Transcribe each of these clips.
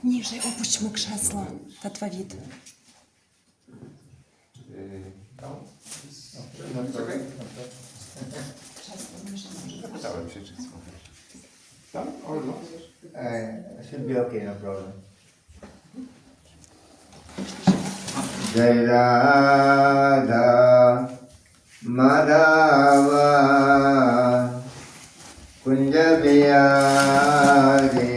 Niżej opuść mu krzesło, tatwawit. Zapytałem się, czy co. Tam? Almost. Should be okay, no problem. Jai Radha Madhava Kunja Bihari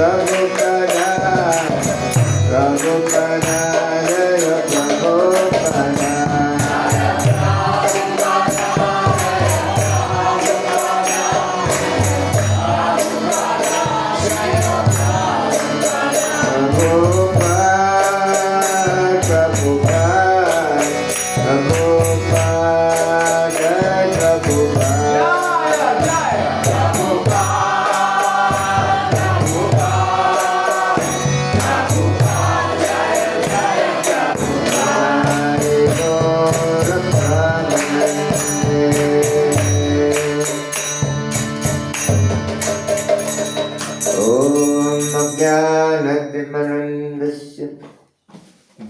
Prabhupada, Prabhupada, Jaya Prabhupada.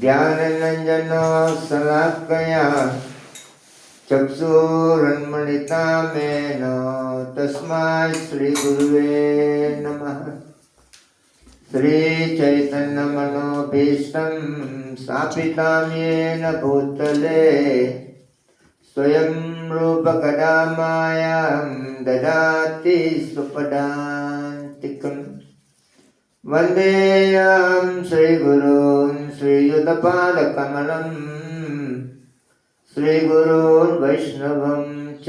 ज्ञाननंजनो शलाकया चक्षुरुन्मिलितं तस्मै श्री गुरुवे नमः। श्री चैतन्य मनोभीष्टं स्थापितं येन भूतले स्वयं रूप कदा मायां ददाति स्वपदान्तिकम्। वन्देऽहं श्रीगुरून् श्रीयुतपादकमलं श्रीगुरून् वैष्णवं च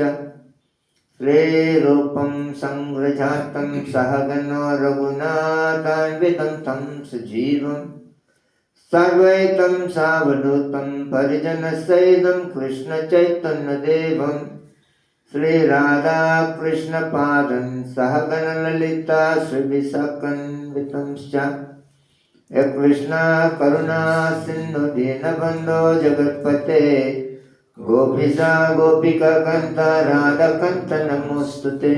श्रीरूपं संग्रजातं सहगनो रघुनाथान्वितं तं सजीवं सर्वैतं सावधूतं परिजनसहितं कृष्णचैतन्यदेवं श्रीराधा कृष्णपादं सहगणललिता श्रीविशाखान्वितं च हे कृष्णा करुणा सिन्धु दीनबन्धो जगत्पते गोपीसा गोपिका कान्त राधाकान्त नमोस्तुते।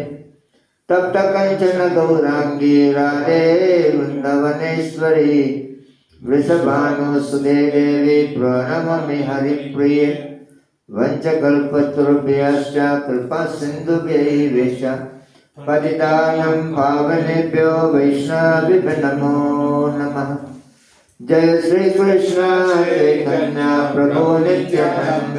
तप्त कंचन गौरांगी राधे वृंदावनेश्वरी वृषभानुसुते देवी प्रणमामि हरिप्रिये। वंशकल्पतरुभ्यश्च कृपा सिन्धुभ्यैव च पतितानां पावनेभ्यो वैष्णवेभ्यो नमो नमः। जय श्री कृष्ण चैतन्य प्रभु नित्यानंद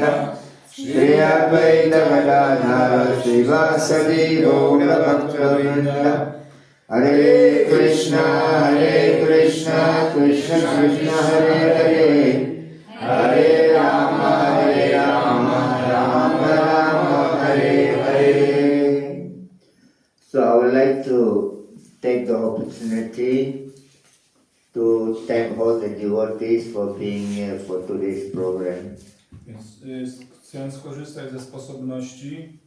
श्री अद्वैत गदाधर श्रीवासदि गौर भक्तवृंद। हरे कृष्ण कृष्ण कृष्ण हरे हरे हरे राम राम राम हरे Hare. So I would like to take the opportunity to thank all the devotees for being here for today's program. Więc chcę skorzystać ze sposobności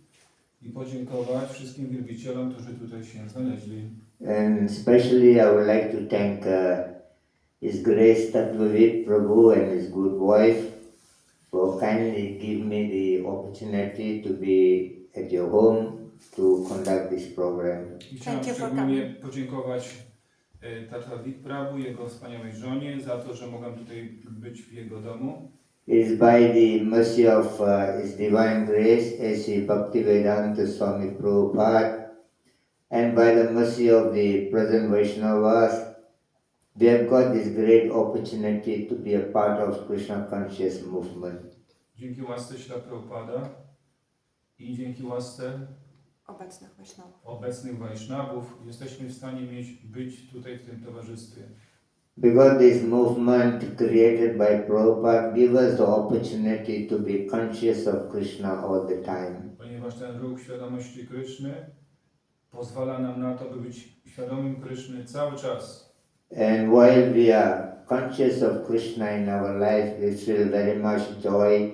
i podziękować wszystkim wielbicielom, którzy tutaj się znaleźli. And especially I would like to thank His Grace Tattvavid Prabhu and his good wife for kindly give me the opportunity to be at your home to conduct this program. I chciałem szczególnie podziękować Tattvavid Prabhu, jego wspaniałej żonie, za to, że mogłem tutaj być w jego domu. It is by the mercy of His Divine Grace, A.C. Bhaktivedanta Swami Prabhupada, and by the mercy of the present Vaishnavas, we have got this great opportunity to be a part of Krishna conscious movement. Dzięki łasce Śrila Prabhupada i dzięki łasce obecnych Wajsznawów jesteśmy w stanie być tutaj w tym towarzystwie. Because this movement created by Prabhupada gives us the opportunity to be conscious of Krishna all the time. Ponieważ ten ruch świadomości Kryszny pozwala nam na to, by być świadomym Kryszny cały czas. And while we are conscious of Krishna in our life, we feel very much joy,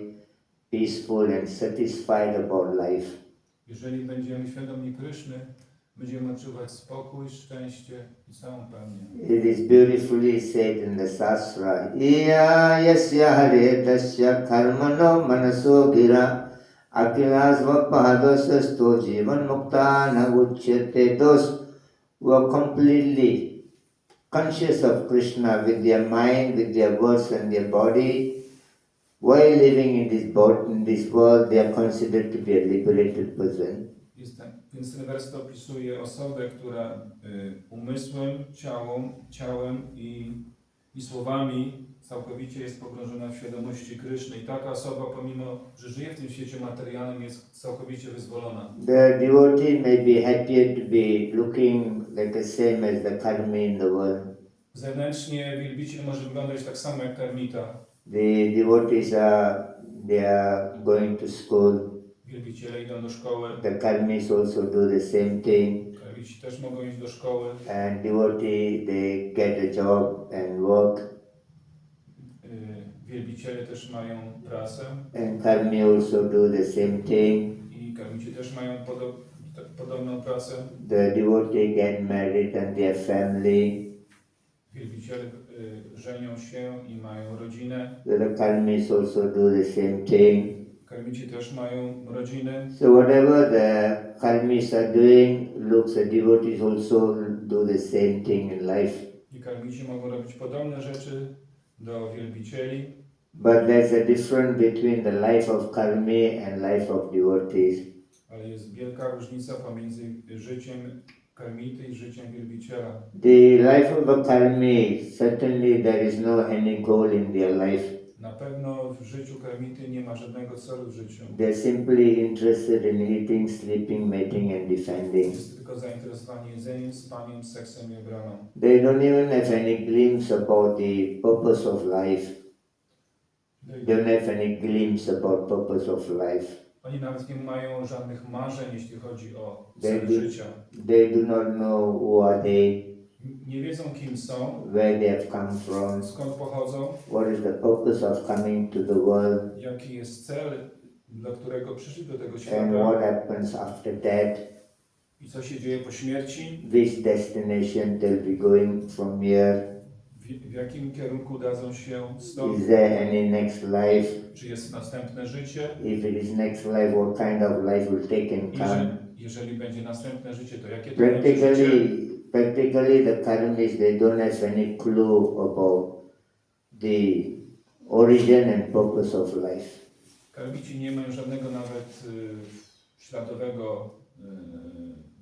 peaceful and satisfied about life. Jeżeli będziemy świadomi Kryszny, będziemy odczuwać spokój, szczęście i całą pełnię. It is beautifully said in the Shastra, Iya yasya hare tasya karmano manaso gira akilasvapadosasto jivan mukta navuchyate. Those who are completely conscious of Krishna with their mind, with their words and their body, while living in this world, they are considered to be a liberated person. Więc ten werset opisuje osobę, która umysłem, ciałem i słowami całkowicie jest pogrążona w świadomości Kryszny. I taka osoba, pomimo że żyje w tym świecie materialnym, jest całkowicie wyzwolona. The devotee may be happier to be looking like the same as the karmi in the world. Zewnętrznie wielbiciel może wyglądać tak samo jak karmita. The devotees they are going to school. Wielbiciele idą do szkoły, The karmis also do the same thing. karmici też mogą iść do szkoły. And devotee, they get a job and work. Wielbiciele też mają pracę And karmi also do the same thing. i karmici też mają podobną pracę. The devotee get married and their family. Wielbiciele żenią się i mają rodzinę. The karmis also do the same thing. Karmici też mają rodziny. So whatever the karmis are doing, looks the devotees also do the same thing in life. I karmici mogą robić podobne rzeczy do wielbicieli. But there's a difference between the life of karmi and life of devotees. Ale jest wielka różnica pomiędzy życiem karmity i życiem wielbiciela. The life of a karmi, certainly there is no any goal in their life. Na pewno w życiu karmity nie ma żadnego celu w życiu. They're simply interested in eating, sleeping, mating and defending. Jest tylko zainteresowani jedzeniem, spaniem, seksem i obroną. They don't even have any glimpse about the purpose of life. They don't have any glimpse about purpose of life. Oni nawet nie mają żadnych marzeń, jeśli chodzi o They cel do, życia. they do not know who are they, Nie wiedzą, kim są, where they have come from, skąd pochodzą, what is the purpose of coming to the world, jaki jest cel, dla którego przyszli do tego and świata what happens after death, i co się dzieje po śmierci, which destination they'll be going from here. w jakim kierunku dadzą się stąd, Is there any next life? czy jest następne życie. If it is next life, what kind of life will take and come? Jeżeli będzie następne życie, to jakie to będzie życie? Practically the karmis, they don't have any clue about the origin and purpose of life. Karmici nie mają żadnego nawet śladowego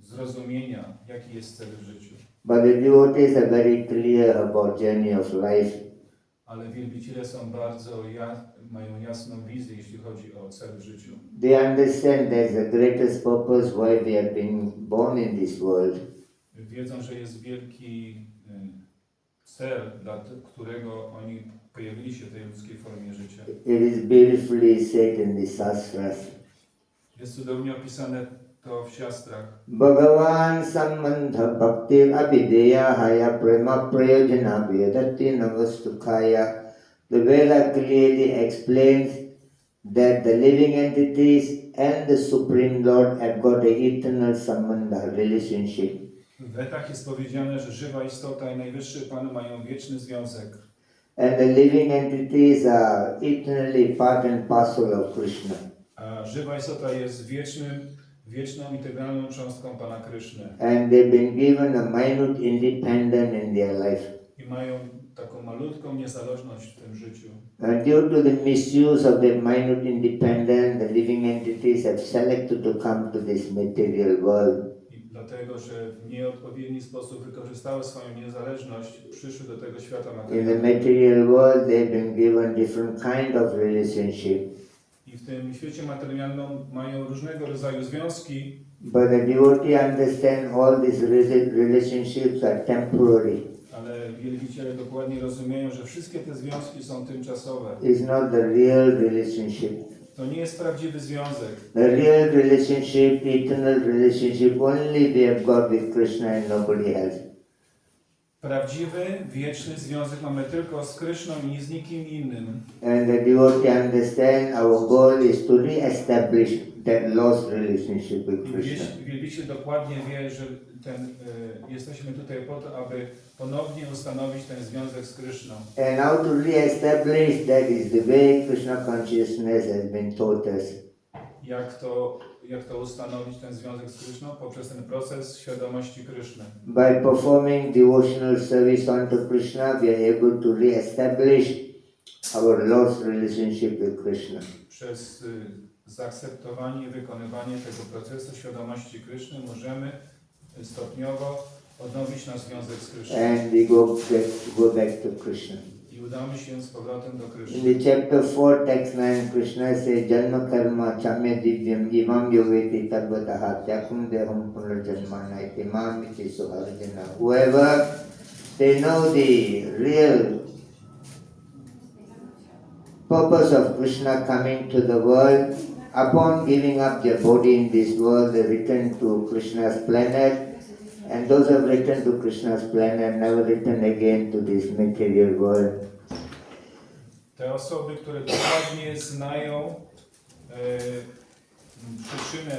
zrozumienia, jaki jest cel w życiu. But the devotees are very clear about journey of life. Ale wielbiciele są bardzo, mają jasną wizję, jeśli chodzi o cel w życiu. They understand there's the greatest purpose why we have been born in this world. Wiedzą, że jest wielki cel, dla którego oni pojawili się w tej ludzkiej formie życia. It is beautifully said in the Shastras. Jest cudownie opisane to w siastrach. Bhagavan Sammantha Bhakti Abideya Haya Prema Prayojana Vedati Navastukaya. The Veda clearly explains that the living entities and the Supreme Lord have got an eternal sambandha, relationship. W Vedach jest powiedziane, że żywa istota i Najwyższy Pan mają wieczny związek. And the living entities are eternally part and parcel of Krishna. A żywa istota jest wieczną, integralną cząstką Pana Kryszny. And they've been given a minute independence in their life. I mają taką malutką niezależność w tym życiu. And due to the misuse of their minute independence, the living entities have selected to come to this material world. I dlatego, że w nieodpowiedni sposób wykorzystały swoją niezależność, przyszły do tego świata In the materialnego. material world, they've been given different kind of relationship. I w tym świecie materialnym mają różnego rodzaju związki, But the devotee understand all these relationships are temporary. ale wielbiciele dokładnie rozumieją, że wszystkie te związki są tymczasowe. It's not the real relationship. To nie jest prawdziwy związek. The real relationship, eternal relationship, only we have got with Krishna and nobody else. Prawdziwy, wieczny związek mamy tylko z Kryszną i z nikim innym. And the devotee understand our goal is to re-establish that lost relationship with I Krishna. wielbiciel dokładnie wie, że jesteśmy tutaj po to, aby ponownie ustanowić ten związek z Kryszną. And how to re-establish that is the way Krishna consciousness has been taught us. Jak to ustanowić ten związek z Kryszną? Poprzez ten proces świadomości Kryszny. By performing devotional service unto Krishna, we are able to re-establish our lost relationship with Krishna. Przez zaakceptowanie i wykonywanie tego procesu świadomości Kryszny możemy stopniowo odnowić nasz związek z Kryszną And we go back to Krishna. i udamy się z powrotem do In Kryszny. the chapter 4, text 9, Krishna says, Janma karma chamya divyam imam yogeti tadvataha tyakum deham punarjanmana itimam iti suharjana. Whoever they know the real purpose of Krishna coming to the world, upon giving up their body in this world, they return to Krishna's planet. And those who have returned to Krishna's planet never return again to this material world. Te osoby, które dokładnie znają przyczynę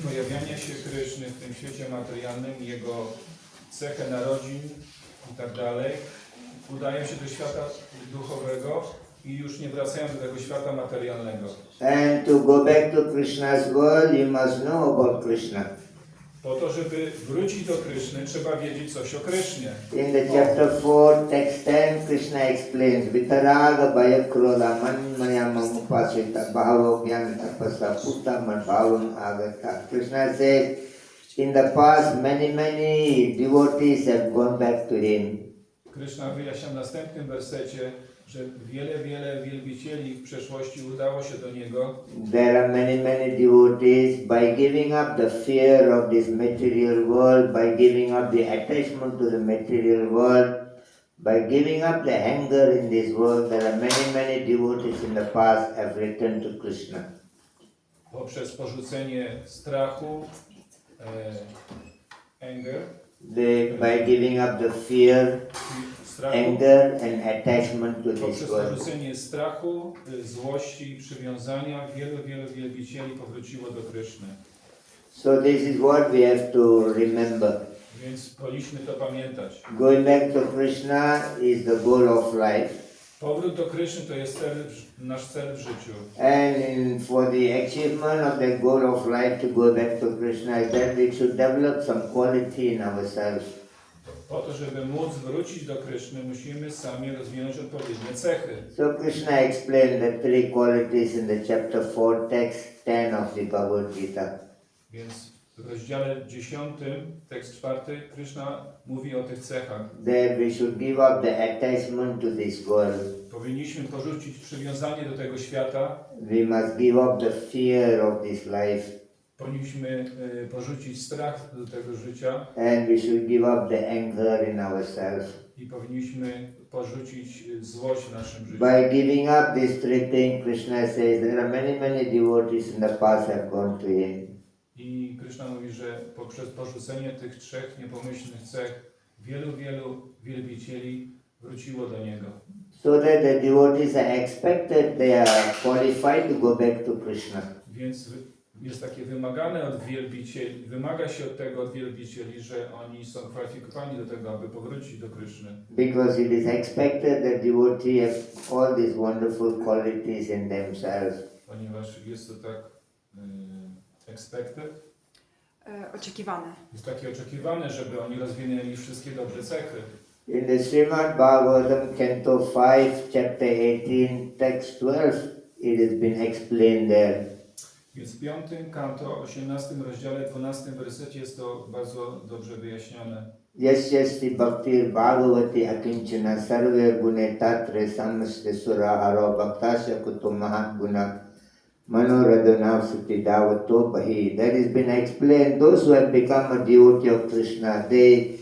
pojawiania się Kryszny w tym świecie materialnym, jego cechę narodzin i tak dalej, udają się do świata duchowego i już nie wracają do tego świata materialnego. And to go back to Krishna's world, you must know about Krishna. Po to, żeby wrócić do Kryszny, trzeba wiedzieć coś o Krysznie. In the chapter 4, text 10, Krishna explains, Vitaraga Bhayakroda Manmayamamupasita Bhava Gyan Tapasa Putta Madbhavam Agata. Krishna says, in the past many devotees have gone back to him. Kryszna wyjaśnia w następnym wersecie, że wiele wielbicieli w przeszłości udało się do Niego. There are many devotees, by giving up the fear of this material world, by giving up the attachment to the material world, by giving up the anger in this world, there are many devotees in the past have returned to Krishna. Poprzez porzucenie strachu, anger, By giving up the fear, strachu, anger and attachment to this poprzez world. porzucenie strachu, złości i przywiązania, wielu wielbicieli powróciło do Kryszny. So this is what we have to remember. Więc powinniśmy to pamiętać. Going back to Krishna is the goal of life. Powrót do Kryszny to jest nasz cel w życiu. And for the achievement of the goal of life to go back to Krishna is that we should develop some quality in ourselves. Po to, żeby móc wrócić do Kryszny, musimy sami rozwinąć odpowiednie cechy. So Krishna explained the three qualities in the chapter 4, text 10 of the Bhagavad Gita. Więc w rozdziale 10, tekst 4, Kryszna mówi o tych cechach. That we should give up the attachment to this world. Powinniśmy porzucić przywiązanie do tego świata. We must give up the fear of this life. Powinniśmy porzucić strach do tego życia. And we should give up the anger in ourselves. I powinniśmy porzucić złość w naszym życiu. By giving up these three things, Krishna says there are many devotees in the past have gone to him. I Kryszna mówi, że poprzez porzucenie tych trzech niepomyślnych cech wielu wielbicieli wróciło do Niego. So that the devotees are expected, they are qualified to go back to Krishna. Więc jest takie wymagane od wielbicieli, wymaga się od tego od wielbicieli, że oni są kwalifikowani do tego, aby powrócić do Kryszny. Because it is expected that devotee have all these wonderful qualities in themselves. Ponieważ jest to tak expected, Oczekiwane. jest takie oczekiwane, żeby oni rozwinęli wszystkie dobre cechy. In the Srimad Bhagavatam, Canto 5, Chapter 18, Text 12, it has been explained there. Więc w 5 kanto, 18 rozdziale, 12 wersecie jest to bardzo dobrze wyjaśnione. Yasyasti Bhakti Bhagavati Akinchana Sarve Gune Tatre Samaste Suraharo Bhaktasya Kutumahat Guna Manoradhanav Suti Davato Bahi. That has been explained. Those who have become a devotee of Krishna, they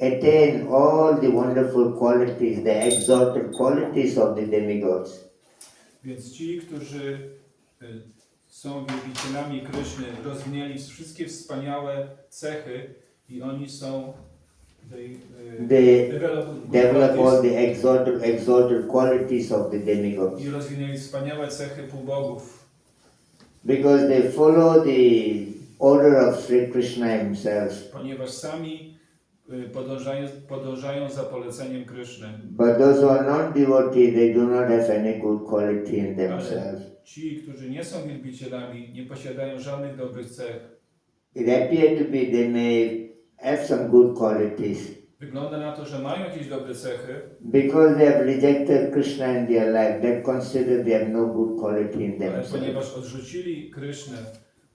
attain all the wonderful qualities, the exalted qualities of the demigods. Więc ci, którzy są wielbicielami Kryszny, rozwinęli wszystkie wspaniałe cechy i oni są They develop all the exalted qualities of the demigods. i rozwinęli wspaniałe cechy półbogów. Because they follow the order of Sri Krishna himself. Ponieważ sami podążają za poleceniem Kryszny. But those who are not devotee, they do not have any good quality in themselves. Ci, którzy nie są wielbicielami, nie posiadają żadnych dobrych cech. It appears to be they may have some good qualities. Wygląda na to, że mają jakieś dobre cechy, Because they have rejected Krishna in their life, they consider they have no good quality in ale themselves. ponieważ odrzucili Krysznę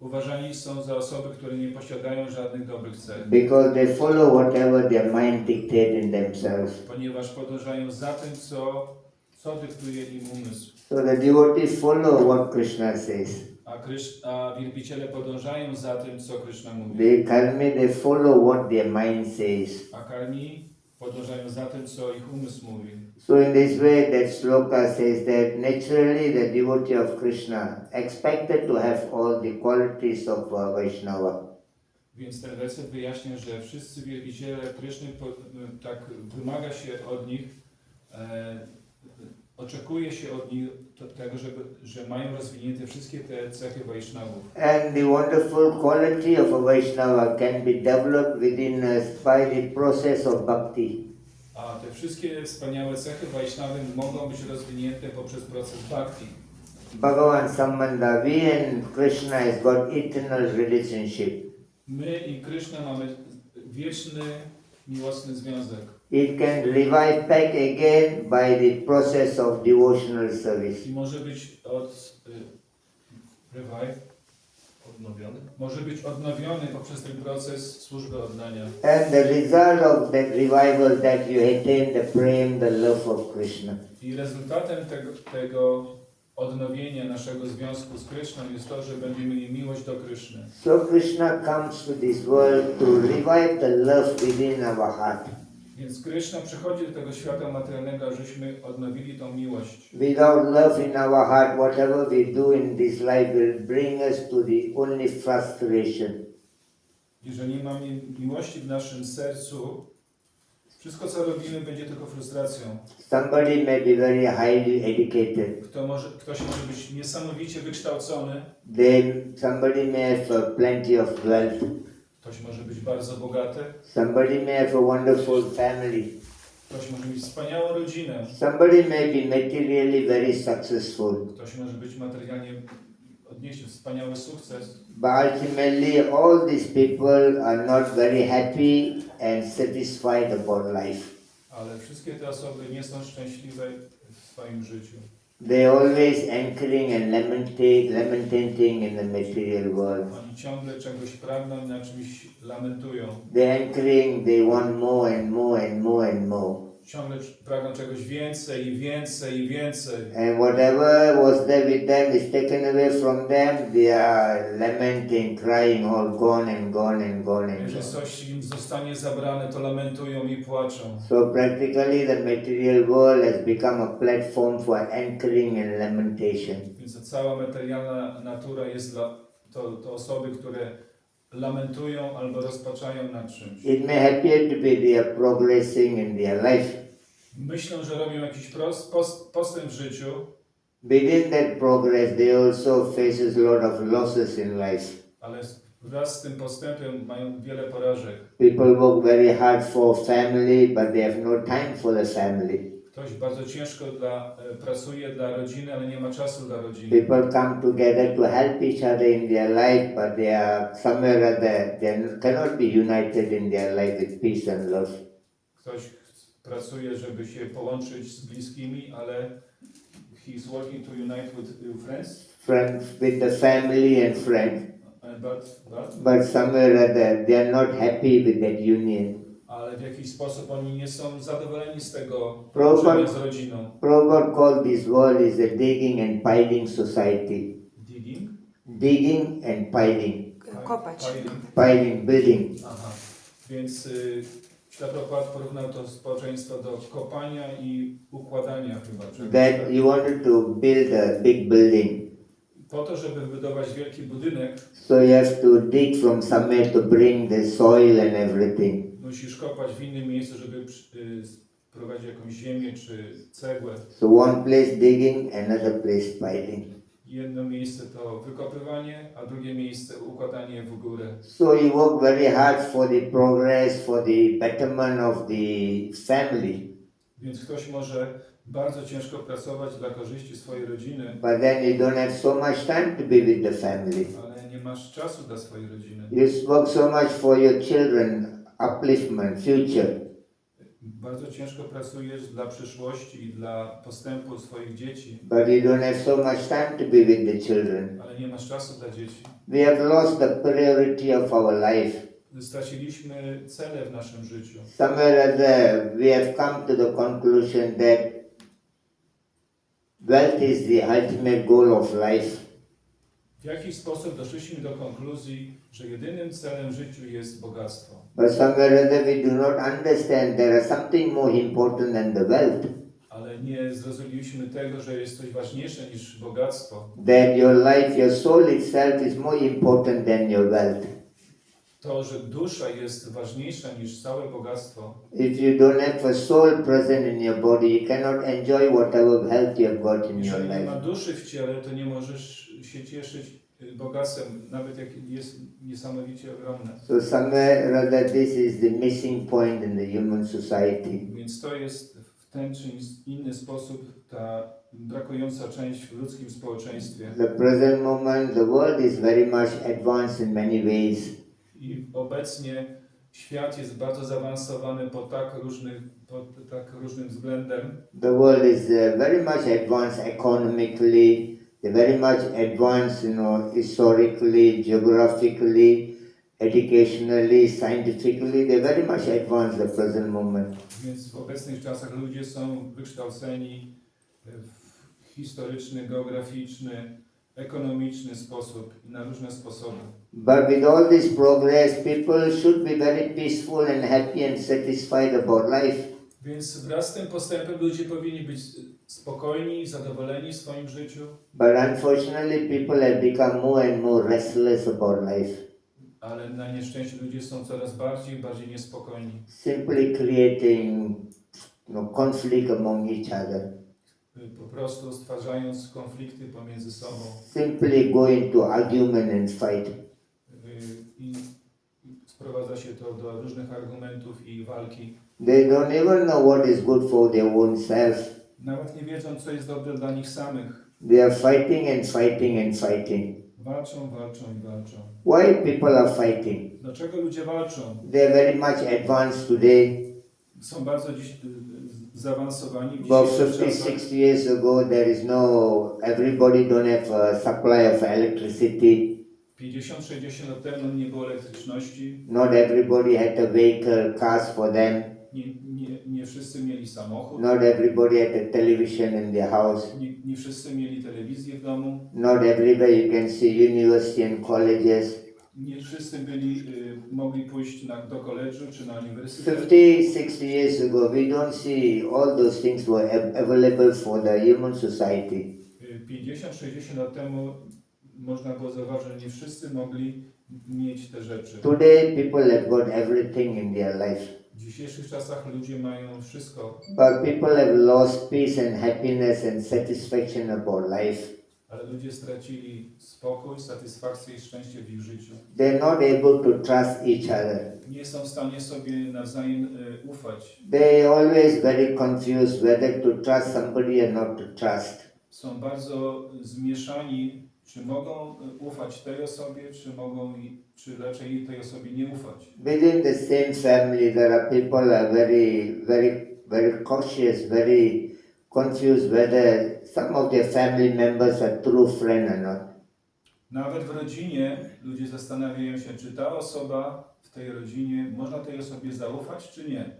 uważani są za osoby, które nie posiadają żadnych dobrych cech, because they follow whatever their mind dictates in themselves. ponieważ podążają za tym, co dyktuje im umysł. So the devotees follow what Krishna says. A wielbiciele podążają za tym, co Krishna mówi. The karmi, they follow what their mind says. A karmi podążają za tym, co ich umysł mówi. So in this way, that sloka says that naturally the devotee of Krishna expected to have all the qualities of Vaishnava. Więc ten werset wyjaśnia, że wszyscy wielbiciele Kryszny tak wymaga się od nich, oczekuje się od nich tego, że mają rozwinięte wszystkie te cechy Vaishnavów. And the wonderful quality of a Vaishnava can be developed within us by the process of bhakti. A te wszystkie wspaniałe cechy Vaishnawy mogą być rozwinięte poprzez proces Bhakti. Bhagavan Sambandha, we and Krishna has got eternal relationship. My i Krishna mamy wieczny, miłosny związek. It can revive back again by the process of devotional service. I może być może być odnowiony poprzez ten proces służby oddania. And the result of that revival that you attain the prem, the love of Krishna. I rezultatem tego odnowienia naszego związku z Kryszną jest to, że będziemy mieli miłość do Kryszny. So Krishna comes to this world to revive the love within our heart. Więc Kryszna przychodzi do tego świata materialnego, żeśmy odnowili tą miłość. Without love in our heart, whatever we do in this life will bring us to the only frustration. Jeżeli nie mamy miłości w naszym sercu, wszystko co robimy będzie tylko frustracją. Somebody may be very highly educated. Ktoś może być niesamowicie wykształcony. Somebody may have plenty of wealth. Ktoś może być bardzo bogaty. Somebody may have a wonderful family. Ktoś może mieć wspaniałą rodzinę. Somebody may be materially very successful. Ktoś może być materialnie odnieść wspaniały sukces. But ultimately all these people are not very happy and satisfied about life. Ale wszystkie te osoby nie są szczęśliwe w swoim życiu. They always anchoring and lamenting in the material world. Oni ciągle czegoś pragną i na czymś lamentują. They anchoring, they want more and more and more and more. Ciągle pragną czegoś więcej i więcej i więcej. And whatever was there with them is taken away from them. They are lamenting, crying, all gone and gone and gone and Jeżeli gone. coś im zostanie zabrane, to lamentują i płaczą. So practically the material world has become a platform for anchoring and lamentation. Więc cała materialna natura jest to osoby, które lamentują albo rozpaczają nad czymś. It may appear to be they are progressing in their life. Myślą, że robią jakiś postęp w życiu, Within that progress, they also faces a lot of losses in life. ale wraz z tym postępem mają wiele porażek. People work very hard for family, but they have no time for the family. Ktoś bardzo ciężko pracuje dla rodziny, ale nie ma czasu dla rodziny. People come together to help each other in their life, but they are somewhere or other, they cannot be united in their life with peace and love. Ktoś pracuje, żeby się połączyć z bliskimi, ale he is working to unite with friends. Friends with the family and friends, But but somewhere or other, they are not happy with that union. ale w jakiś sposób oni nie są zadowoleni z tego Proper- połączenia z rodziną. Proverb called this world is a digging and piling society. Digging? Digging and piling. Kopać. Piling, building. Aha. Więc Wykład porównał to społeczeństwo do kopania i układania chyba. czegoś, That tak? you wanted to build a big building. Po to, żeby wybudować wielki budynek, So you have to dig from somewhere to bring the soil and everything. musisz kopać w innym miejscu, żeby prowadzić jakąś ziemię czy cegłę. So one place digging, another place piling. Jedno miejsce to wykopywanie, a drugie miejsce układanie w górę. So you work very hard for the progress, for the betterment of the family. Więc ktoś może bardzo ciężko pracować dla korzyści swojej rodziny, But then you don't have so much time to be with the family. ale nie masz czasu dla swojej rodziny. You work so much for your children, upliftment, future. Bardzo ciężko pracujesz dla przyszłości i dla postępu swoich dzieci, but you don't have so much time to be with the children. ale nie masz czasu dla dzieci. We have lost the priority of our life. Straciliśmy cele w naszym życiu. Somewhere or other, we have come to the conclusion that wealth is the ultimate goal of life. W jakiś sposób doszliśmy do konkluzji, że jedynym celem w życiu jest bogactwo. But somewhere or other, we do not understand there is something more important than the wealth. Ale nie zrozumieliśmy tego, że jest coś ważniejsze niż bogactwo. That your life, your soul itself is more important than your wealth. To, że dusza jest ważniejsza niż całe bogactwo. If you don't have a soul present in your body, you cannot enjoy whatever health you have got in your Jeżeli nie ma life. duszy w ciele, to nie możesz się cieszyć bogactwem, nawet jak jest niesamowicie ogromne. So somewhere or other, this is the missing point in the human society. Więc to jest w ten czy inny sposób ta brakująca część w ludzkim społeczeństwie. The present moment, the world is very much advanced in many ways. I obecnie świat jest bardzo zaawansowany po tak różnym względem. The world is very much advanced economically, they're very much advanced, historically, geographically, educationally, scientifically, they're very much advanced at the present moment. Więc w obecnych czasach ludzie są wykształceni w historyczny, geograficzny, ekonomiczny sposób i na różne sposoby. But with all this progress, people should be very peaceful and happy and satisfied about life. Więc wraz z tym postępem ludzie powinni być spokojni i zadowoleni w swoim życiu, But unfortunately, people have become more and more restless about life, ale na nieszczęście ludzie są coraz bardziej i bardziej niespokojni. simply creating conflict among each other, Po prostu stwarzając konflikty pomiędzy sobą simply going to argument and fight. i sprowadza się to do różnych argumentów i walki. They don't even know what is good for their own self. Nawet nie wiedzą, co jest dobre dla nich samych. They are fighting and fighting and fighting. Walczą, walczą i walczą. Why people are fighting? Dlaczego ludzie walczą? They are very much advanced today. Są bardzo dziś zaawansowani w About dzisiejszych 50, czasach. 60 years ago, there is everybody don't have a supply of electricity. 50-60 lat temu nie było elektryczności. Not everybody had a vehicle, cars for them. Nie wszyscy mieli samochód. Not everybody had a television in their house. Nie wszyscy mieli telewizję w domu. Not everywhere you can see university and colleges. Nie wszyscy mogli pójść do koledżu czy na uniwersytet. 50, 60 years ago, we don't see all those things were available for the human society. 50-60 lat temu można było zauważyć, że nie wszyscy mogli mieć te rzeczy. Today, people have got everything in their life. W dzisiejszych czasach ludzie mają wszystko, But people have lost peace and happiness and satisfaction about life. ale ludzie stracili spokój, satysfakcję i szczęście w ich życiu. They're not able to trust each other. Nie są w stanie sobie nawzajem ufać. They always very confused whether to trust somebody or not to trust. Są bardzo zmieszani, czy mogą ufać tej osobie, czy raczej tej osobie nie ufać. Within the same family, there are people are very cautious, very confused whether some of their family members are true friend or not. Nawet w rodzinie ludzie zastanawiają się, czy ta osoba w tej rodzinie, można tej osobie zaufać, czy nie.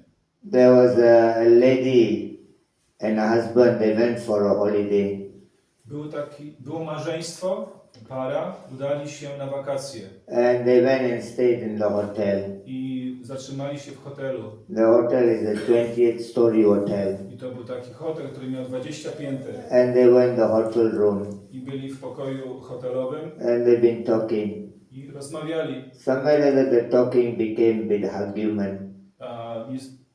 There was a lady and a husband, they went for a holiday. Było małżeństwo, para, udali się na wakacje And they went and stayed in the hotel. i zatrzymali się w hotelu. The hotel is a 28-story hotel. I to był taki hotel, który miał 20 pięter. And they were in the hotel room. I byli w pokoju hotelowym And they've been talking. i rozmawiali. Somewhere or other the talking became big argument.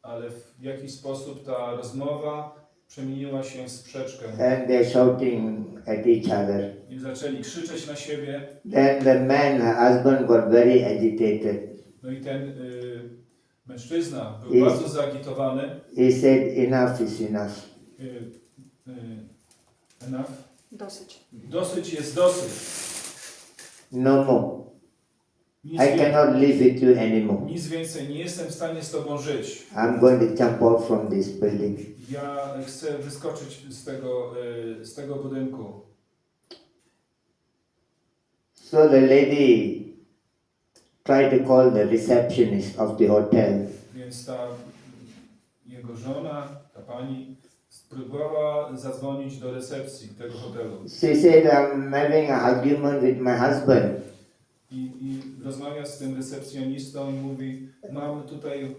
Ale w jakiś sposób ta rozmowa przemieniła się w sprzeczkę. And they're shouting at each other. I zaczęli krzyczeć na siebie. Then the husband got very agitated. No i ten mężczyzna był bardzo zaagitowany. He said, enough is enough. Nic, I cannot live with you anymore. nic więcej, nie jestem w stanie z Tobą żyć. I'm going to jump out from this building. Ja chcę wyskoczyć z tego budynku. So the lady tried to call the receptionist of the hotel. Więc ta jego żona, ta pani, spróbowała zadzwonić do recepcji tego hotelu. She said, I'm having an argument with my husband. I rozmawia z tym recepcjonistą i mówi, mam tutaj,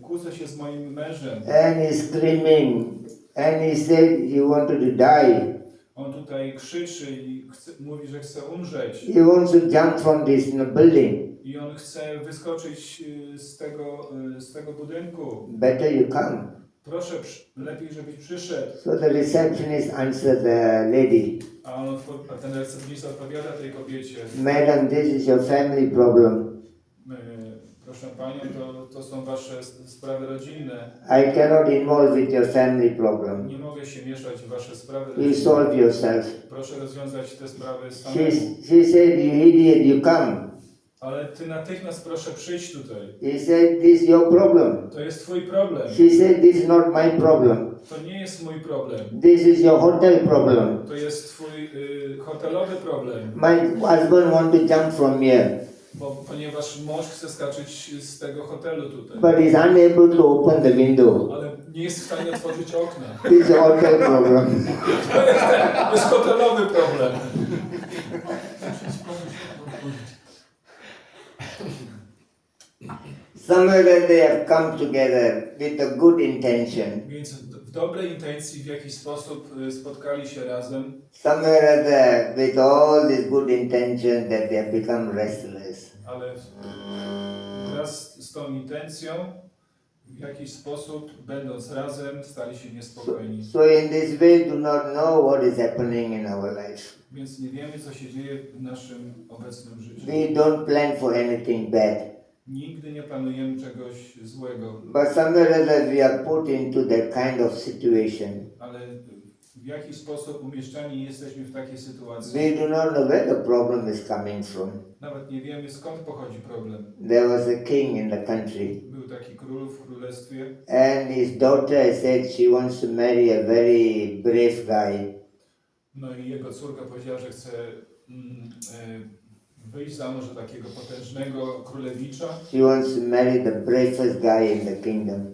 kłócę się z moim mężem. And he's screaming. And he said he wanted to die. On tutaj krzyczy i mówi, że chce umrzeć. He wants to jump from this building. I on chce wyskoczyć z tego budynku. Better you come. Proszę, lepiej żebyś przyszedł. So the receptionist answered the lady. A ten recepcjonista odpowiada tej kobiecie. Madam, this is your family problem. Proszę Panią, to są Wasze sprawy rodzinne. I cannot involve with your family problem. Nie mogę się mieszać w Wasze sprawy You rodzinne. solve yourself. Proszę rozwiązać te sprawy She samemu. said, you idiot, you come. Ale Ty natychmiast proszę przyjść tutaj. He said, this is your problem. To jest Twój problem. She said, this is not my problem. To nie jest mój problem. This is your hotel problem. To jest Twój hotelowy problem. My husband want to jump from here, Ponieważ mąż chce skaczyć z tego hotelu tutaj. but he's unable to open the window. Ale nie jest w stanie otworzyć okna. This is a hotel problem. To jest hotelowy problem. Somewhere they have come together with a good intention. Więc w dobrej intencji w jakiś sposób spotkali się razem. Somewhere there with all this good intention that they have become restless. Ale wraz z tą intencją w jakiś sposób, będąc razem, stali się niespokojni. So in this way do not know what is happening in our life. Więc nie wiemy, co się dzieje w naszym obecnym życiu. We don't plan for anything bad. Nigdy nie planujemy czegoś złego, But somewhere that we are put into that kind of situation. ale w jakiś sposób umieszczani jesteśmy w takiej sytuacji. We do not know where the problem is coming from. Nawet nie wiemy, skąd pochodzi problem. There was a king in the country, Był taki król w królestwie and his daughter said she wants to marry a very brave guy. no i jego córka powiedziała, że chce wyjść za mąż za takiego potężnego królewicza. She wants to marry the bravest guy in the kingdom.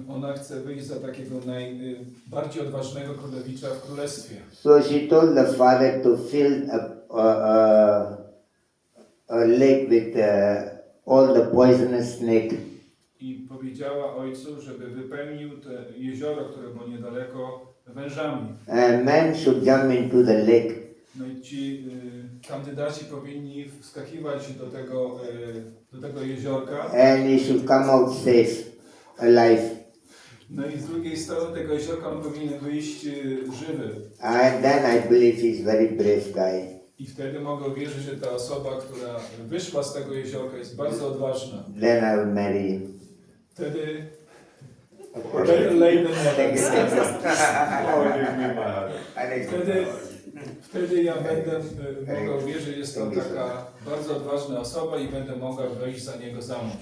Ona chce wyjść za takiego najbardziej odważnego królewicza w królestwie. So she told the father to fill a lake with all the poisonous snake. I powiedziała ojcu, żeby wypełnił te jezioro, które było niedaleko, wężami. And man should jump into the lake. No i ci kandydaci powinni wskakiwać do tego jeziorka. And he should come out safe, alive. No i z drugiej strony tego jeziorka on powinien wyjść żywy. And then I believe he's very brave guy. I wtedy mogę wierzyć, że ta osoba, która wyszła z tego jeziorka, jest bardzo odważna. Then I will marry him. Wtedy Lejden Wtedy ja będę mogła wierzyć, że jest to taka bardzo odważna osoba i będę mogła wejść za niego za mąż.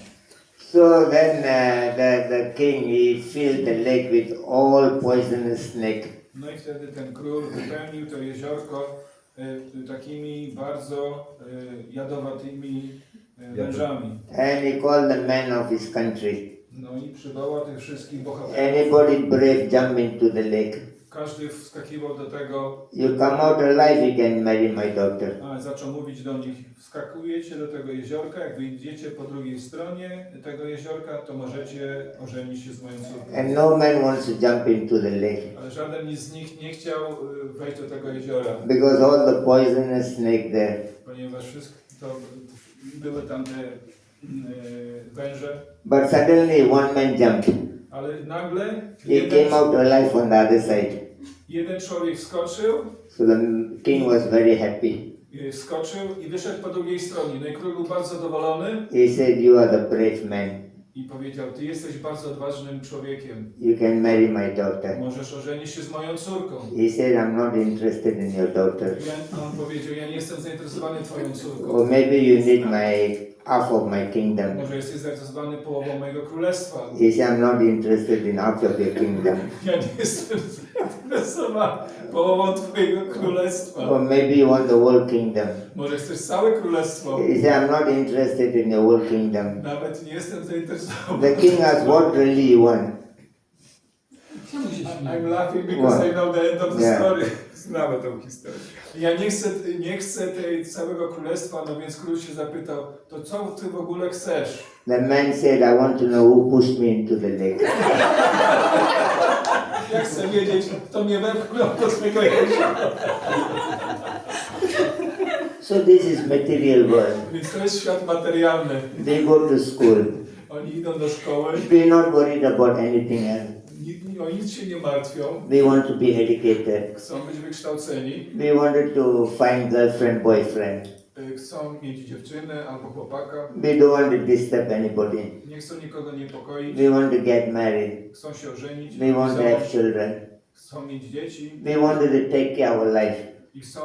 So then the king, he filled the lake with all poisonous snake. No i wtedy ten król wypełnił to jeziorko takimi bardzo jadowatymi wężami. And he called the men of his country. No i przywołał tych wszystkich bohaterów. Anybody brave jump into the lake. Każdy wskakiwał do tego. You come out alive, you can marry my daughter. A zaczął mówić do nich, wskakujecie do tego jeziorka, jak wyjdziecie po drugiej stronie tego jeziorka, to możecie ożenić się z moją córką. And no man wants to jump into the lake. Ale żaden z nich nie chciał wejść do tego jeziora. Because all the poisonous snake there. Ponieważ wszystko to były tam te węże. But suddenly one man jumped. Ale nagle He came out alive on the other side. jeden człowiek wskoczył, So the king was very happy. wskoczył i wyszedł po drugiej stronie. No i król był bardzo zadowolony. He said, you are the brave man. i powiedział, ty jesteś bardzo odważnym człowiekiem. You can marry my daughter. Możesz ożenić się z moją córką. He said, I'm not interested in your daughter. On powiedział, ja nie jestem zainteresowany twoją córką. Or maybe you need half of my kingdom. Może jesteś zainteresowany połową mojego królestwa. He said, I'm not interested in half of your kingdom. Ja nie jestem zainteresowany połową twojego królestwa. Or maybe you want the whole kingdom. Może chcesz całe królestwo. He said, I'm not interested in your whole kingdom. Nawet nie jestem zainteresowany. The king asked, what really you want? I'm laughing because I know the end of the Yeah. story. Znamy tą historię. Ja nie chcę tej całego królestwa, no więc król się zapytał, to co ty w ogóle chcesz? The man said, I want to know who pushed me into the lake. Ja chcę wiedzieć, kto mnie wepchnął do swojego jeziora. So this is material world. Więc to jest świat materialny. They go to school. Oni idą do szkoły, They're not worried about anything else. o nic się nie martwią, They want to be educated. chcą być wykształceni, They wanted to find girlfriend, boyfriend. chcą mieć dziewczynę albo chłopaka, They don't want to disturb anybody. nie chcą nikogo niepokoić, They want to get married. chcą się ożenić, They want to have children. chcą mieć dzieci They wanted to take care of life. i chcą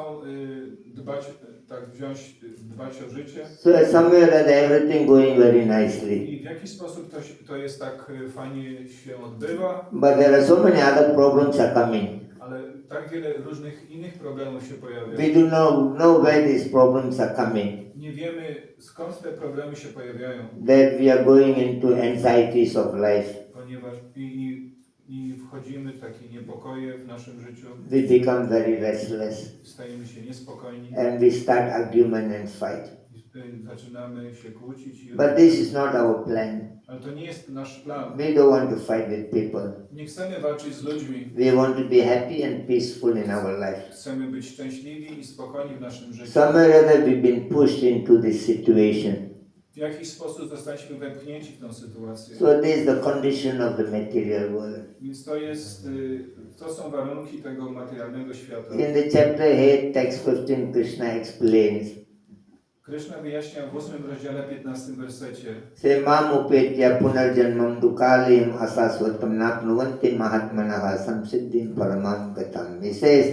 dbać o życie. So somewhere that everything going very nicely. I w jaki sposób to jest tak fajnie się odbywa, But there are so many other problems are coming. ale tak wiele różnych innych problemów się pojawia. We do not know where these problems are coming. Nie wiemy, skąd te problemy się pojawiają, That we are going into anxieties of life. ponieważ i wchodzimy w takie niepokoje w naszym życiu, We become very restless. stajemy się niespokojni, And we start argument and fight. zaczynamy się kłócić. But this is not our plan. Ale to nie jest nasz plan. We don't want to fight with people. Nie chcemy walczyć z ludźmi. We want to be happy and peaceful in our life. Chcemy być szczęśliwi i spokojni w naszym życiu. Somewhere or other we've been pushed into this situation. W jakiś sposób zostaliśmy wepchnięci w tę sytuację. So this is the condition of the material world. Więc to są warunki tego materialnego świata. In the chapter 8, text 15, Krishna explains. Krishna wyjaśnia w 8 rozdziale 15 wersecie. Se mam upetya punarjanmam dukalayam asasvatam napnuvanti mahatmanaha samsiddhim paramam gatam. He says,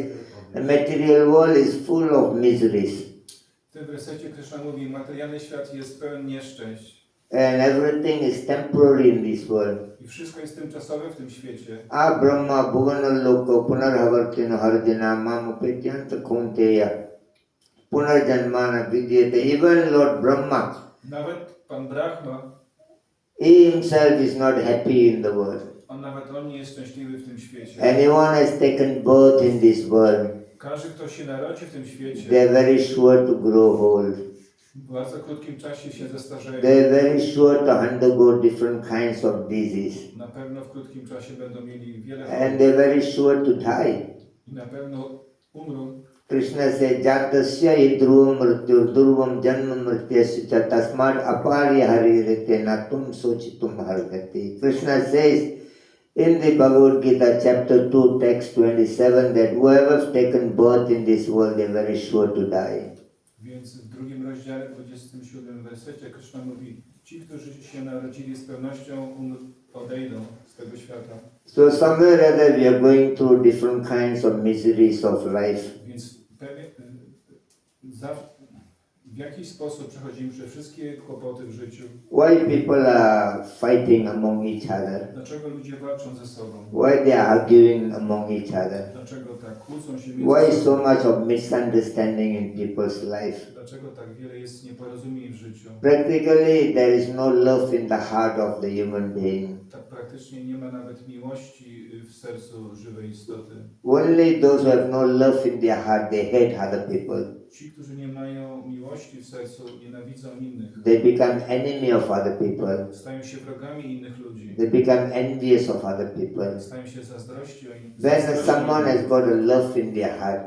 the material world is full of miseries. W tym wersecie Krishna mówi, materialny świat jest pełen nieszczęść. And everything is temporary in this world. I wszystko jest tymczasowe w tym świecie. A Brahma bhuvana loko punarhavartino harjana mam upetyanta kunteya punarjanmana vidyate. Even Lord Brahma, Nawet Pan Brahma, he himself is not happy in the world. on nie jest szczęśliwy w tym świecie. Anyone has taken birth in this world, Każdy, kto się narodzi w tym świecie, they are very sure to grow old. w bardzo krótkim czasie się zestarzeją. They are very sure to undergo different kinds of disease. Na pewno w krótkim czasie będą mieli wiele And chorób they are very sure to die. i na pewno umrą. Krishna says, Jatasya idruvam mrityu durvam janma mrityasya cha tasmad aparyaharirite natum sochitum hargati. Krishna says in the Bhagavad Gita chapter 2 text 27 that whoever has taken birth in this world, they are very sure to die. Więc w drugim rozdziale, 27 wersecie, Krishna mówi, ci, którzy się narodzili z pewnością odejdą z tego świata. So somewhere or other we are going through different kinds of miseries of life. Więc w jakiś sposób przechodzimy przez wszystkie kłopoty w życiu. Why people are fighting among each other? Dlaczego ludzie walczą ze sobą? Why they are arguing among each other? Dlaczego tak kłócą się Why między so sobą? much of misunderstanding in people's life? Dlaczego tak wiele jest nieporozumień w życiu? Practically, there is no love in the heart of the human being. Tak praktycznie nie ma nawet miłości w sercu żywej istoty. Only those who have no love in their heart, they hate other people. Ci, którzy nie mają miłości w sercu, nienawidzą innych. They become enemy of other people. Stają się wrogami innych ludzi. They become envious of other people. Stają się zazdrością When someone has got a love in their heart,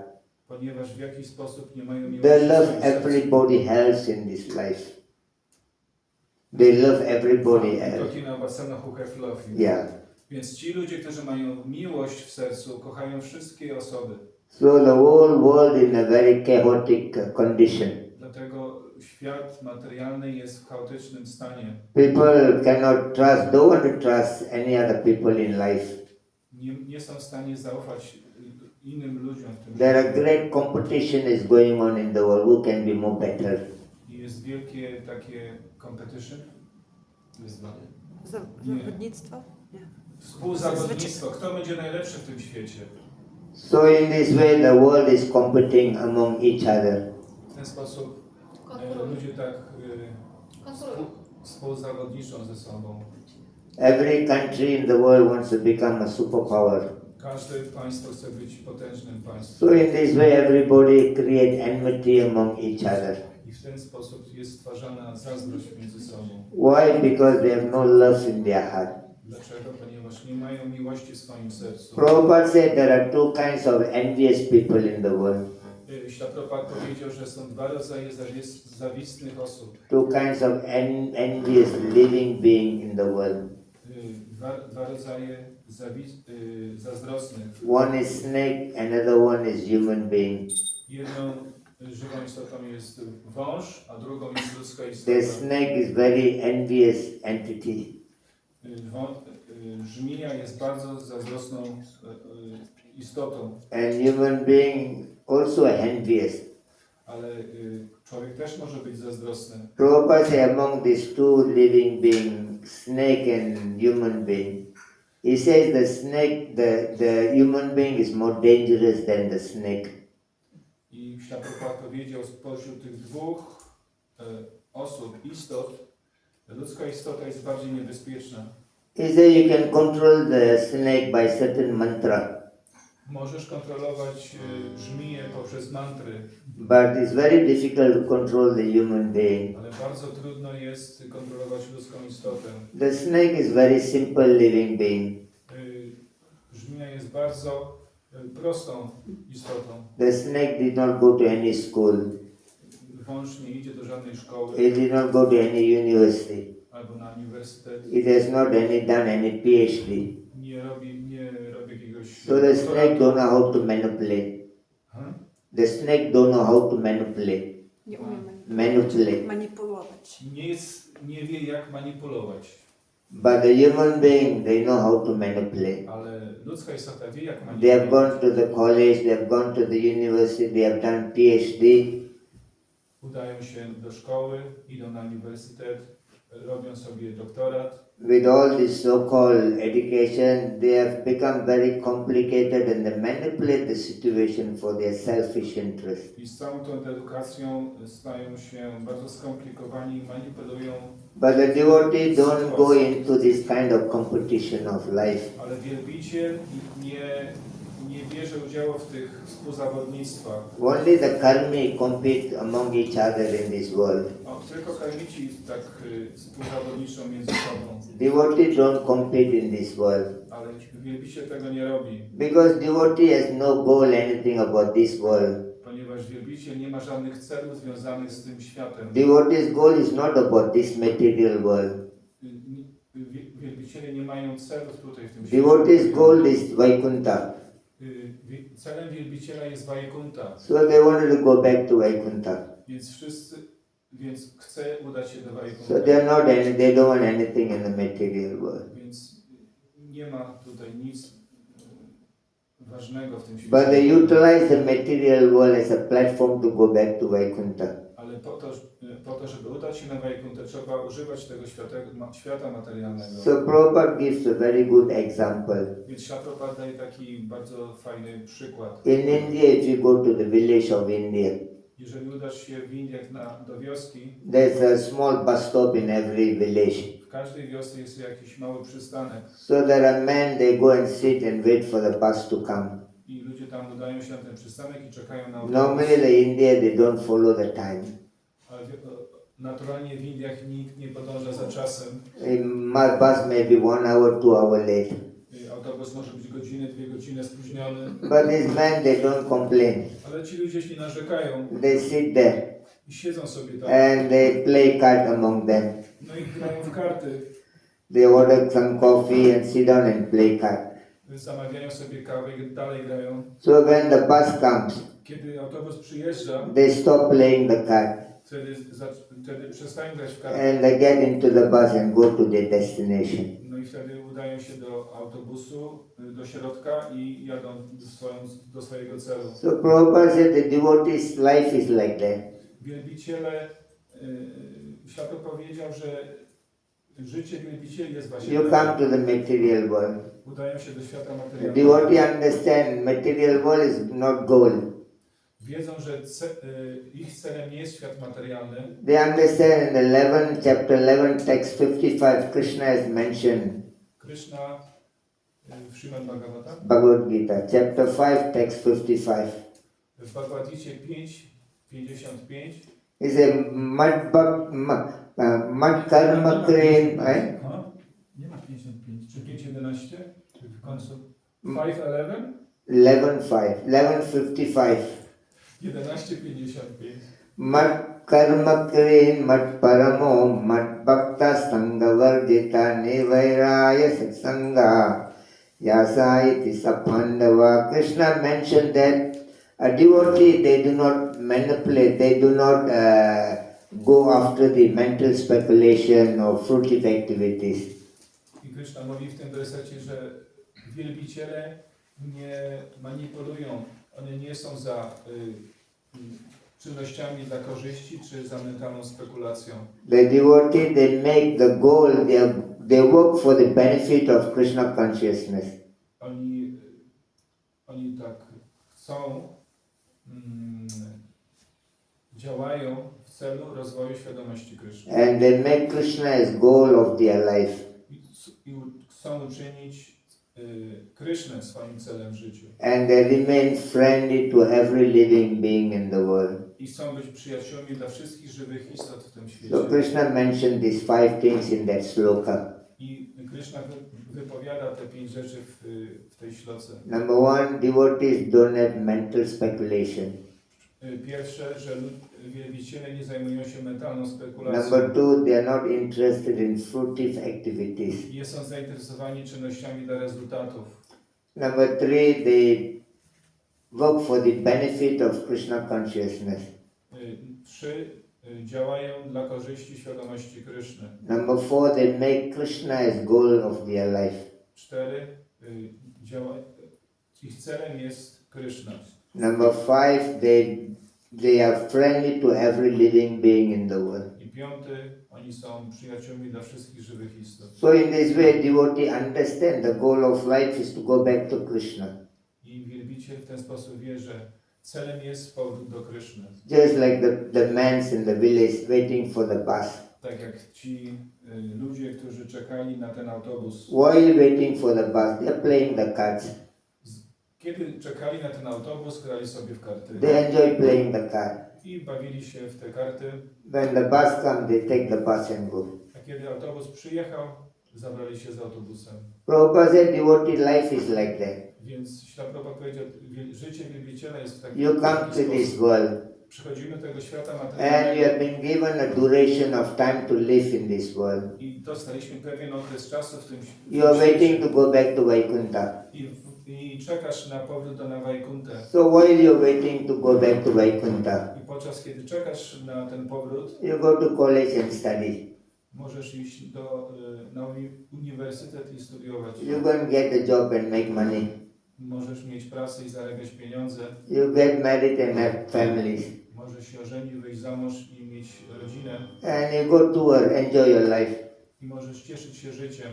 ponieważ w jakiś sposób nie mają miłości they w love swoim sercu. everybody else in this life. They love everybody else. Talking about someone who have love. Yeah. Więc ci ludzie, którzy mają miłość w sercu, kochają wszystkie osoby. So the whole world in a very chaotic condition. Dlatego świat materialny jest w chaotycznym stanie. People cannot trust, don't want to trust any other people in life. Nie są w stanie zaufać innym ludziom w tym There are życiu. great competition is going on in the world. Who can be more better? I jest wielkie takie competition, Wyzwanie. Zawodnictwo? Nie. współzawodnictwo. Kto będzie najlepszy w tym świecie? So in this way the world is competing among each other. W ten sposób Konkurują. ludzie tak Konkurują. współzawodniczą ze sobą. Every country in the world wants to become a superpower. Każde państwo chce być potężnym państwem. So in this way everybody create enmity among each other. I w ten sposób jest stwarzana zazdrość między sobą. Why? Because they have no love in their heart. Dlaczego? Ponieważ nie mają miłości w swoim sercu. Prabhupada said there are two kinds of envious people in the world. Prabhupada powiedział, że są dwa rodzaje zawistnych osób. Two kinds of envious living being in the world. Dwa rodzaje zazdrosnych. One is snake, another one is human being. Jedną żywą istotą jest wąż, a drugą jest ludzka The istota. snake is very envious entity. Żmija jest bardzo zazdrosną istotą, And human being also envious. ale człowiek też może być zazdrosny. Prabhupada said among these two living beings, snake and human being, he says the snake, the human being is more dangerous than the snake. I Prabhupada powiedział, spośród tych dwóch osób, istot, ludzka istota jest bardziej niebezpieczna. He said you can control the snake by certain mantra, Możesz kontrolować żmiję poprzez mantry, but it's very difficult to control the human being. ale bardzo trudno jest kontrolować ludzką istotę. The snake is very simple living being. Żmija jest bardzo prostą istotą. The snake did not go to any school. Wąż nie idzie do żadnej szkoły It did not go to any university. albo na uniwersytet. It has not done any PhD. Nie robi jakiegoś... So the snake don't know how to manipulate. Hmm? The snake don't know how to manipulate. Nie umiem Manipulate. manipulować. Nie wie jak manipulować, But the human being, they know how to manipulate. ale ludzka istota wie jak They have gone manipulować. to the college, they have gone to the university, they have done PhD. Udają się do szkoły, idą na uniwersytet, robią sobie doktorat. With all this so-called education, they have become very complicated and they manipulate the situation for their selfish interest. I z całą tą edukacją stają się bardzo skomplikowani, manipulują. But the devotee don't go into this kind of competition of life. Ale wielbiciel nie bierze udziału w tych współzawodnictwach. Only the karmi compete among each other in this world. Tylko karmici tak współzawodniczą między sobą. Devotee don't compete in this world. Ale wielbiciel tego nie robi, Because devotee has no goal anything about this world. ponieważ wielbiciel nie ma żadnych celów związanych z tym światem. Devotee's goal is not about this material world. Wielbiciele nie mają celów tutaj w tym Devotee's goal is Vaikuntha. Celem wielbiciela jest Wajkunta, So they wanted to go back to Vaikuntha. więc chce udać się do So Wajkunta. they don't want anything in the material world. Więc nie ma tutaj nic ważnego w tym But świecie. they utilize the material world as a platform to go back to Vaikuntha. Ale po to, żeby udać się na Wajkuntę, trzeba używać tego świata materialnego. So Prabhupada gives a very good example. Więc Prabhupada daje taki bardzo fajny przykład. In India, if you go to the village of India, Jeżeli udasz się w Indiach do wioski, there's a small bus stop in every village. w każdej wiosce jest jakiś mały przystanek So there are men, they go and sit and wait for the bus to come. i ludzie tam udają się na ten przystanek i czekają na autobus. Normally the India, they don't follow the time. Ale naturalnie w Indiach nikt nie podąża za czasem. My bus may be 1 hour, 2 hour late. Autobus może być godzinę, 2 godziny spóźniony, But these men, they don't complain. ale ci ludzie nie narzekają They sit there i siedzą sobie tam. and they play card among them. No i grają w karty. They order some coffee and sit down and play card. Zamawiają sobie kawę i dalej grają. So when the bus comes, Kiedy autobus przyjeżdża, they stop playing the card. wtedy przestają grać w karty. and they get into the bus and go to their destination. No i wtedy udają się do autobusu, do środka i jadą do swojego celu. So Prabhupada said the devotee's life is like that. Wielbiciele, światło powiedział, że życie wielbicieli jest właśnie You come to the material world. udają się do świata The materialnego. devotee understand material world is not goal. Wiedzą, że ich celem nie jest świat materialny. They understand in the 11, chapter 11, text 55, Krishna has mentioned, Krishna w Śrimad Bhagavatam, Bhagavad Gita, chapter 5, text 55. w Bhagavadzicie 5:55. He said, mad karma krem, Nie ma 55, czy 5:11 w końcu? 5:11? 11:55. 11:55. Mad karma krem, mad paramo, mad bhakta sangha vardita nivairaya satsanga yasaiti sapandava. Krishna mentioned that a devotee, they do not manipulate, they do not go after the mental speculation or fruitive activities. I Krishna mówi w tym wersecie, że wielbiciele nie manipulują, one nie są za czynnościami dla korzyści czy za mentalną spekulacją. The devotee, they make the goal, they work for the benefit of Krishna consciousness. Oni tak chcą, działają w celu rozwoju świadomości Kryszny. And they make Krishna as goal of their life. I chcą uczynić Krysznę swoim celem w życiu. And they remain friendly to every living being in the world. I chcą być przyjaciółmi dla wszystkich żywych istot w tym świecie. So Krishna mentioned these 5 things in that sloka. I Kryszna wypowiada te 5 rzeczy w tej śloce. Number 1, devotees don't have mental speculation. Pierwsze, że wielbiciele nie zajmują się mentalną spekulacją. Number 2, they are not interested in fruitive activities. Nie są zainteresowani czynnościami dla rezultatów. Number 3, they work for the benefit of Krishna consciousness. 3. Działają dla korzyści świadomości Kryszny. Number 4, they make Krishna as goal of their life. 4. Ich celem jest Kryszna. Number 5, they are friendly to every living being in the world. I 5. Oni są przyjaciółmi dla wszystkich żywych istot. So in this way, devotee understand the goal of life is to go back to Krishna. I wielbiciel w ten sposób wie, że celem jest powrót do Kryszny. Just like the mans in the village waiting for the bus. Tak jak ci ludzie, którzy czekali na ten autobus. While waiting for the bus, they are playing the cards. Kiedy czekali na ten autobus, grali sobie w karty. They enjoy playing the card. I bawili się w te karty. When the bus comes, they take the bus and go. A kiedy autobus przyjechał, zabrali się z autobusem. Prabhupada said devotee life is like that. Więc Prabhupada powiedział, życie wielbiciela jest w taki You come to this world Przychodzimy do tego świata and you materialnego have been given a duration of time to live in this world. i dostaliśmy pewien okres czasu w tym You are waiting to go back to Vaikuntha. i czekasz na powrót do Nawajkuntę. So while you're waiting to go back to Vaikuntha, I podczas kiedy czekasz na ten powrót, you go to college and study. możesz iść na uniwersytet i studiować. You go and get a job and make money. Możesz mieć pracę i zarabiać pieniądze. You get married and have families. Możesz się ożenić, wyjść za mąż i mieć rodzinę. And you go to work, enjoy your life. I możesz cieszyć się życiem.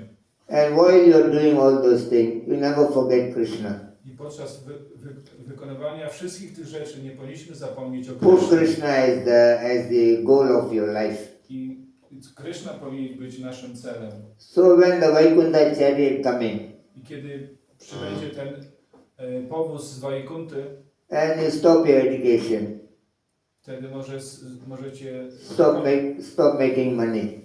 And while you're doing all those things, you never forget Krishna. I podczas wykonywania wszystkich tych rzeczy nie powinniśmy zapomnieć o Put Krysznie. Krishna as the goal of your life. I Kryszna powinien być naszym celem. So when the Vaikuntha chariot coming, I kiedy przybędzie ten powóz z Wajkunty, and you stop your education, wtedy możecie stop making money,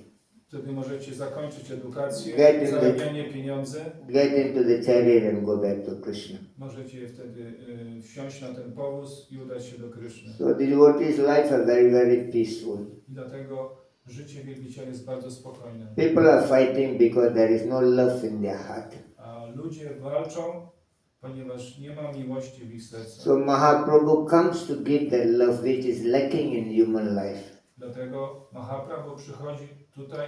wtedy możecie zakończyć edukację, Get in zarabianie pieniądze. get into the chariot and go back to Krishna. Możecie wtedy wsiąść na ten powóz i udać się do Kryszny. So the devotee's life are very, very peaceful. I dlatego życie wielbiciela jest bardzo spokojne. People are fighting because there is no love in their heart. A ludzie walczą, ponieważ nie ma miłości w ich sercu. So Mahaprabhu comes to give that love which is lacking in human life. Dlatego Mahaprabhu przychodzi tutaj,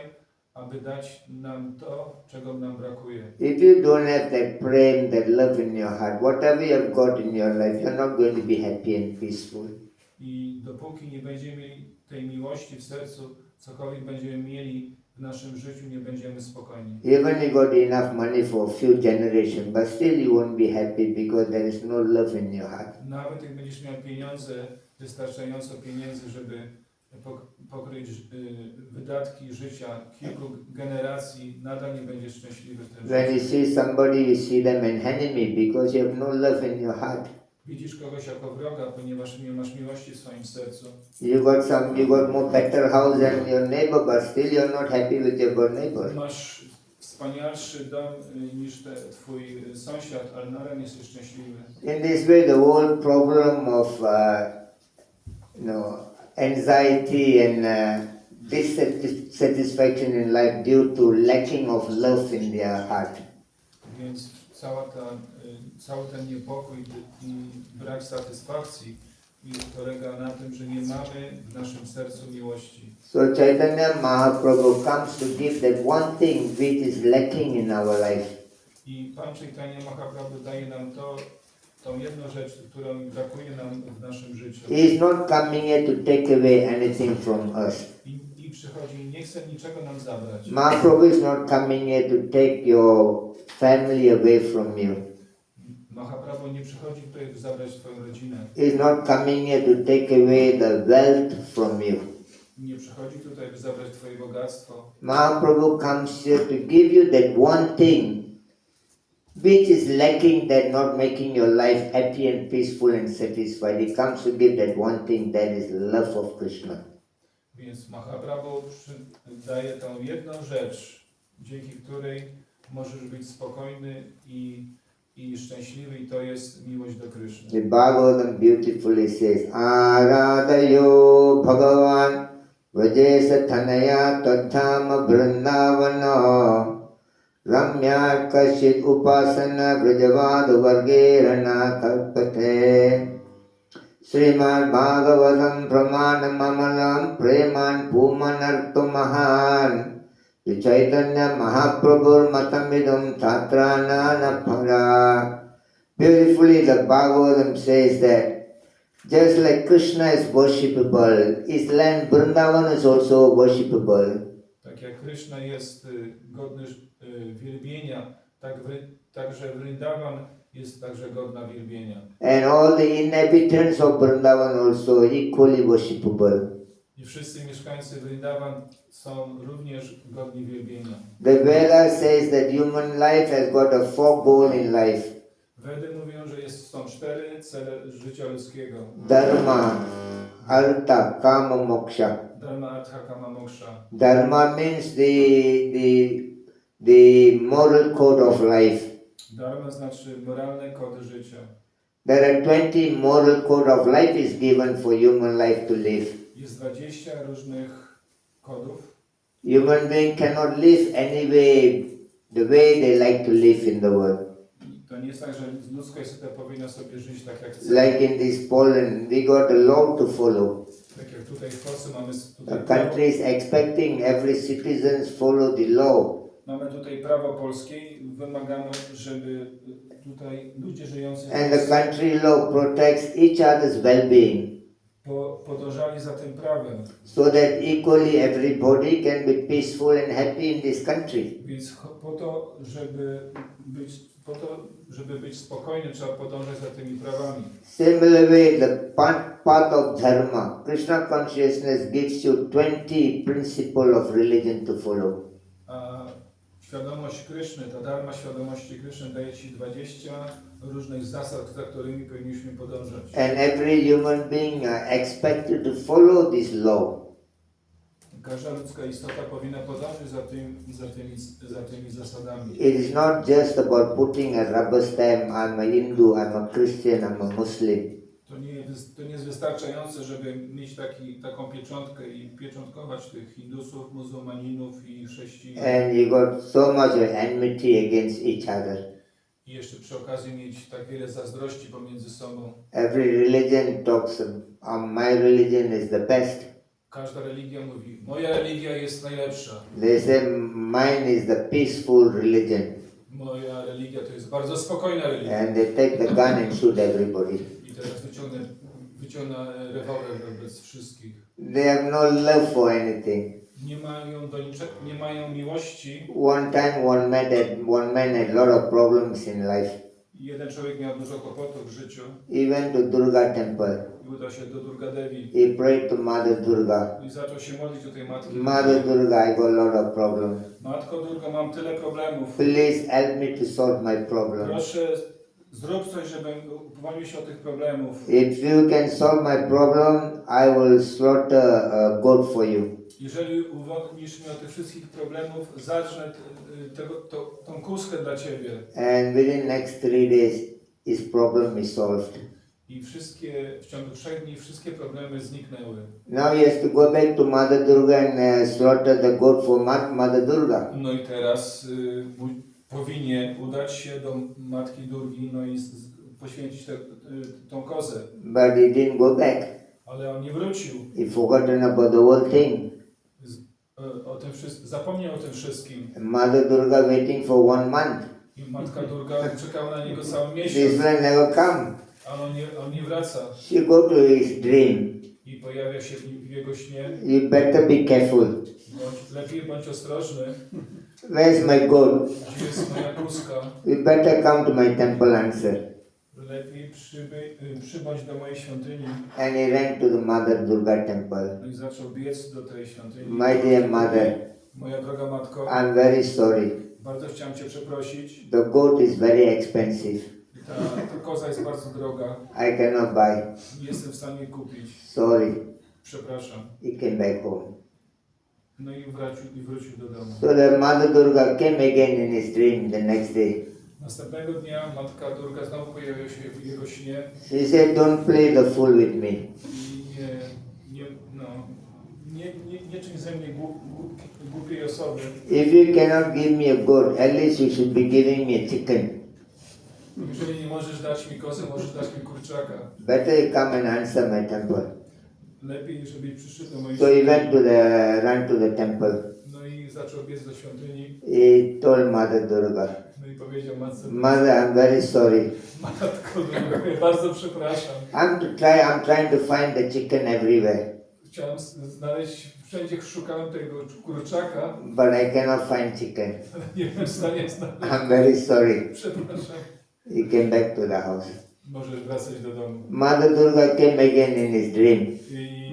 aby dać nam to, czego nam brakuje. If you don't have that prem, that love in your heart, whatever you have got in your life, you're not going to be happy and peaceful. I dopóki nie będziemy mieli tej miłości w sercu, cokolwiek będziemy mieli w naszym życiu, nie będziemy spokojni. Even you got enough money for a few generations, but still you won't be happy because there is no love in your heart. Nawet jak będziesz miał pieniądze, wystarczająco pieniędzy, żeby pokryć wydatki życia kilku generacji, nadal nie będziesz szczęśliwy w tym When you życiu. see somebody, you see them an enemy because you have no love in your heart. Widzisz kogoś jako wroga, ponieważ nie masz miłości w swoim sercu. You got more better house than your neighbor, but still you're not happy with your neighbor. Masz wspanialszy dom niż twój sąsiad, ale nadal nie jesteś szczęśliwy. In this way, the whole problem of anxiety and dissatisfaction in life due to lacking of love in their heart. Więc cały ten niepokój i brak satysfakcji polega na tym, że nie mamy w naszym sercu miłości. So Chaitanya Mahaprabhu comes to give that one thing which is lacking in our life. I Pan Chaitanya Mahaprabhu daje nam tą jedną rzecz, którą brakuje nam w naszym życiu. He is not coming here to take away anything from us. I przychodzi i nie chce niczego nam zabrać. Mahaprabhu is not coming here to take your family away from you. Mahaprabhu nie przychodzi tutaj, by zabrać twoją rodzinę. He is not coming here to take away the wealth from you. Nie przychodzi tutaj, by zabrać twoje bogactwo. Mahaprabhu comes here to give you that one thing which is lacking, that not making your life happy and peaceful and satisfied. He comes to give that one thing, that is love of Krishna. Więc Mahaprabhu daje tą jedną rzecz, dzięki której możesz być spokojny i szczęśliwy, i to jest miłość do Kryszny. The Bhagavatam beautifully says, Aradayo Bhagavan Vrajesa Thanaya Tadhama Vrindavana Ramya Kashit Upasana Vrajavad Vargerana Kalpate Srimad Bhagavatam Pramanam Amalam Preman Pumanartu Mahan Chaitanya Mahaprabhur Matamidum Tatrana Napara. Beautifully, the Bhagavatam says that just like Krishna is worshipable, his land Vrindavan is also worshipable. Tak jak Kryszna jest godny wielbienia, także Vrindavan jest także godna wielbienia. And all the inhabitants of Vrindavan also equally worshipable. I wszyscy mieszkańcy Vrindavan są również godni wielbienia. The Veda says that human life has got a four goals in life. Wedy mówią, że są 4 cele życia ludzkiego. Dharma, Artha, Kama, Moksha. Dharma, Artha, Kama, Moksha. Dharma means the moral code of life. Dharma znaczy moralne kody życia. There are 20 moral code of life is given for human life to live. Jest 20 różnych kodów. Human being cannot live any way, the way they like to live in the world. I to nie jest tak, że ludzka istota powinna sobie żyć tak jak chce. Like in this Poland, we got a law to follow. Tak jak tutaj w Polsce mamy The country is expecting every citizen follow the law. Mamy tutaj prawo polskie i wymagamy, żeby tutaj ludzie żyjący w And the Polsce country law protects each other's well-being. podążali za tym prawem. So that equally everybody can be peaceful and happy in this country. Więc po to, żeby być spokojnym, trzeba podążać za tymi prawami. Similarly, the path of dharma, Krishna consciousness gives you 20 principles of religion to follow. A świadomość Kryszny, ta dharma świadomości Kryszny daje Ci 20 różnych zasad, za którymi powinniśmy podążać. And every human being expected to follow this law. Każda ludzka istota powinna podążać za tymi zasadami. It is not just about putting a rubber stamp, I'm a Hindu, I'm a Christian, I'm a Muslim. To nie jest wystarczające, żeby mieć taką pieczątkę i pieczątkować tych Hindusów, muzułmaninów i chrześcijan. And you got so much enmity against each other. I jeszcze przy okazji mieć tak wiele zazdrości pomiędzy sobą. Every religion talks, my religion is the best. Każda religia mówi, moja religia jest najlepsza. They say mine is the peaceful religion. Moja religia to jest bardzo spokojna religia. And they take the gun and shoot everybody. I teraz wyciągnę rewolwer wobec wszystkich. They have no love for anything. Nie mają do niczego, nie mają miłości. One time one man had a lot of problems in life. Jeden człowiek miał dużo kłopotów w życiu He went to Durga temple. i udał się do Durga Devi. He prayed to Mother Durga. I zaczął się modlić do tej matki. Mother Durga, I got a lot of problems. Matko Durgo, mam tyle problemów. Please help me to solve my problem. Proszę, zrób coś, żebym upomnił się o tych problemów. If you can solve my problem, I will slaughter a goat for you. Jeżeli uwolnisz mnie od tych wszystkich problemów, zacznę tą kuskę dla Ciebie. And within next 3 days, his problem is solved. I w ciągu 3 dni wszystkie problemy zniknęły. Now he has to go back to Mother Durga and slaughter the goat for Mother Durga. No i teraz powinien udać się do Matki Durgi, no i poświęcić tą kozę. But he didn't go back. Ale on nie wrócił. He forgotten about the whole thing. Zapomniał o tym wszystkim. Mother Durga waiting for 1 month. I Matka Durga czekała na niego cały This miesiąc. man never come. Ale on nie wraca. She go to his dream. I pojawia się w jego śnie. You better be careful. Lepiej bądź ostrożny. Where's my goat? Gdzie jest moja kuska? You better come to my temple answer. Lepiej przybądź do mojej świątyni. And he ran to the Mother Durga temple. No i zaczął biec do tej świątyni. My dear mother, Moja droga matko, I'm very sorry. bardzo chciałem Cię przeprosić. The goat is very expensive. Ta koza jest bardzo droga. I cannot buy. Nie jestem w stanie kupić. Sorry. Przepraszam. He came back home. No i wrócił do domu. So the Mother Durga came again in his dream the next day. Następnego dnia Matka Durga znowu pojawiła się w jego śnie. She said, don't play the fool with me. I nie czyń ze mnie głupiej osoby. If you cannot give me a goat, at least you should be giving me a chicken. Jeżeli nie możesz dać mi kozy, możesz dać mi kurczaka. Better you come and answer my temple. Lepiej, żebyś przyszedł do mojej So he świątyni. ran to the temple. No i zaczął biec do świątyni. He told Mother Durga, No i powiedział matce, Mother, I'm very sorry. Matko Durga, bardzo przepraszam. I'm trying to find the chicken everywhere, Chciałem znaleźć, wszędzie szukałem tego kurczaka, but I cannot find chicken. ale nie byłem w stanie znaleźć. I'm very sorry. Przepraszam. He came back to the house. Możesz wracać do domu. Mother Durga came again in his dream. I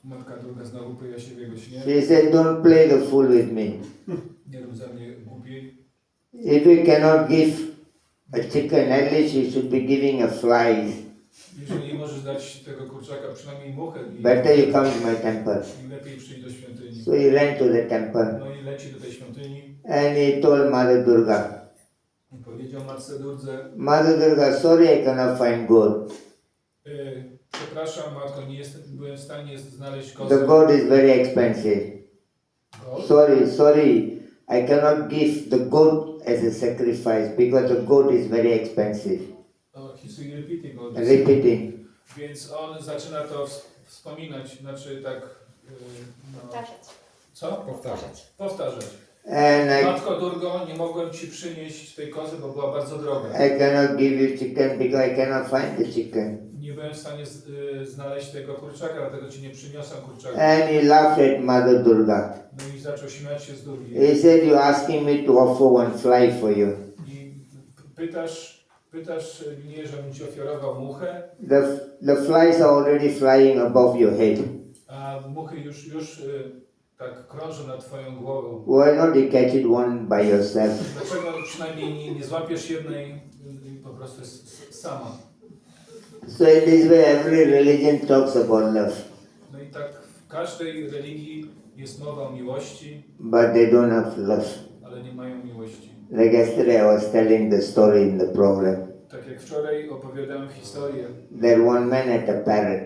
Matka Durga znowu pojawia się w jego śnie. She said, don't play the fool with me. Nie rób ze mnie głupiej. If you cannot give a chicken, at least you should be giving a flies. Jeżeli nie możesz dać tego kurczaka, przynajmniej muchę. Better you come to my temple. I lepiej przyjść do świątyni. So he ran to the temple No i leci do tej świątyni. and he told Mother Durga, I powiedział Matce Durdze, Mother Durga, sorry I cannot find goat. przepraszam matko, byłem w stanie znaleźć The kozę. goat is very expensive. Goat? Sorry, I cannot give the goat as a sacrifice because the goat is very expensive. He's repeating all this. Repeating. Więc on zaczyna to wspominać, znaczy tak... Powtarzać. Co? Powtarzać. And Matko Durgo, nie mogłem Ci przynieść tej kozy, bo była bardzo droga. I cannot give you chicken because I cannot find the chicken. Nie byłem w stanie znaleźć tego kurczaka, dlatego Ci nie przyniosłem kurczaka. And he laughed at Mother Durga. No i zaczął śmiać się z Durgi. He said, you're asking me to offer one fly for you. I pytasz mnie, żebym Ci ofiarował muchę, The flies are already flying above your head. a muchy już tak krążą nad Twoją głową. Why not you catch it one by yourself? Dlaczego przynajmniej nie złapiesz jednej po prostu sama? So in this way every religion talks about love, No i tak w każdej religii jest mowa o miłości, but they don't have love. ale nie mają miłości. Like yesterday I was telling the story in the program Tak jak wczoraj opowiadałem historię, that one man had a parrot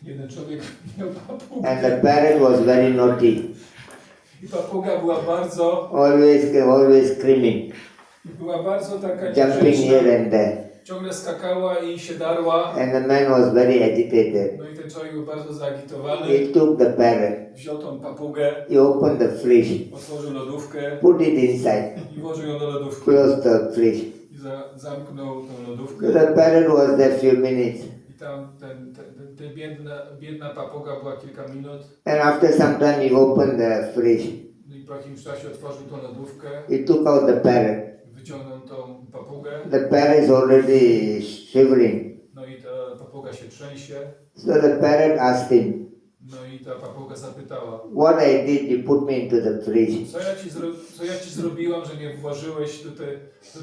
jeden człowiek miał papugę and the parrot was very naughty, i papuga była bardzo always screaming, taka jumping here niegrzeczna, and there. ciągle skakała i się darła. And the man was very agitated. No i ten człowiek był bardzo zaagitowany. He took the parrot, Wziął tą papugę, he opened the fridge, otworzył lodówkę put it inside, i włożył ją do lodówki. closed the fridge. I zamknął tą lodówkę. So the parrot was there few minutes. I tam ta biedna papuga była kilka minut. And after some time he opened the fridge. No i po jakimś czasie otworzył tą lodówkę, He took out the parrot. wyciągnął tą papugę. The parrot is already shivering. No i ta papuga się trzęsie. So the parrot asked him, No i ta papuga zapytała: what I did, you put me into the fridge. co ja ci zrobiłam, że mnie włożyłeś do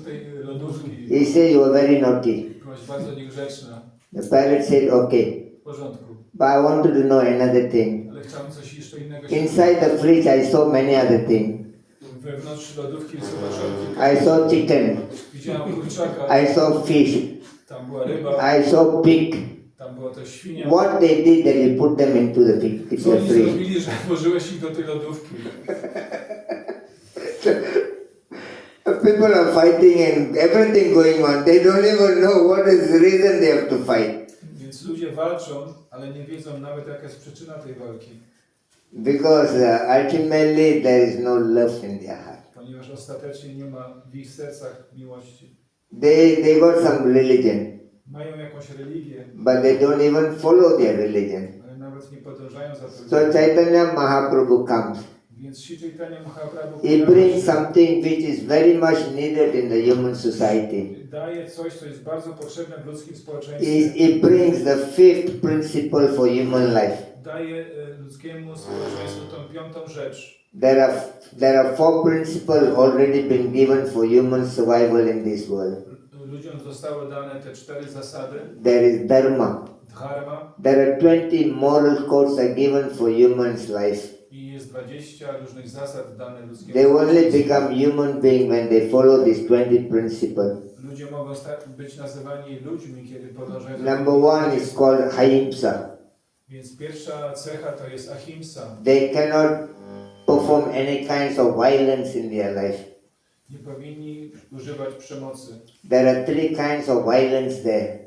tej lodówki? He said, you were very naughty. Byłaś bardzo niegrzeczna. The parrot said, okay. W porządku. But I wanted to know another thing. Ale chciałem coś jeszcze innego. Inside the fridge, I saw many other things. Wewnątrz lodówki zobaczyłem I saw chicken. widziałem kurczaka, I saw fish. tam była ryba, I saw pig. tam była też świnia. What they did, that you put them into the Co oni fridge. zrobili, że włożyłeś ich do tej lodówki? People are fighting and everything going on. They don't even know what is the reason they have to fight. Więc ludzie walczą, ale nie wiedzą nawet jaka jest przyczyna tej walki. Because ultimately there is no love in their heart. Ponieważ ostatecznie nie ma w ich sercach miłości. They got some religion, Mają jakąś religię, but they don't even follow their religion. ale nawet nie podążają za tą So religią. Chaitanya Mahaprabhu comes. Więc Sri Chaitanya Mahaprabhu He brings something which is very much needed in the human society. daje coś, co jest bardzo potrzebne w ludzkim He społeczeństwie. brings the fifth principle for human life. Daje ludzkiemu społeczeństwu tą piątą rzecz. There are four principles already been given for human survival in this world. Ludziom zostały dane te 4 zasady. There is dharma. Dharma There are 20 moral codes are given for human's life. i jest 20 różnych zasad dane ludzkiemu They only społeczeństwu. become human beings when they follow these 20 principles. Ludzie mogą być nazywani ludźmi, kiedy podążają. Number one is called ahimsa. Więc pierwsza cecha to jest ahimsa. They cannot perform any kinds of violence in their life. Nie powinni używać przemocy. There are 3 kinds of violence there.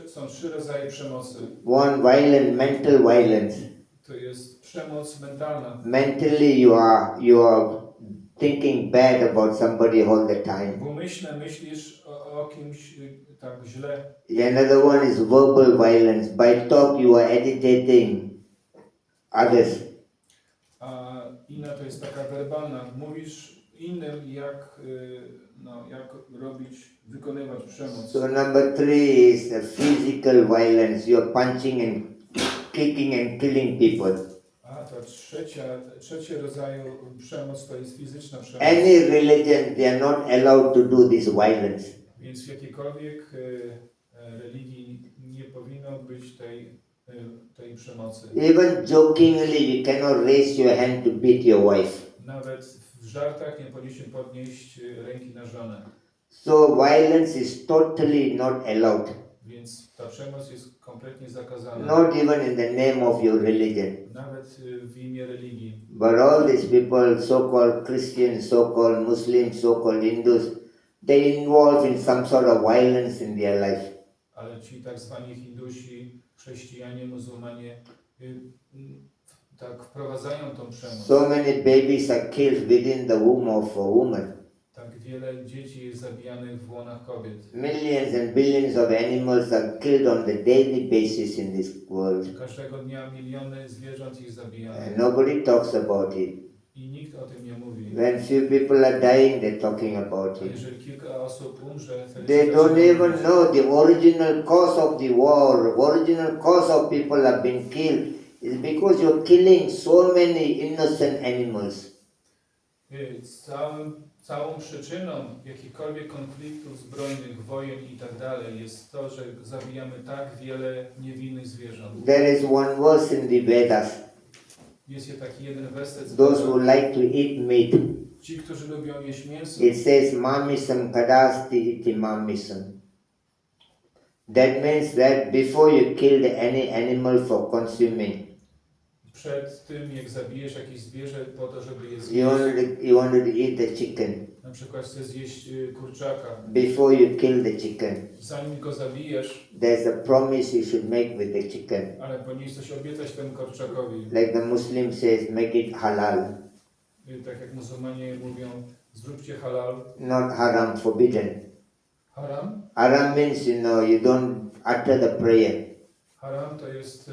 Są 3 rodzaje przemocy. One, violent mental violence. To jest przemoc mentalna. Mentally you are thinking bad about somebody all the time. W umyśle myślisz o kimś tak źle. Another one is verbal violence. By talk you are agitating others. A inna to jest taka werbalna. Mówisz innym jak wykonywać przemoc. So number 3 is the physical violence. You are punching and kicking and killing people. A ta trzecie rodzaju przemoc to jest fizyczna przemoc. Any religion, they are not allowed to do this violence. Więc w jakiejkolwiek religii nie powinno być tej przemocy. Even jokingly, you cannot raise your hand to beat your wife. Nawet w żartach nie powinniśmy podnieść ręki na żonę. So violence is totally not allowed. Więc ta przemoc jest kompletnie zakazana. Not even in the name of your religion. Nawet w imię religii. But all these people, so-called Christians, so-called Muslims, so-called Hindus, they involve in some sort of violence in their life. Ale ci tak zwani Hindusi, chrześcijanie, muzułmanie tak wprowadzają tą przemoc. So many babies are killed within the womb of a woman. Tak wiele dzieci jest zabijanych w łonach kobiet. Millions and billions of animals are killed on the daily basis in this world. Każdego dnia miliony zwierząt jest zabijane. And nobody talks about it. I nikt o tym nie mówi. When few people are dying, they're talking about A it. jeżeli kilka osób umrze, wtedy They się don't zaczyna even mówić. know the original cause of the war, original cause of people have been killed is because you're killing so many innocent animals. Całą przyczyną jakichkolwiek konfliktów zbrojnych, wojen i tak dalej jest to, że zabijamy tak wiele niewinnych zwierząt. There is one verse in the Vedas. Jest taki jeden werset z Those who Biblii. like to eat meat, Ci, którzy lubią jeść mięso, it says mamisam kadasti iti mamisam. That means that before you kill any animal for consuming, przed tym, jak zabijesz jakieś zwierzę po to, żeby je You zjeść. wanted to eat the chicken. Na przykład chcesz zjeść kurczaka. Before you kill the chicken, Zanim go zabijesz, there's a promise you should make with the chicken. ale powinieneś coś obiecać temu kurczakowi. Like the Muslim says, make it halal, Tak jak muzułmanie mówią, zróbcie halal. not haram, forbidden. Haram? Haram means, you don't utter the prayer. Haram to jest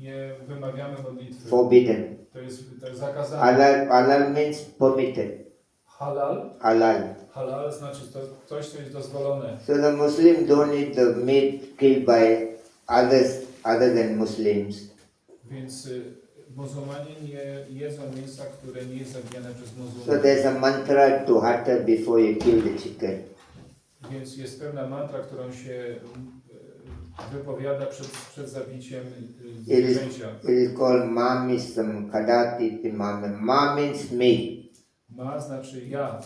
nie wymawiamy modlitwy. Forbidden. To jest zakazane. Halal means permitted. Halal? Halal. Halal znaczy to coś, co jest dozwolone. So the Muslim don't eat the meat killed by others other than Muslims. Więc muzułmanie nie jedzą mięsa, które nie jest zabijane przez So muzułmanów. there's a mantra to utter before you kill the chicken. Więc jest pewna mantra, którą się wypowiada przed zabiciem zwierzęcia. It is called Mamisam Kadati Timam. Ma means me. Ma znaczy ja.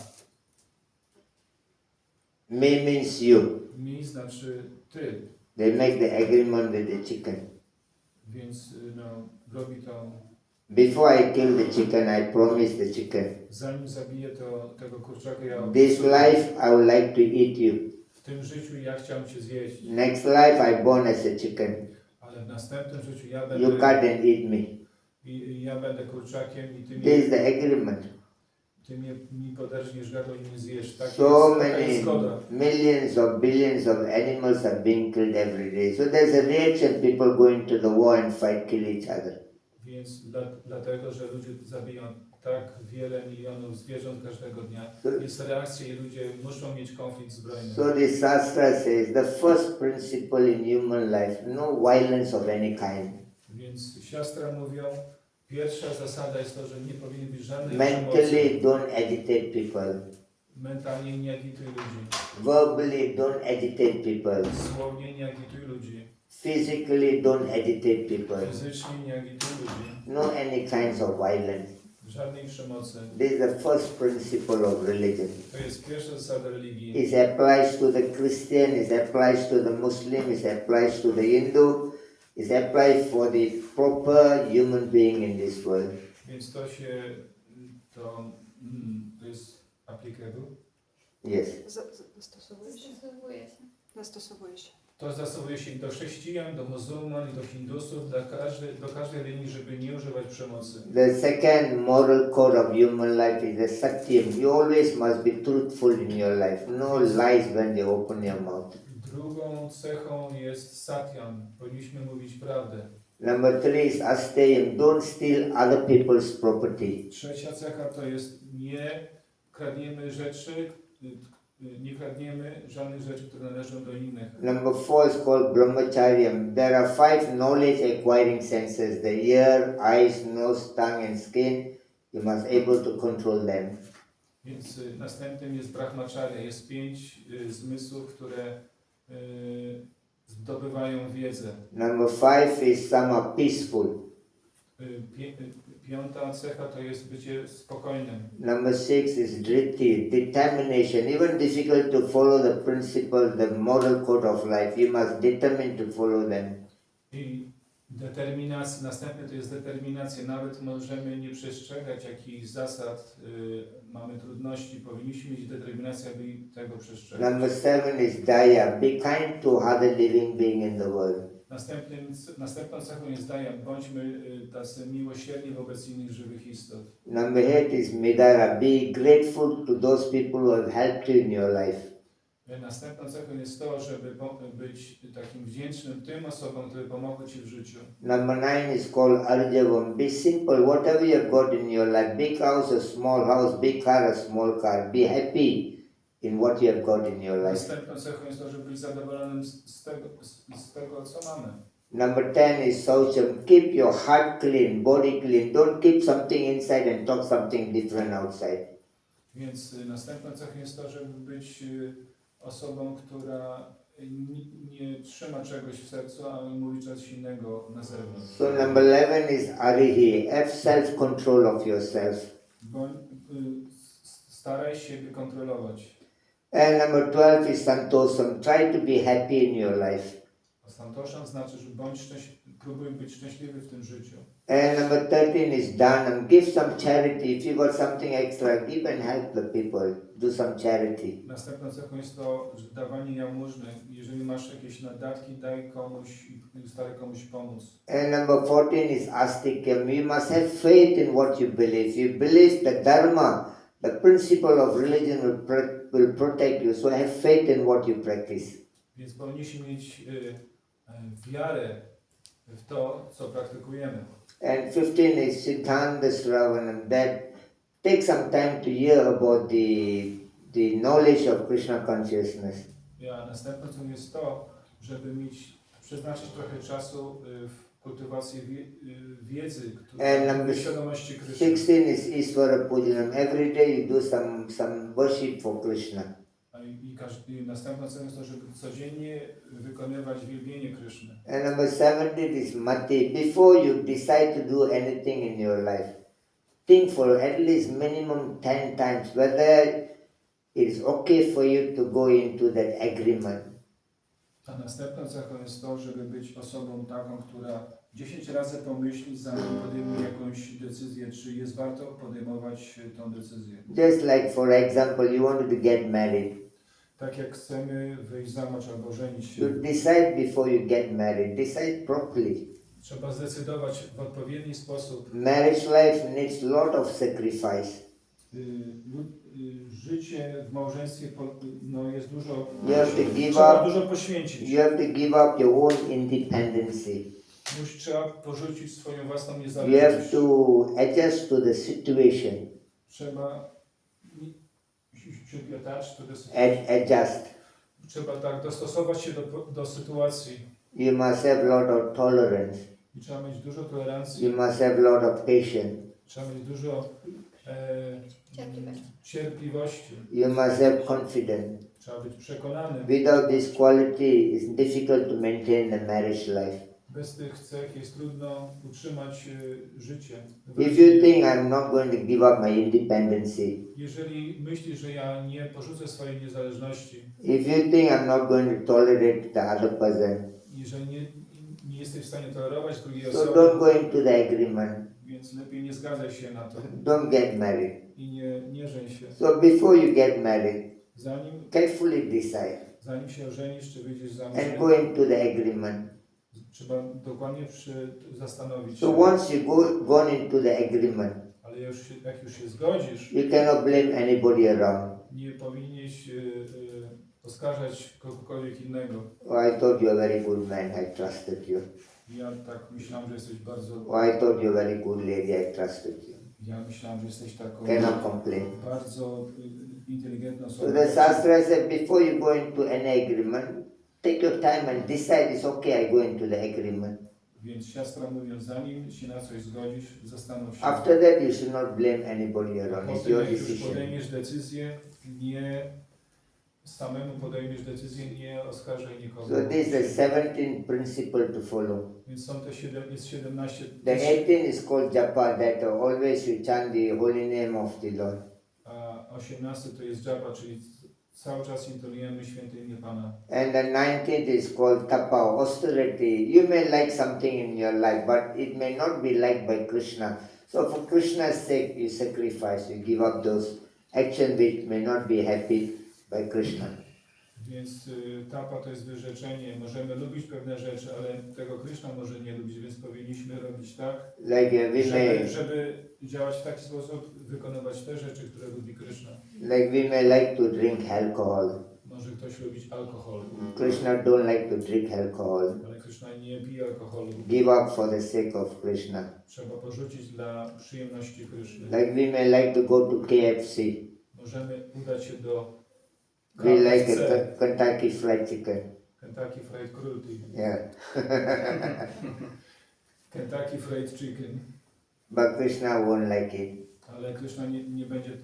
Me means you. Mi znaczy ty. They make the agreement with the chicken. Więc robi to. Before I kill the chicken, I promise the chicken. Zanim zabiję tego kurczaka, ja This life I would like to eat you. w tym życiu ja chciałem cię zjeść. Next life I born as a chicken. Ale w następnym życiu ja You będę cut and eat me. ja będę kurczakiem i This is the agreement. ty mi poderżniesz gardło i mnie zjesz. Tak So jest, taka jest many zgoda. millions of billions of animals are being killed every day. So there's a reaction, people going to the war and fight, kill each other. Więc dlatego, że ludzie zabiją tak wiele milionów zwierząt każdego dnia, jest reakcja i ludzie muszą mieć konflikt zbrojny. So the Shastra says the first principle in human life, no violence of any kind. Więc siostra mówią, pierwsza zasada jest to, że nie powinien być żadnej Mentally przemocy. don't agitate people. Mentalnie nie agituj ludzi. Verbally don't agitate people. Słownie nie agituj ludzi. Physically don't agitate people. Fizycznie nie agituj ludzi. No any kinds of violence. Żadnej przemocy. This is the first principle of religion. To jest pierwsza zasada religii. It applies to the Christian, it applies to the Muslim, it applies to the Hindu, it applies for the proper human being in this world. Więc to jest applicable. Yes. Zastosowuje się. Zastosowuje się. Zastosowuje się. To zastosuje się do chrześcijan, do muzułman i do hindusów, do każdej religii, żeby nie używać przemocy. The second moral code of human life is the satyam. You always must be truthful in your life. No lies when you open your mouth. Drugą cechą jest satyam. Powinniśmy mówić prawdę. Number 3 is asteyam. Don't steal other people's property. Trzecia cecha to jest nie kradniemy żadnych rzeczy, które należą do innych. Number 4 is called brahmacharyam. There are 5 knowledge acquiring senses. The ear, eyes, nose, tongue and skin. You must able to control them. Więc następnym jest brahmacharya. Jest 5 zmysłów, które zdobywają wiedzę. Number 5 is sama peaceful. Piąta cecha to jest bycie spokojnym. Number 6 is driti, determination. Even difficult to follow the principle, the moral code of life, you must determine to follow them. I determinacja, następne to jest determinacja. Nawet możemy nie przestrzegać jakichś zasad, mamy trudności, powinniśmy mieć determinację, aby tego przestrzegać. Number 7 is daya, be kind to other living being in the world. Następną cechą jest daya, bądźmy tacy miłosierni wobec innych żywych istot. Number 8 is midara, be grateful to those people who have helped you in your life. Następną cechą jest to, żeby być takim wdzięcznym tym osobom, które pomogły Ci w życiu. Number 9 is called arjavam, be simple, whatever you have got in your life, big house, a small house, big car, a small car, be happy in what you have got in your life. Następną cechą jest to, żeby być zadowolonym z tego, co mamy. Number 10 is saucham, keep your heart clean, body clean, don't keep something inside and talk something different outside. Więc następną cechą jest to, żeby być osobą, która nie trzyma czegoś w sercu, a mówi coś innego na zewnątrz. So number 11 is arihi, have self-control of yourself. Staraj się siebie kontrolować. And number 12 is santosam, try to be happy in your life. Santosham znaczy, że próbuj być szczęśliwy w tym życiu. And number 13 is danam. Give some charity. If you got something extra, give and help the people. Do some charity. Następną cechą jest to, że dawanie jałmużny. Jeżeli masz jakieś nadatki, daj komuś i stara komuś pomóc. And number 14 is astikam. You must have faith in what you believe. You believe the dharma, the principle of religion will protect you. So have faith in what you practice. Więc powinniśmy mieć wiarę w to, co praktykujemy. And 15 is Siddhanta Sravanam. That take some time to hear about the knowledge of Krishna consciousness. A następną jest to, żeby przeznaczyć trochę czasu w kultywacji wiedzy, świadomości Kryszny. 16 is Ishvara Pujanam. Every day you do some worship for Krishna. I następną cechą jest to, żeby codziennie wykonywać wielbienie Kryszny. And number 17 is Mati. Before you decide to do anything in your life, think for at least minimum 10 times whether it is okay for you to go into that agreement. A następną cechą jest to, żeby być osobą taką, która 10 razy pomyśli, zanim podejmie jakąś decyzję, czy jest warto podejmować tą decyzję. Just like for example, you wanted to get married. Tak jak chcemy wyjść za mąż albo żenić się, You decide before you get married. Decide properly. trzeba zdecydować w odpowiedni sposób. Marriage life needs a lot of sacrifice. Życie w małżeństwie jest dużo, You have to give trzeba up. dużo poświęcić. You have to give up your own independency. Trzeba porzucić swoją własną You have niezależność. to adjust to the situation. Trzeba Adjust. Trzeba tak dostosować się do sytuacji. You must have a lot of tolerance. I trzeba mieć dużo tolerancji. You must have a lot of patience. Trzeba mieć dużo cierpliwości. You must have confidence. Trzeba być przekonanym. Without this quality, it's difficult to maintain the marriage life. Bez tych cech jest trudno utrzymać życie. If you think I'm not going to give up my independency, Jeżeli myślisz, że ja nie porzucę swojej niezależności, if you think I'm not going to tolerate the other person, jeżeli nie jesteś w stanie tolerować drugiej so osoby, don't go into the agreement. więc lepiej nie zgadzaj się na to Don't get married. i nie żeń się. So before you get married, Zanim carefully decide się ożenisz, czy wyjdziesz za mąż, and go into the agreement. trzeba dokładnie zastanowić So się. once you gone into the agreement, Ale jak już się zgodzisz, you cannot blame anybody around. nie powinieneś oskarżać kogokolwiek innego. Oh, I thought you're a very good man. I trusted you. Ja tak myślałem, że jesteś bardzo... Oh, I thought you're a very good lady. I trusted you. Ja myślałem, że jesteś taką Cannot complain. bardzo inteligentną So osobą. the Shastra said before you go into any agreement, take your time and decide it's okay, I go into the agreement. Więc siostra mówiąc, zanim się na coś zgodzisz, zastanów się. After that, you should not blame anybody around. It's Potem your jak już decision. podejmiesz decyzję, samemu podejmiesz decyzję, nie oskarżaj nikogo. So this is the 17th principle to follow. Więc są te jest 17. The 18th is called japa, that always you chant the holy name of the Lord. A 18 to jest japa, czyli cały czas intonujemy święte imię Pana. And the 19th is called tapa, austerity. You may like something in your life, but it may not be liked by Krishna. So for Krishna's sake, you sacrifice, you give up those actions which may not be happy by Krishna. Więc tapa to jest wyrzeczenie. Możemy lubić pewne rzeczy, ale tego Krishna może nie lubić, więc powinniśmy robić tak, Like żeby działać w taki sposób, wykonywać te rzeczy, które lubi Krishna. like we may like to drink alcohol. Może ktoś lubić alkohol, Krishna don't like to drink alcohol. ale Krishna nie pije alkoholu. Give up for the sake of Krishna. Trzeba porzucić dla przyjemności Krishny. Like we may like to go to KFC. Możemy udać się do We like KFC, a Kentucky Fried Chicken. Kentucky Fried Cruelty, Yeah. Kentucky Fried Chicken, But Krishna won't like it. ale Krishna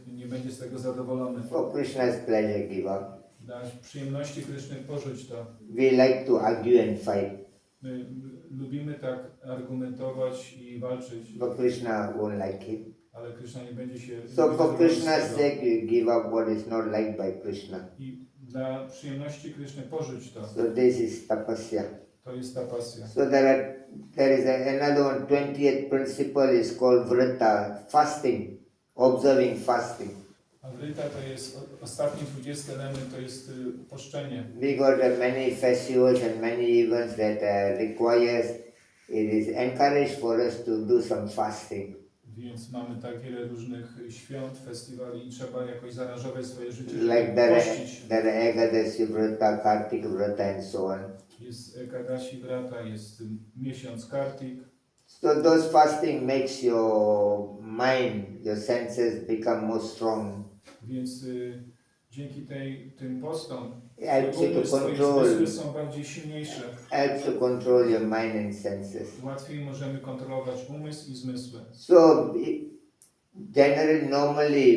nie będzie z tego zadowolony. For Krishna's pleasure, give up. Dla przyjemności Krishny porzuć to. We like to argue and fight. My lubimy tak argumentować i walczyć, But Krishna won't like it. ale Krishna nie będzie się... So nie for będzie Krishna's zadowolony z tego. sake, you give up what is not liked by Krishna. I dla przyjemności Krishny porzuć to. So this is tapasya. To jest ta pasja. So there is another one, 20th principle is called vrita, fasting, observing fasting. A wryta to jest ostatni 20 element, to jest poszczenie. We got many festivals and many events that requires, it is encouraged for us to do some fasting. Więc mamy tak wiele różnych świąt, festiwali i trzeba jakoś zaaranżować swoje życie, Like żeby pościć. there are Ekadasi vrita, Kartik vrita and so on. Jest Ekadasi Vrata, jest miesiąc Kartik. So those fasting makes your mind, your senses become more strong. Więc dzięki tym postom Helps you to twoje control, zmysły są bardziej silniejsze. helps to control your mind and senses. Łatwiej możemy kontrolować umysł i zmysły. So generally, normally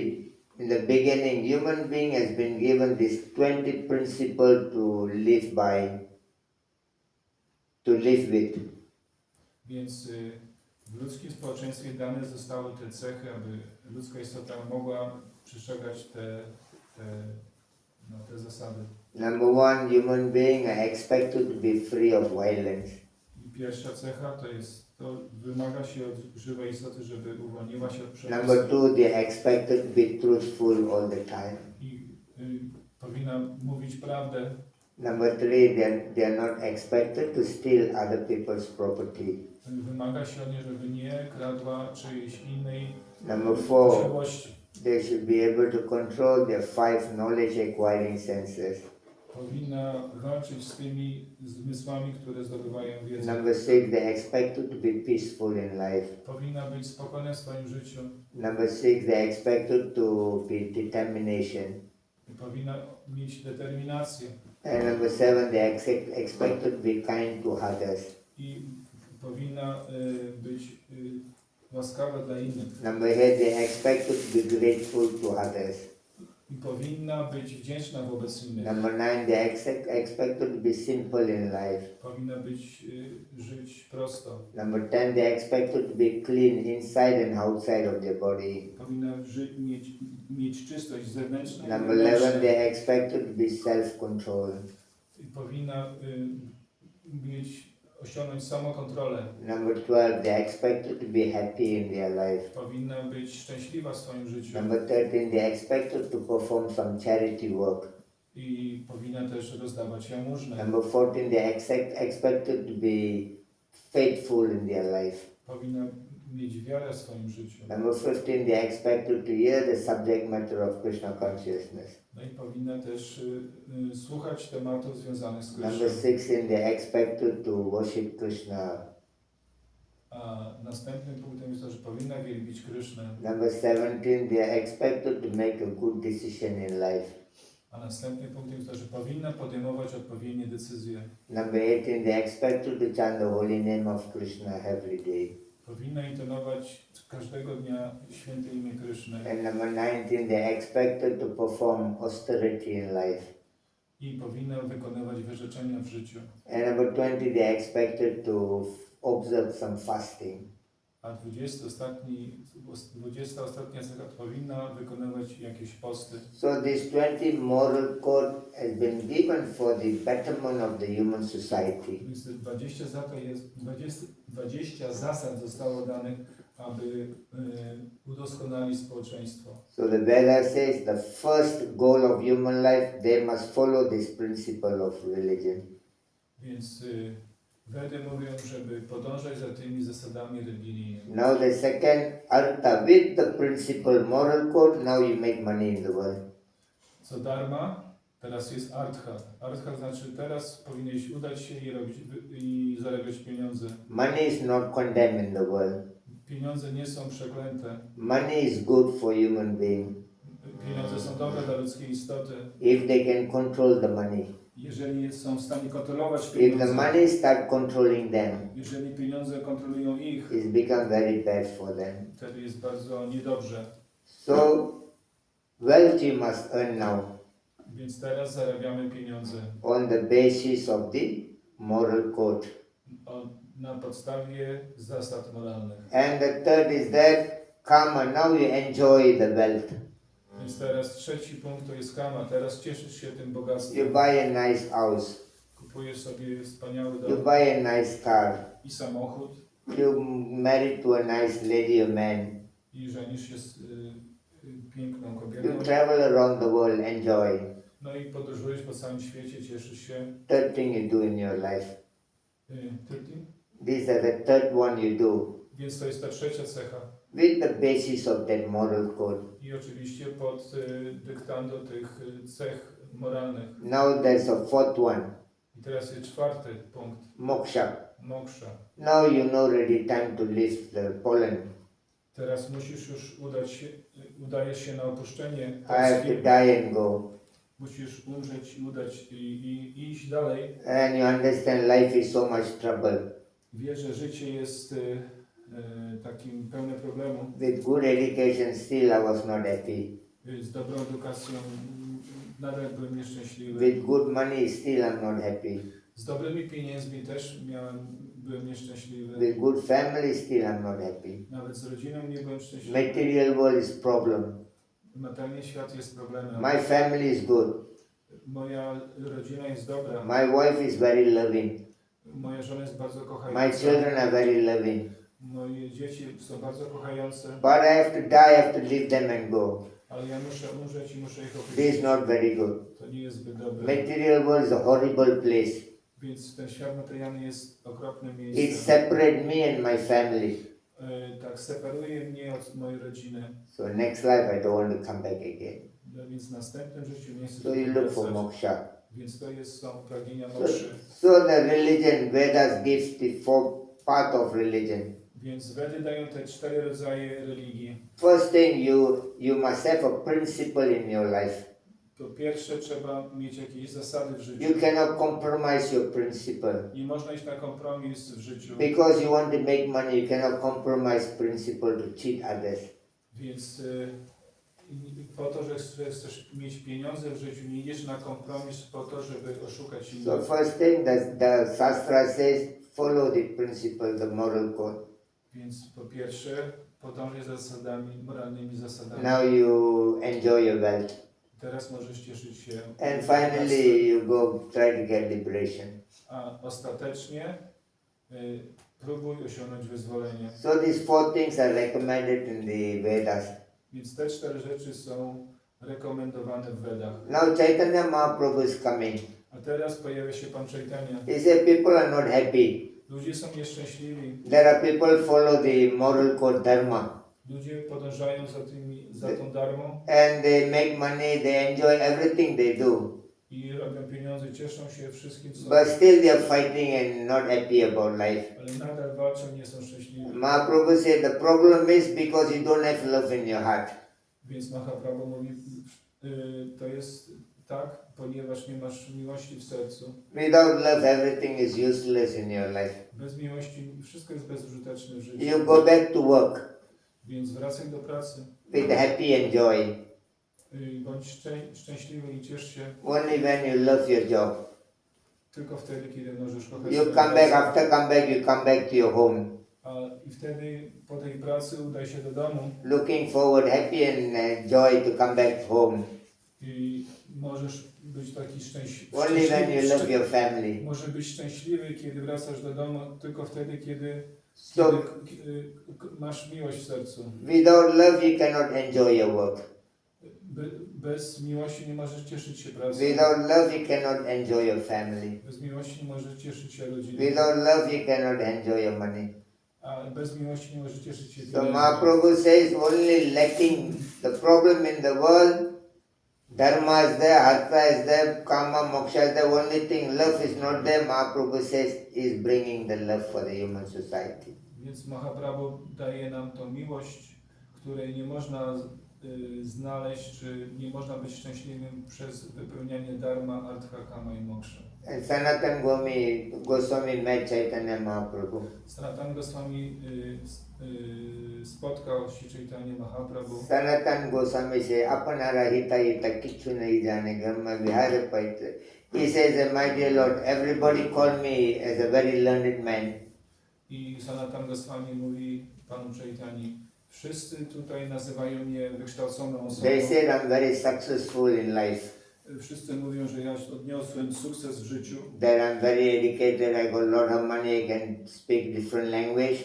in the beginning, human being has been given this 20 principle to live by, to live with. Więc w ludzkim społeczeństwie dane zostały te cechy, aby ludzka istota mogła przestrzegać te zasady. Number one, human being are expected to be free of violence. I pierwsza cecha to wymaga się od żywej istoty, żeby uwolniła się od przemocy. Number two, they are expected to be truthful all the time. I powinna mówić prawdę. Number three, they are not expected to steal other people's property. Wymaga się od niej, żeby nie kradła czyjejś innej Number four, posiadłości. they should be able to control their 5 knowledge acquiring senses. Powinna walczyć z tymi zmysłami, które zdobywają wiedzę. Number six, they are expected to be peaceful in life. Powinna być spokojna w swoim życiu. Number six, they are expected to be determination. Powinna mieć determinację. And number seven, they are expected to be kind to others. I powinna być łaskawa dla innych. Number eight, they are expected to be grateful to others. I powinna być wdzięczna wobec innych. Number nine, they are expected to be simple in life. Powinna być żyć prosto. Number 10, they are expected to be clean inside and outside of their body. Powinna mieć czystość zewnętrzną i Number 11, wewnętrzną. they are expected to be self-control. I powinna osiągnąć samokontrolę. Number 12, they are expected to be happy in their life. Powinna być szczęśliwa w swoim życiu. Number 13, they are expected to perform some charity work. I powinna też rozdawać jałmużnę. Number 14, they are expected to be faithful in their life. Powinna mieć wiarę w swoim życiu. Number 15, they are expected to hear the subject matter of Krishna consciousness. No i powinna też słuchać tematów związanych z Number Krishną. 16, they are expected to worship Krishna. A następnym punktem jest to, że powinna wielbić Krishnę. Number 17, they are expected to make a good decision in life. A następnym punktem jest to, że powinna podejmować odpowiednie decyzje. Number 18, they are expected to chant the holy name of Krishna every day. Powinna intonować każdego dnia święte imię Krishny. And number 19, they are expected to perform austerity in life. I powinna wykonywać wyrzeczenia w życiu. And number 20, they are expected to observe some fasting. A 20 ostatnia cecha powinna wykonywać jakieś posty. So this 20 moral code has been given for the betterment of the human society. Więc te 20 zasad zostało danych, aby udoskonalić społeczeństwo. So the Veda says the first goal of human life, they must follow this principle of religion. Więc Wedy mówią, żeby podążać za tymi zasadami religijnymi. Now the second artha, with the principle moral code, now you make money in the world. Co darma, teraz jest artha. Artha znaczy teraz powinieneś udać się i zarabiać pieniądze. Money is not condemned in the world. Pieniądze nie są przeklęte. Money is good for human being Pieniądze są dobre dla ludzkiej istoty. if they can control the money. Jeżeli są w stanie kontrolować If the pieniądze, money start controlling them, jeżeli pieniądze kontrolują ich, it's become very bad for them. wtedy jest bardzo niedobrze. So wealth you must earn now Więc teraz zarabiamy pieniądze on the basis of the moral code. na podstawie zasad moralnych. And the third is that karma, now you enjoy the wealth. Więc teraz trzeci punkt to jest kama. Teraz cieszysz się tym You bogactwem. buy a nice house. kupujesz sobie wspaniały you dom buy a nice car, i samochód you marry to a nice lady or man, i żenisz się z piękną you kobietą. travel around the world, enjoy. No i podróżujesz po całym świecie, cieszysz się. Third thing you do in your life. Tytuł? These are the third one you do Więc to jest ta trzecia cecha. with the basis of that moral code. I oczywiście pod dyktando tych cech moralnych. Now there's a fourth one, I teraz jest czwarty punkt. moksha. Moksha. Now you know ready time to leave the pollen. Teraz musisz już udajesz się na opuszczenie I have to Polski. die and go. Musisz umrzeć i udać i iść dalej. And you understand life is so much trouble. Wiesz, że życie jest takim pełne problemu. With good education still I was not happy. Z dobrą edukacją nadal byłem nieszczęśliwy. With good money still I'm not happy. Z dobrymi pieniędzmi też byłem nieszczęśliwy. With good family still I'm not happy. Nawet z rodziną nie byłem szczęśliwy. Material world is problem. Materialny świat jest problemem. My family is good. Moja rodzina jest dobra. My wife is very loving. Moja żona jest bardzo My kochająca. children are very loving. Moje dzieci są bardzo kochające. But I have to die, I have to leave them and go. Ale ja muszę umrzeć i muszę ich This opuścić. is not very good. To nie jest zbyt dobre. Material world is a horrible place. Więc ten świat materialny jest okropnym It miejscem. separates me and my family. Tak separuje mnie od mojej rodziny. So next life I don't want to come back again. No więc w następnym życiu nie chcę So you look for wracać. moksha. Więc to są pragnienia So, mokszy. so the religion, Vedas gives the four part of religion. Więc Wedy dają te 4 rodzaje religii. First thing, you must have a principle in your life. Po pierwsze trzeba mieć jakieś zasady w życiu. You cannot compromise your principle. Nie można iść na kompromis w życiu. Because you want to make money, you cannot compromise principle to cheat others. Więc po to, że chcesz mieć pieniądze w życiu, nie idziesz na kompromis po to, żeby oszukać So innych. first thing, the Shastra says, follow the principle, the moral code. Więc po pierwsze podążaj za zasadami, moralnymi zasadami. Now you enjoy your wealth. Teraz możesz cieszyć się. And finally, you go try to get liberation. A ostatecznie próbuj osiągnąć wyzwolenie. So these four things are recommended in the Vedas. Więc te 4 rzeczy są rekomendowane w Wedach. Now Chaitanya Mahaprabhu is coming. A teraz pojawia się Pan Chaitanya. He said people are not happy. Ludzie są nieszczęśliwi. There are people follow the moral code dharma. Ludzie podążają za tą darmą And they make money, they enjoy everything they do. i robią pieniądze, cieszą się wszystkim, co But still they are fighting and not happy about life. ale nadal walczą, nie są szczęśliwi. Mahaprabhu said the problem is because you don't have love in your heart. Więc Mahaprabhu mówi, to jest tak, ponieważ nie masz miłości w sercu. Without love everything is useless in your life. Bez miłości wszystko jest bezużyteczne w życiu. You go back to work Więc wracaj do pracy. with happy and joy. Bądź szczęśliwy i ciesz się Only when you love your job. tylko wtedy, kiedy możesz kochać You swoją come back, pracę. after come back, you come back to your home. I wtedy po tej pracy udaj się do domu Looking forward, happy and joy to come back home. i możesz być taki szczęśliwy. Only when you love your family. Może być szczęśliwy, kiedy wracasz do domu, tylko wtedy, kiedy So masz miłość w sercu. without love you cannot enjoy your work. Bez miłości nie możesz cieszyć się pracą. Without love you cannot enjoy your family. Bez miłości nie możesz cieszyć się rodziną. Without love you cannot enjoy your money. A bez miłości nie możesz cieszyć się So pieniędzmi. Mahaprabhu says only lacking the problem in the world, dharma is there, artha is there, kama, moksha is there, only thing love is not there. Mahaprabhu says is bringing the love for the human society. Więc Mahaprabhu daje nam tą miłość, której nie można znaleźć, czy nie można być szczęśliwym przez wypełnianie dharma, artha, kama i moksha. And Sanatan Goswami met Chaitanya Mahaprabhu. Sanatana Goswami spotkał Śri Chaitanya Mahaprabhu. Sanatan Goswami says, Apanara hita hita kichu nahi jane garma vihara paitra. He says, my dear Lord, everybody call me as a very learned man. I Sanatana Goswami mówi Panu Chaitani, wszyscy tutaj nazywają mnie wykształconą osobą. They said I'm very successful in life. wszyscy mówią, że ja odniosłem sukces w życiu, that I'm very educated, I got a lot of money, I can speak different language.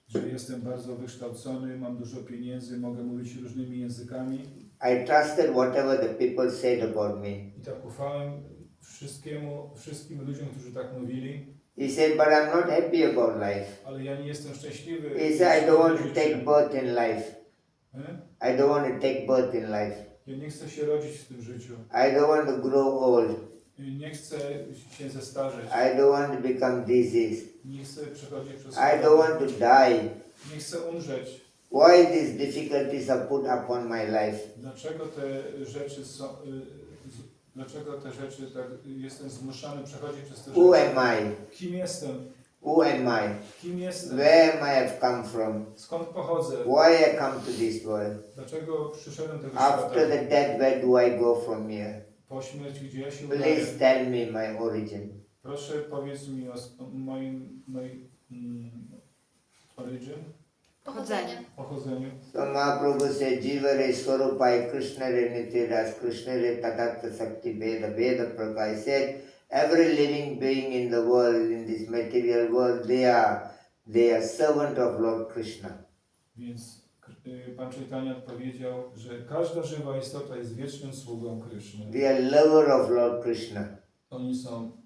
że jestem bardzo wykształcony, mam dużo pieniędzy, mogę mówić różnymi językami. I trusted whatever the people said about me. I tak ufałem wszystkim ludziom, którzy tak mówili, He said, but I'm not happy about life. ale ja nie jestem szczęśliwy. He said, I don't want to w take życiu. birth in life. I don't want to take birth in life. Ja nie chcę się rodzić w tym życiu. I don't want to grow old. Nie chcę się zestarzeć. I don't want to become diseased. Nie chcę przechodzić przez I don't want to die. Nie chcę umrzeć. Why these difficulties are put upon my life? Dlaczego te rzeczy są... Dlaczego te rzeczy tak jestem zmuszany przechodzić przez te Who rzeczy? am I? Kim jestem? Who am I? Kim jestem? Where am I have come from? Skąd pochodzę? Why I come to this world? Dlaczego przyszedłem do tego After świata? the death, where do I go from here? Po śmierci, gdzie ja się udaję? Please tell me my origin. Proszę powiedz mi o moim origin, pochodzeniu. So Mahaprabhu said, Jivare Swarupai Krishna Re Nityadas Krishna Re Tadatta Sakti Veda Veda Praka. He said, every living being in the world, in this material world, they are servant of Lord Krishna. Więc Pan Chaitanya powiedział, że każda żywa istota jest wiecznym sługą Kryszny. They are lover of Lord Krishna.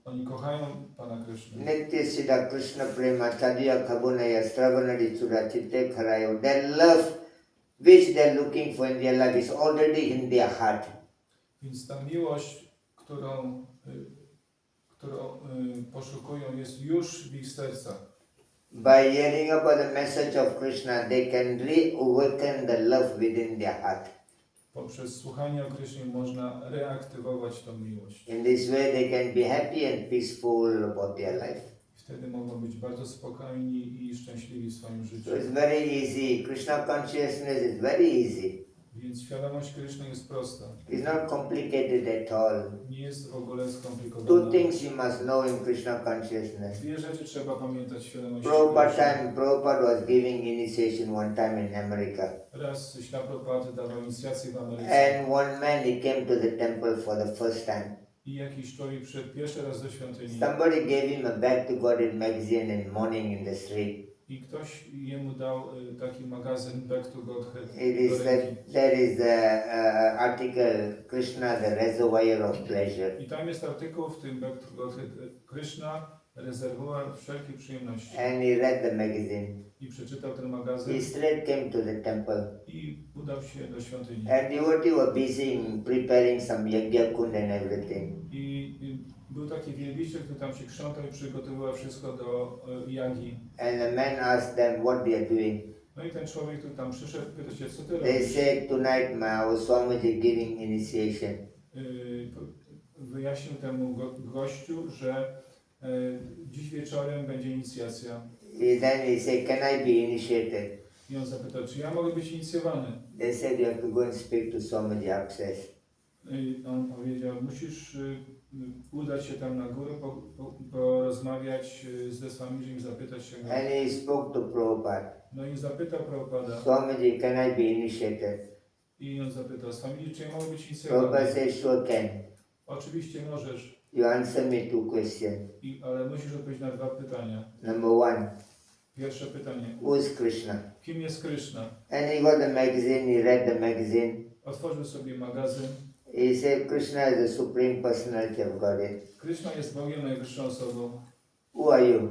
Oni kochają Pana Kryszny. Nitya Siddha Krishna Prema Chadya Kabunaya Stravanadi Chura Chitte Kharayo. That love which they are looking for in their life is already in their heart. Więc ta miłość, którą poszukują, jest już w ich sercach. By hearing about the message of Krishna, they can reawaken the love within their heart. Poprzez słuchanie o Krysznie można reaktywować tą miłość. In this way, they can be happy and peaceful about their life. Wtedy mogą być bardzo spokojni i szczęśliwi w swoim życiu. So it's very easy. Krishna consciousness is very easy. Więc świadomość Kryszny jest prosta. It's not complicated at all. Nie jest w ogóle Two skomplikowana. things you must know in Krishna consciousness. Dwie rzeczy trzeba pamiętać w świadomości Prabhupada Kryszny. was giving initiation one time in America. Raz Śla Prabhupada dawał inicjację w Ameryce And one man, he came to the temple for the first time. i jakiś człowiek przyszedł pierwszy raz do świątyni Somebody gave him a Back to Godhead magazine in morning in the street. i ktoś jemu dał taki magazyn Back to Godhead It is do that ręki. there is the article Krishna, the reservoir of pleasure. I tam jest artykuł w tym Back to Godhead Kryszna, rezerwuar wszelkiej przyjemności. And he read the magazine. I przeczytał ten magazyn He straight came to the temple. i udał się do świątyni. And devotees were busy in preparing some yajna kund and everything. I był taki wielbiciel, który tam się krzątał i przygotowywał wszystko do jagi. And the man asked them what they are doing. No i ten człowiek, który tam przyszedł, pyta się, co ty They robisz? said tonight our Swamiji giving initiation. Wyjaśnił temu gościu, że dziś wieczorem będzie inicjacja. Then he said, can I be initiated? I on zapytał, czy ja mogę być inicjowany? They said you have to go and speak to Swamiji upstairs. I on powiedział, musisz udać się tam na górę, porozmawiać ze Swamijim i zapytać się go. And he spoke to Prabhupada. No i zapytał Prabhupada. Swamiji, can I be initiated? I on zapytał, Swamiji, czy ja mogę być inicjowany? Prabhupada said, sure can. Oczywiście możesz, You answer me two questions. ale musisz odpowiedzieć na dwa pytania. Number one, Pierwsze pytanie, who is Krishna? kim jest Kryszna? And he got the magazine, he read the magazine. Otworzył sobie magazyn. He said, Krishna is the Supreme Personality of Godhead. Kryszna jest Bogiem, najwyższą osobą. Who are you?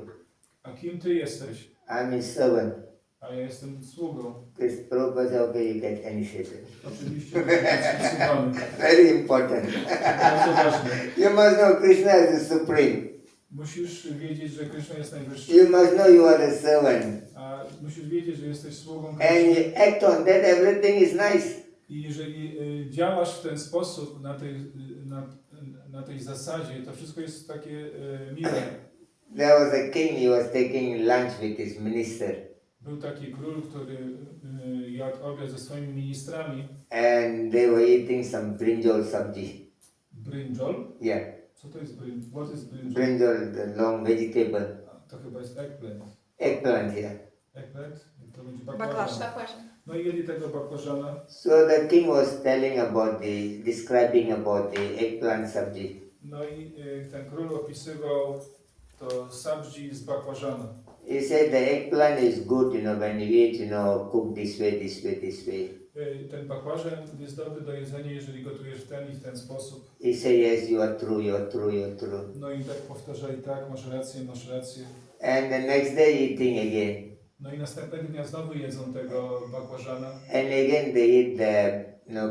A kim ty jesteś? I'm his servant. A ja jestem sługą. Prabhupada said, okay, you get initiated. Oczywiście jestem sługany. Very important. Bardzo ważne. You must know Krishna is the Supreme. Musisz wiedzieć, że Kryszna jest najwyższy. You must know you are the servant. A musisz wiedzieć, że jesteś sługą And Kryszny. you act on that, everything is nice. I jeżeli działasz w ten sposób, na tej zasadzie, to wszystko jest takie miłe. There was a king, he was taking lunch with his minister. Był taki król, który jadł obiad ze swoimi ministrami. And they were eating some brinjal sabji. Brinjal? Yeah, Co to jest brinjal? What is brinjal? brinjal, the long vegetable. To chyba jest eggplant. Eggplant, yeah. Eggplant? To będzie Bakłażan. bakłażan. Bakłażan. No i jedli tego bakłażana. So the king was telling about describing about the eggplant sabji. No i ten król opisywał to sabji z bakłażana. He said the eggplant is good, when you eat, cook this way, this way, this way. Ten bakłażan jest dobry do jedzenia, jeżeli gotujesz w ten i w ten sposób. He said, yes, you are true, you are true, you are true. No i tak powtarzali, tak, masz rację, masz rację. And the next day eating again. No i następnego dnia znowu jedzą tego bakłażana. And again they eat the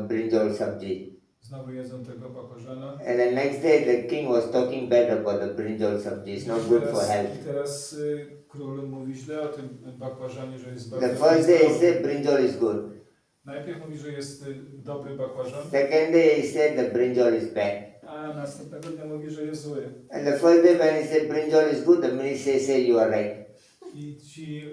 brinjal sabji. Znowu jedzą tego bakłażana. And the next day the king was talking bad about the brinjal sabji. It's not good for health. I teraz król mówi źle o tym bakłażanie, że jest The bardzo first day he zdrowy. said brinjal is good. Najpierw mówi, że jest dobry bakłażan, Second day he said the brinjal is bad. a następnego dnia mówi, że jest zły. And the first day when he said brinjal is good, the minister said you are right. I ci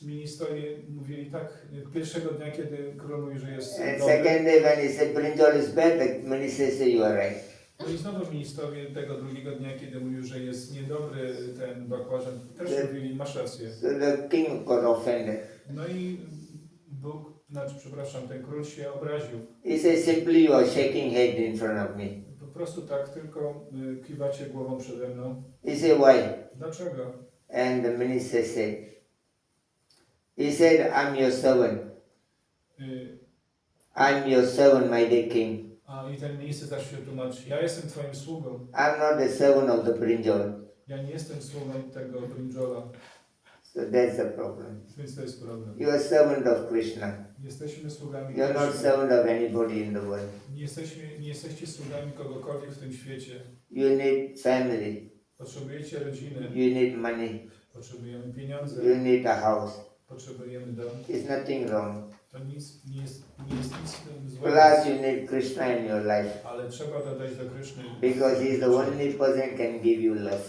ministrowie mówili tak pierwszego dnia, kiedy król mówi, że jest And dobry. second day when he said brinjal is bad, the minister said you are right. No i znowu ministrowie tego drugiego dnia, kiedy mówił, że jest niedobry ten bakłażan, też The- mówili, masz rację. So the king got offended. No i ten król się obraził. He said simply you are shaking head in front of me. Po prostu tak tylko kiwacie głową przede mną. He said why? Dlaczego? And the minister said, he said, I'm your servant. Y, I'm your servant, my dear king. A i ten minister zaczął się tłumaczyć, ja jestem twoim sługą. I'm not the servant of the brinjal. Ja nie jestem sługą tego brinjola, So that's the problem. więc to jest problem. You are servant of Krishna. Jesteśmy sługami You are not Krishny. servant of anybody in the world. Nie jesteście sługami kogokolwiek w tym świecie. You need family. Potrzebujecie rodziny, You need money. potrzebujemy pieniądze, You need a house. potrzebujemy dom. There's nothing wrong. To nic, nie jest nic w tym złego. Plus you need Krishna in your life. Ale trzeba dodać do Kryszny, Because he's the only person can give you love.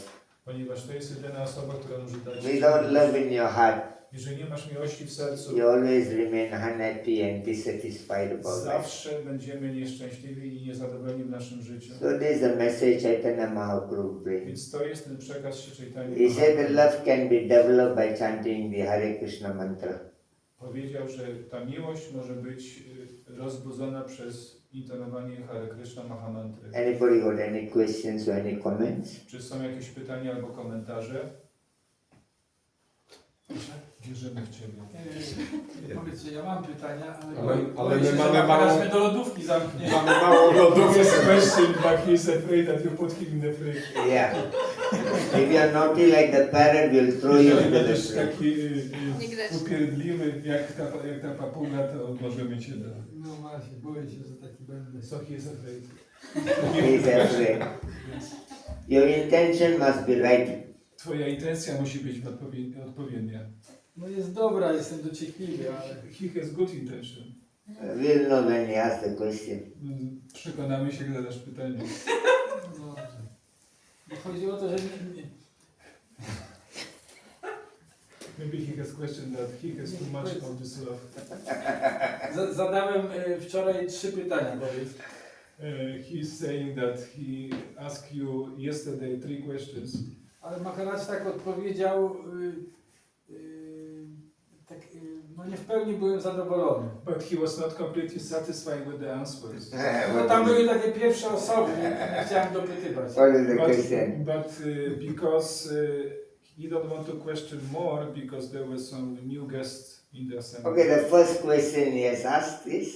ponieważ to jest jedyna osoba, która może dać. Without love in your heart, Jeżeli nie masz miłości w sercu, you always remain unhappy and dissatisfied about life. zawsze będziemy nieszczęśliwi i niezadowoleni w naszym życiu. So this is the message Chaitanya Mahaprabhu brings. Więc to jest ten przekaz Sri Chaitanya He said that Mahaprabhu. love can be developed by chanting the Hare Krishna mantra. Powiedział, że ta miłość może być rozbudzona przez intonowanie Hare Krishna Mahamantry. Anybody got any questions or any comments? Czy są jakieś pytania albo komentarze? Wierzymy w Ciebie. Powiedzcie, ja mam pytania, Ale my że mamy zaraz mało- mnie do lodówki zamknie. Mamy mało lodów. Jest question, but he's afraid that you put him in the fridge. Yeah. If you are naughty like the parrot, we'll throw you Jeżeli into the będziesz fridge. taki Niegrzeczny. upierdliwy jak ta papuga, to odłożymy Cię do... No właśnie, boję się, że taki będę. So he is afraid. He is afraid. Your intention must be right. Twoja intencja musi być odpowiednia. No jest dobra, jestem dociekliwy, ale... He has good intention. We'll know when he asks the question. Przekonamy się, gdy zadasz pytanie. No, bo chodzi o to, że nie, Maybe he has question that he has too much of this love. zadałem wczoraj 3 pytania, powiedz. He's saying that he asked you yesterday 3 questions. Ale Maharaj tak odpowiedział, no nie w pełni byłem zadowolony. But he was not completely satisfied with the answers. No tam były takie pierwsze osoby, nie chciałem dopytywać. What is the question? But because you don't want to question more because there were some new guests in the assembly. Okay, the first question he has asked is?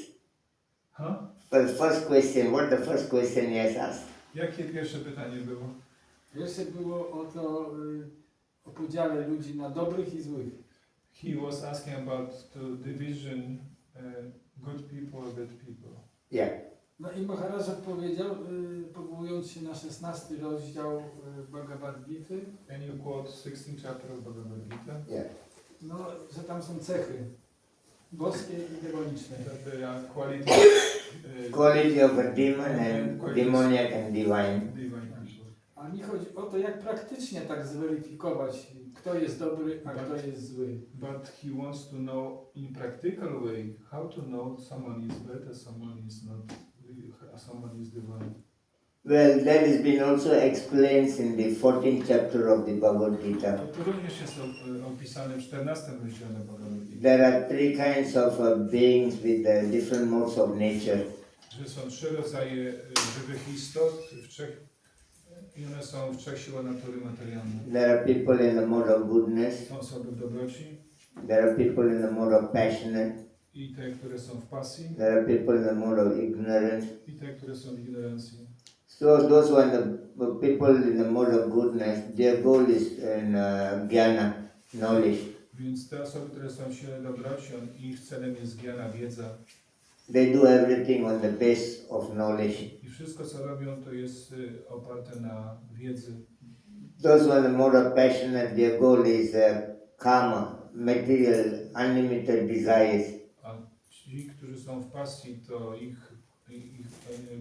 Huh? For the first question, what the first question he has asked? Jakie pierwsze pytanie było? Pierwsze było o to, o podziale ludzi na dobrych i złych. He was asking about the division, good people, bad people. Yeah. No i Maharaj odpowiedział, powołując się na 16 rozdział Bhagavad Gita, And you quote 16th chapter of Bhagavad Gita. Yeah. no, że tam są cechy boskie i demoniczne. That there are qualities, Quality of a demon and demoniac and divine. divine people. A mi chodzi o to, jak praktycznie tak zweryfikować, kto jest dobry, a kto jest zły. But he wants to know in practical way how to know someone is bad and someone is not, someone is divine. Well, that has been also explained in the 14th chapter of the Bhagavad Gita. To również jest opisane w 14 rozdziale Bhagavad Gita, There are three kinds of beings with different modes of nature. że są 3 rodzaje żywych istot i one są w 3 siłach natury materialnej. There are people in the mode of goodness. Są osoby w dobroci There are people in the mode of passionate. i te, które są w pasji, There are people in the mode of ignorance. i te, które są w ignorancji. So those who are the people in the mode of goodness, their goal is in jnana, knowledge. Więc te osoby, które są w sile dobroci, ich celem jest gnana, wiedza. They do everything on the base of knowledge. I wszystko, co robią, to jest oparte na wiedzy. Those who are in the mode of passionate, their goal is karma, material, unlimited desires. A ci, którzy są w pasji, to ich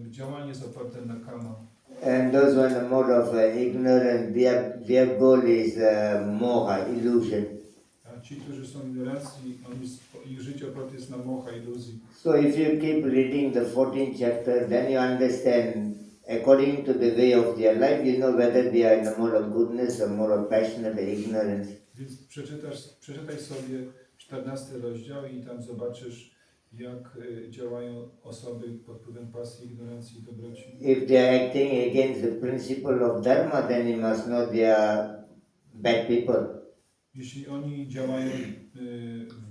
działanie jest oparte na kama. And those who are in the mode of ignorance, their goal is moha, illusion. A ci, którzy są w ignorancji, ich życie oparte jest na moha, iluzji. So if you keep reading the 14th chapter, then you understand, according to the way of their life, you know whether they are in the mode of goodness or mode of passion or ignorance. Więc przeczytaj sobie 14 rozdział i tam zobaczysz, jak działają osoby pod wpływem pasji, ignorancji i dobroci. If they are acting against the principle of dharma, then you must know they are bad people. Jeśli oni działają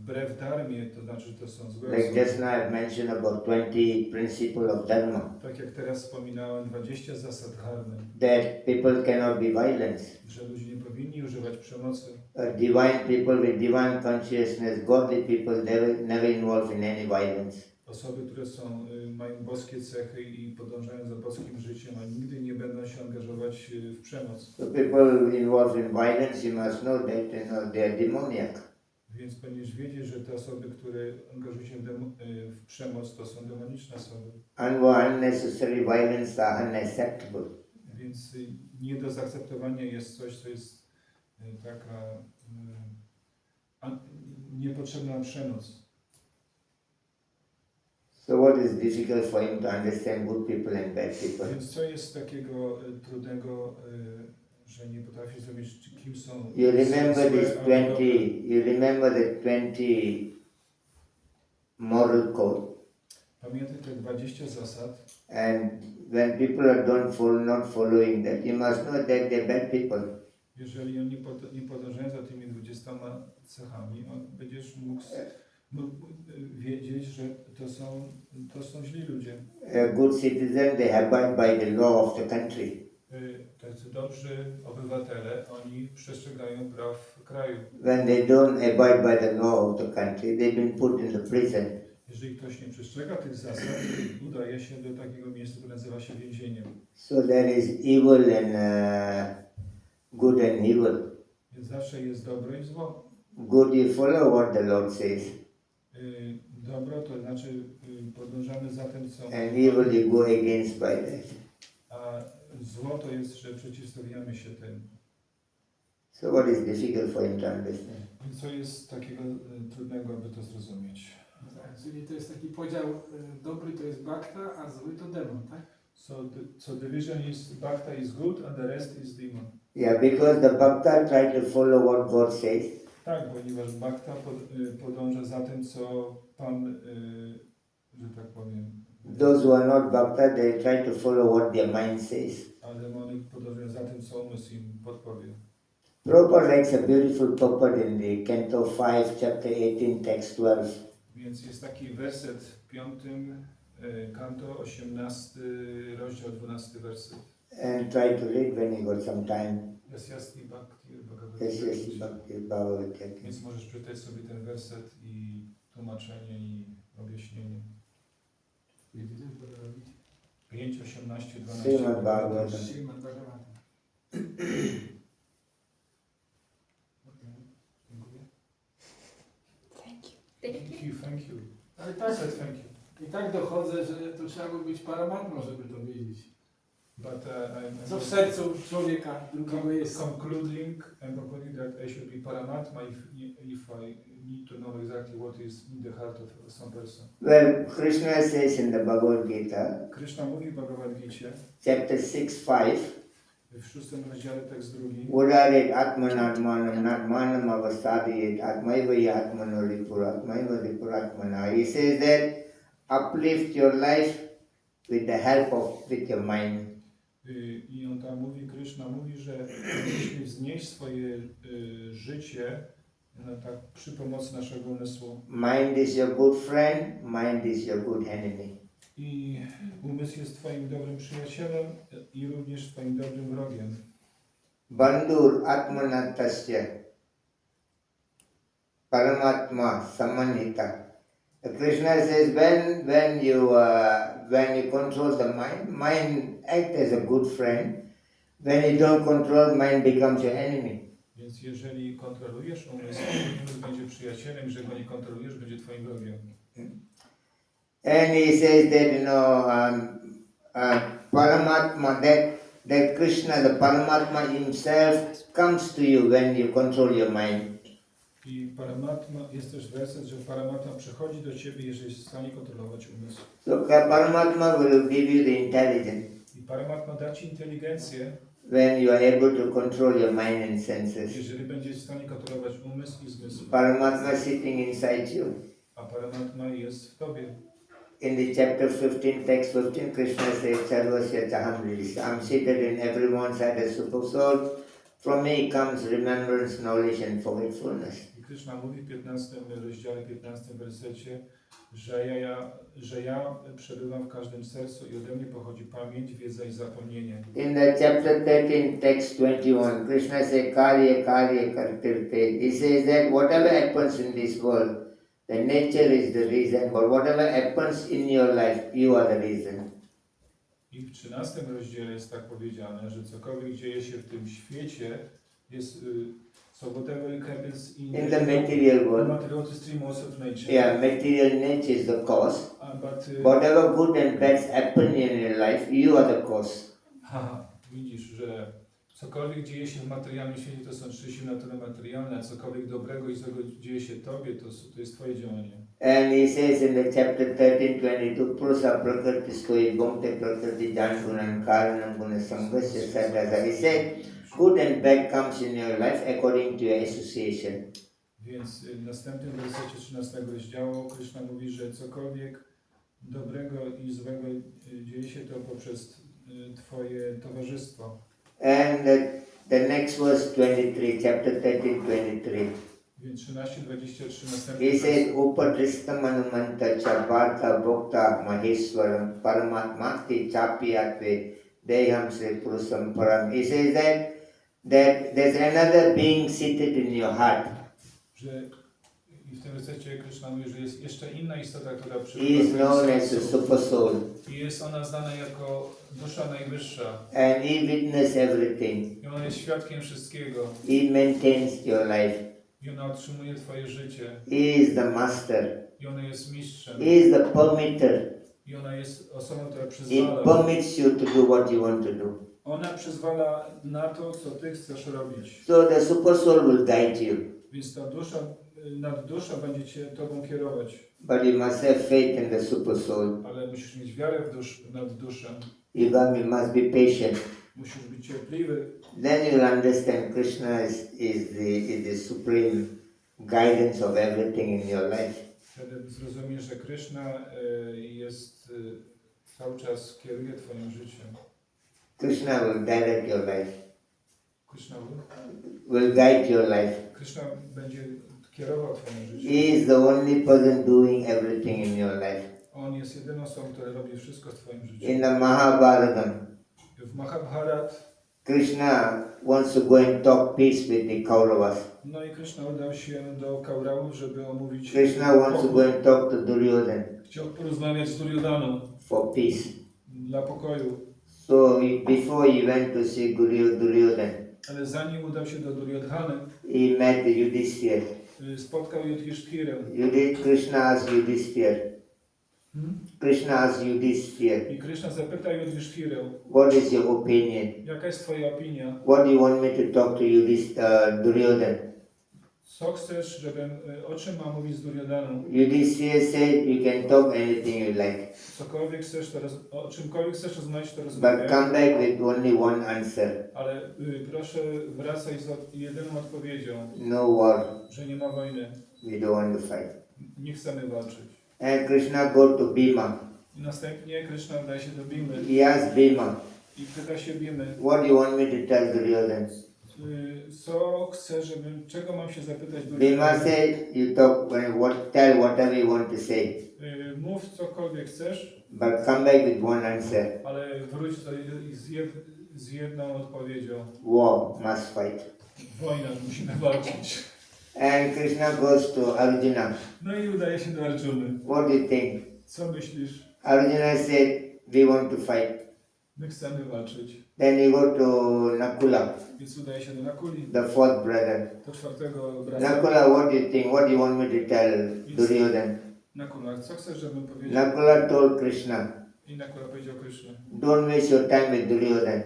wbrew dharmie, to znaczy, że to są złe Like osoby. just now I've mentioned about 20 principles of dharma. Tak jak teraz wspominałem, 20 zasad dharmy, That people cannot be violent. że ludzie nie powinni używać przemocy. Divine people with divine consciousness, godly people, they will never involve in any violence. Osoby, które mają boskie cechy i podążają za boskim życiem, a nigdy nie będą się angażować w przemoc. So people involved in violence, you must know that they are demoniac. Więc powinieneś wiedzieć, że te osoby, które angażują się w przemoc, to są demoniczne osoby. Unnecessary violence are unacceptable. Więc nie do zaakceptowania jest coś, co jest taka niepotrzebna przemoc. So what is difficult for him to understand good people and bad people? Więc co jest takiego trudnego, że nie potrafi zrozumieć, kim są You remember złe, this a 20, dobre? you remember the 20 moral code. Pamiętaj te 20 zasad. And when people are not following that, you must know that they're bad people. Jeżeli oni nie podążają za tymi 20 cechami, będziesz mógł wiedzieć, że to są źli ludzie. A good citizen, they abide by the law of the country. Tacy dobrzy obywatele, oni przestrzegają praw kraju. When they don't abide by the law of the country, they've been put in the prison. Jeżeli ktoś nie przestrzega tych zasad, udaje się do takiego miejsca, które nazywa się więzieniem. So there is evil and good and evil. Więc zawsze jest dobro i zło. Good, you follow what the Lord says. Dobro to znaczy podążamy za tym, co... And evil, you go against by that. A zło to jest, że przeciwstawiamy się temu. So what is difficult for him to understand? I co jest takiego trudnego, aby to zrozumieć? Tak, czyli to jest taki podział, dobry to jest bhakta, a zły to demon, tak? So division is bhakta is good and the rest is demon. Yeah, because the bhakta try to follow what God says. Tak, ponieważ bhakta podąża za tym, co Pan, że tak powiem, Those who are not bhakta, they try to follow what their mind says. a demony podążają za tym, co umysł im podpowie. Prabhupada writes a beautiful purport in the Canto 5, chapter 18, text 12. Więc jest taki werset w 5 kanto, 18 rozdział, 12 werset. And try to read when you got some time. Jasni Bhakti, Yes, Bhakti Bhagavad Gita. Więc możesz przeczytać sobie ten werset i tłumaczenie i objaśnienie. 5, 18, 12. Srimad Bhagavatam. Srimad Bhagavatam. Dziękuję. Thank you. Thank you. Ale tak, Said thank you. i tak dochodzę, że to trzeba by być paramatmą, żeby to wiedzieć. But Co w sercu człowieka drugiego jest. concluding that I should be Paramatma if I need to know exactly what is in the heart of some person. Well, Krishna says in the Bhagavad Gita, Krishna mówi w Bhagavad Gita, chapter 6:5, w 6 rozdziale tekst 2, Udaret Atmanatmanam Natmanam Avastadiyet Atmaiva Atmano Atmaiva Ripuratmana. He says that uplift your life with the help with your mind. I on tam mówi, Krishna mówi, że powinniśmy wznieść swoje życie tak przy pomocy naszego umysłu. Mind is your good friend, mind is your good enemy. I umysł jest twoim dobrym przyjacielem i również twoim dobrym wrogiem. Bandhur Atmanatasya Paramatma Samanhita. Krishna says when you control the mind acts as a good friend. When you don't control, mind becomes your enemy. Więc jeżeli kontrolujesz umysł będzie przyjacielem, jeżeli go nie kontrolujesz, będzie twoim wrogiem. And he says that Paramatma, that Krishna, the Paramatma himself, comes to you when you control your mind. I Paramatma, jest też werset, że Paramatma przychodzi do ciebie, jeżeli jesteś w stanie kontrolować umysł. So Paramatma will give you the intelligence I Paramatma da ci inteligencję, when you are able to control your mind and senses. jeżeli będziesz w stanie kontrolować umysł i zmysł. Paramatma sitting inside you. A Paramatma jest w tobie. In the chapter 15, text 15, Krishna says, Sarvasya Taham Rishi. I'm seated in everyone's head as super soul. From me comes remembrance, knowledge and forgetfulness. I Krishna mówi w 15 rozdziale, 15 wersecie, że ja przebywam w każdym sercu i ode mnie pochodzi pamięć, wiedza i zapomnienie. In the chapter 13, text 21, Krishna says, Karya Karya Kartirte. He says that whatever happens in this world, the nature is the reason, but whatever happens in your life, you are the reason. I w 13 rozdziale jest tak powiedziane, że cokolwiek dzieje się w tym świecie jest so whatever happens in the material world. Material stream also of nature. Yeah, material nature is the cause. But Whatever good and bad happen in your life, you are the cause. widzisz, że cokolwiek dzieje się w materialnym świecie, to są trzy siły natury materialne, a cokolwiek dobrego i złego dzieje się tobie, to jest twoje działanie. And he says in the chapter 13:22, Purusa prakriti stoi bhumte prakriti jangunan karanam guna sanghasya sadhasa. He said, good and bad comes in your life according to your association. Więc w następnym wersecie 13 rozdziału Krishna mówi, że cokolwiek dobrego i złego dzieje się to poprzez twoje towarzystwo. And the next verse 23, chapter 13:23. Więc 13:23 następny He said, Upadristam anumanta cha bharta bhokta maheshwaram paramatmati chapiyatve deham se purusam param. He says that there's another being seated in your heart. Że i w tym wersecie Krishna mówi, że jest jeszcze inna istota, która He is known as the super soul. I jest ona znana jako dusza najwyższa. And he witnessed everything. I ona jest świadkiem wszystkiego. He maintains your life. I ona utrzymuje twoje życie. He is the master. I ona jest mistrzem. He is the permitter. I ona jest osobą, która He przyzwala. permits you to do what you want to do. Ona przyzwala na to, co ty chcesz robić. So the super soul will guide you. Więc ta dusza, naddusza będzie cię tobą kierować. But you must have faith in the super soul. Ale musisz mieć wiarę w nadduszę. You must be patient. Musisz być cierpliwy. Then you'll understand Krishna is the supreme guidance of everything in your life. Wtedy zrozumiesz, że Krishna jest cały czas kieruje twoim życiem. Krishna will direct your life. Krishna Will guide your life. Krishna będzie kierował twoim He życiem. is the only person doing everything in your life. On jest jedyną osobą, która robi wszystko w twoim życiu. In the Mahabharatam, W Mahabharat, Krishna wants to go and talk peace with the Kauravas. no i Krishna udał się do Kaurawów, żeby omówić Krishna wants to go and talk to Duryodhana Chciał porozmawiać z Duryodaną for peace. dla pokoju. So before he went to see Duryodhana, Ale zanim udał się do Duryodhany, he met Yudhishthira. spotkał Yudhishthirę. Krishna asked Yudhishthira, Krishna asked Yudhishthira, I Krishna zapytał Judhishthirę, what is your opinion? jaka jest twoja opinia? What do you want me to talk to Duryodhana? Co chcesz, o czym mam mówić z Duryodaną? Yudhishthira said, you can talk anything you like, Cokolwiek chcesz, o czymkolwiek chcesz rozmawiać, to but rozmawiaj. come back with only one answer. Ale proszę wracaj z jedyną odpowiedzią, No war. że nie ma wojny. We don't want to fight. Nie chcemy walczyć. And Krishna go to Bhima. I następnie Krishna udaje się do Bhimy He asked Bhima, i pyta się Bhimy, what do you want me to tell Duryodhana? co chcę, czego mam się zapytać Bhima Duryodhany? said, you talk, tell whatever you want to say, Mów cokolwiek chcesz, but come back with one answer. ale wróć z jedną odpowiedzią. War, must fight. Wojna, musimy walczyć. And Krishna goes to Arjuna. No i udaje się do Arjuny. What do you think? Co myślisz? Arjuna said, we want to fight. My chcemy walczyć. Then he go to Nakula, Więc udaje się do Nakuli, the fourth brother. do czwartego brata. Nakula, what do you think? What do you want me to tell Duryodhana? Nakula, co chcesz, żebym powiedział? Nakula told Krishna, I Nakula powiedział Krishna. don't waste your time with Duryodhana.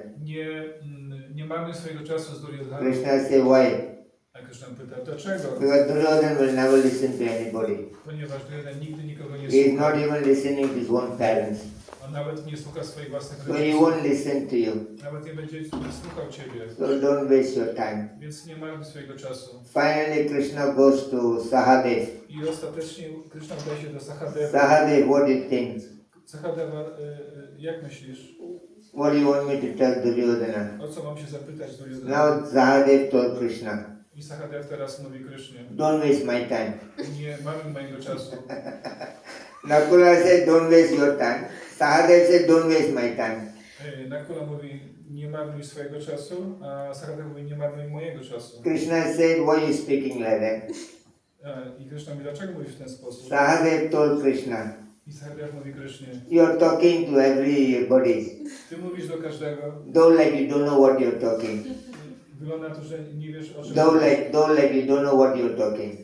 Nie mamy swojego czasu z Duryodaną. Krishna said, why? A Krishna pyta, dlaczego? Because Duryodhana will never listen to anybody. Ponieważ Duryodan nigdy nikogo nie He is słucha. not even listening to his own parents. A nawet nie słucha swoich własnych So he rodziców. won't listen to you. Nawet nie będzie słuchał Ciebie. So don't waste your time. Więc nie marnuj swojego czasu. Finally, Krishna goes to Sahadev. I ostatecznie Krishna udaje się do Sahadeva. Sahadev, what do you think? Sahadeva, jak myślisz? What do you want me to tell Duryodhana? O co mam się zapytać Duryodana? Now Sahadev told Krishna, I Sahadev teraz mówi Krishnie. don't waste my time. Nie marnuj mojego czasu. Nakula said, don't waste your time. Sahadev said, don't waste my time. Nakula mówi, nie marnuj swojego czasu, a Sahadev mówi, nie marnuj mojego czasu. Krishna said, why you speaking like that? I Krishna mówi, dlaczego mówisz w ten sposób? Sahadev told Krishna, I Sahadev mówi Krishnie, you are talking to everybody. ty mówisz do każdego, Don't like you don't know what you're talking. wygląda na to, że nie wiesz o czym Don't mówisz. like you don't know what you're talking.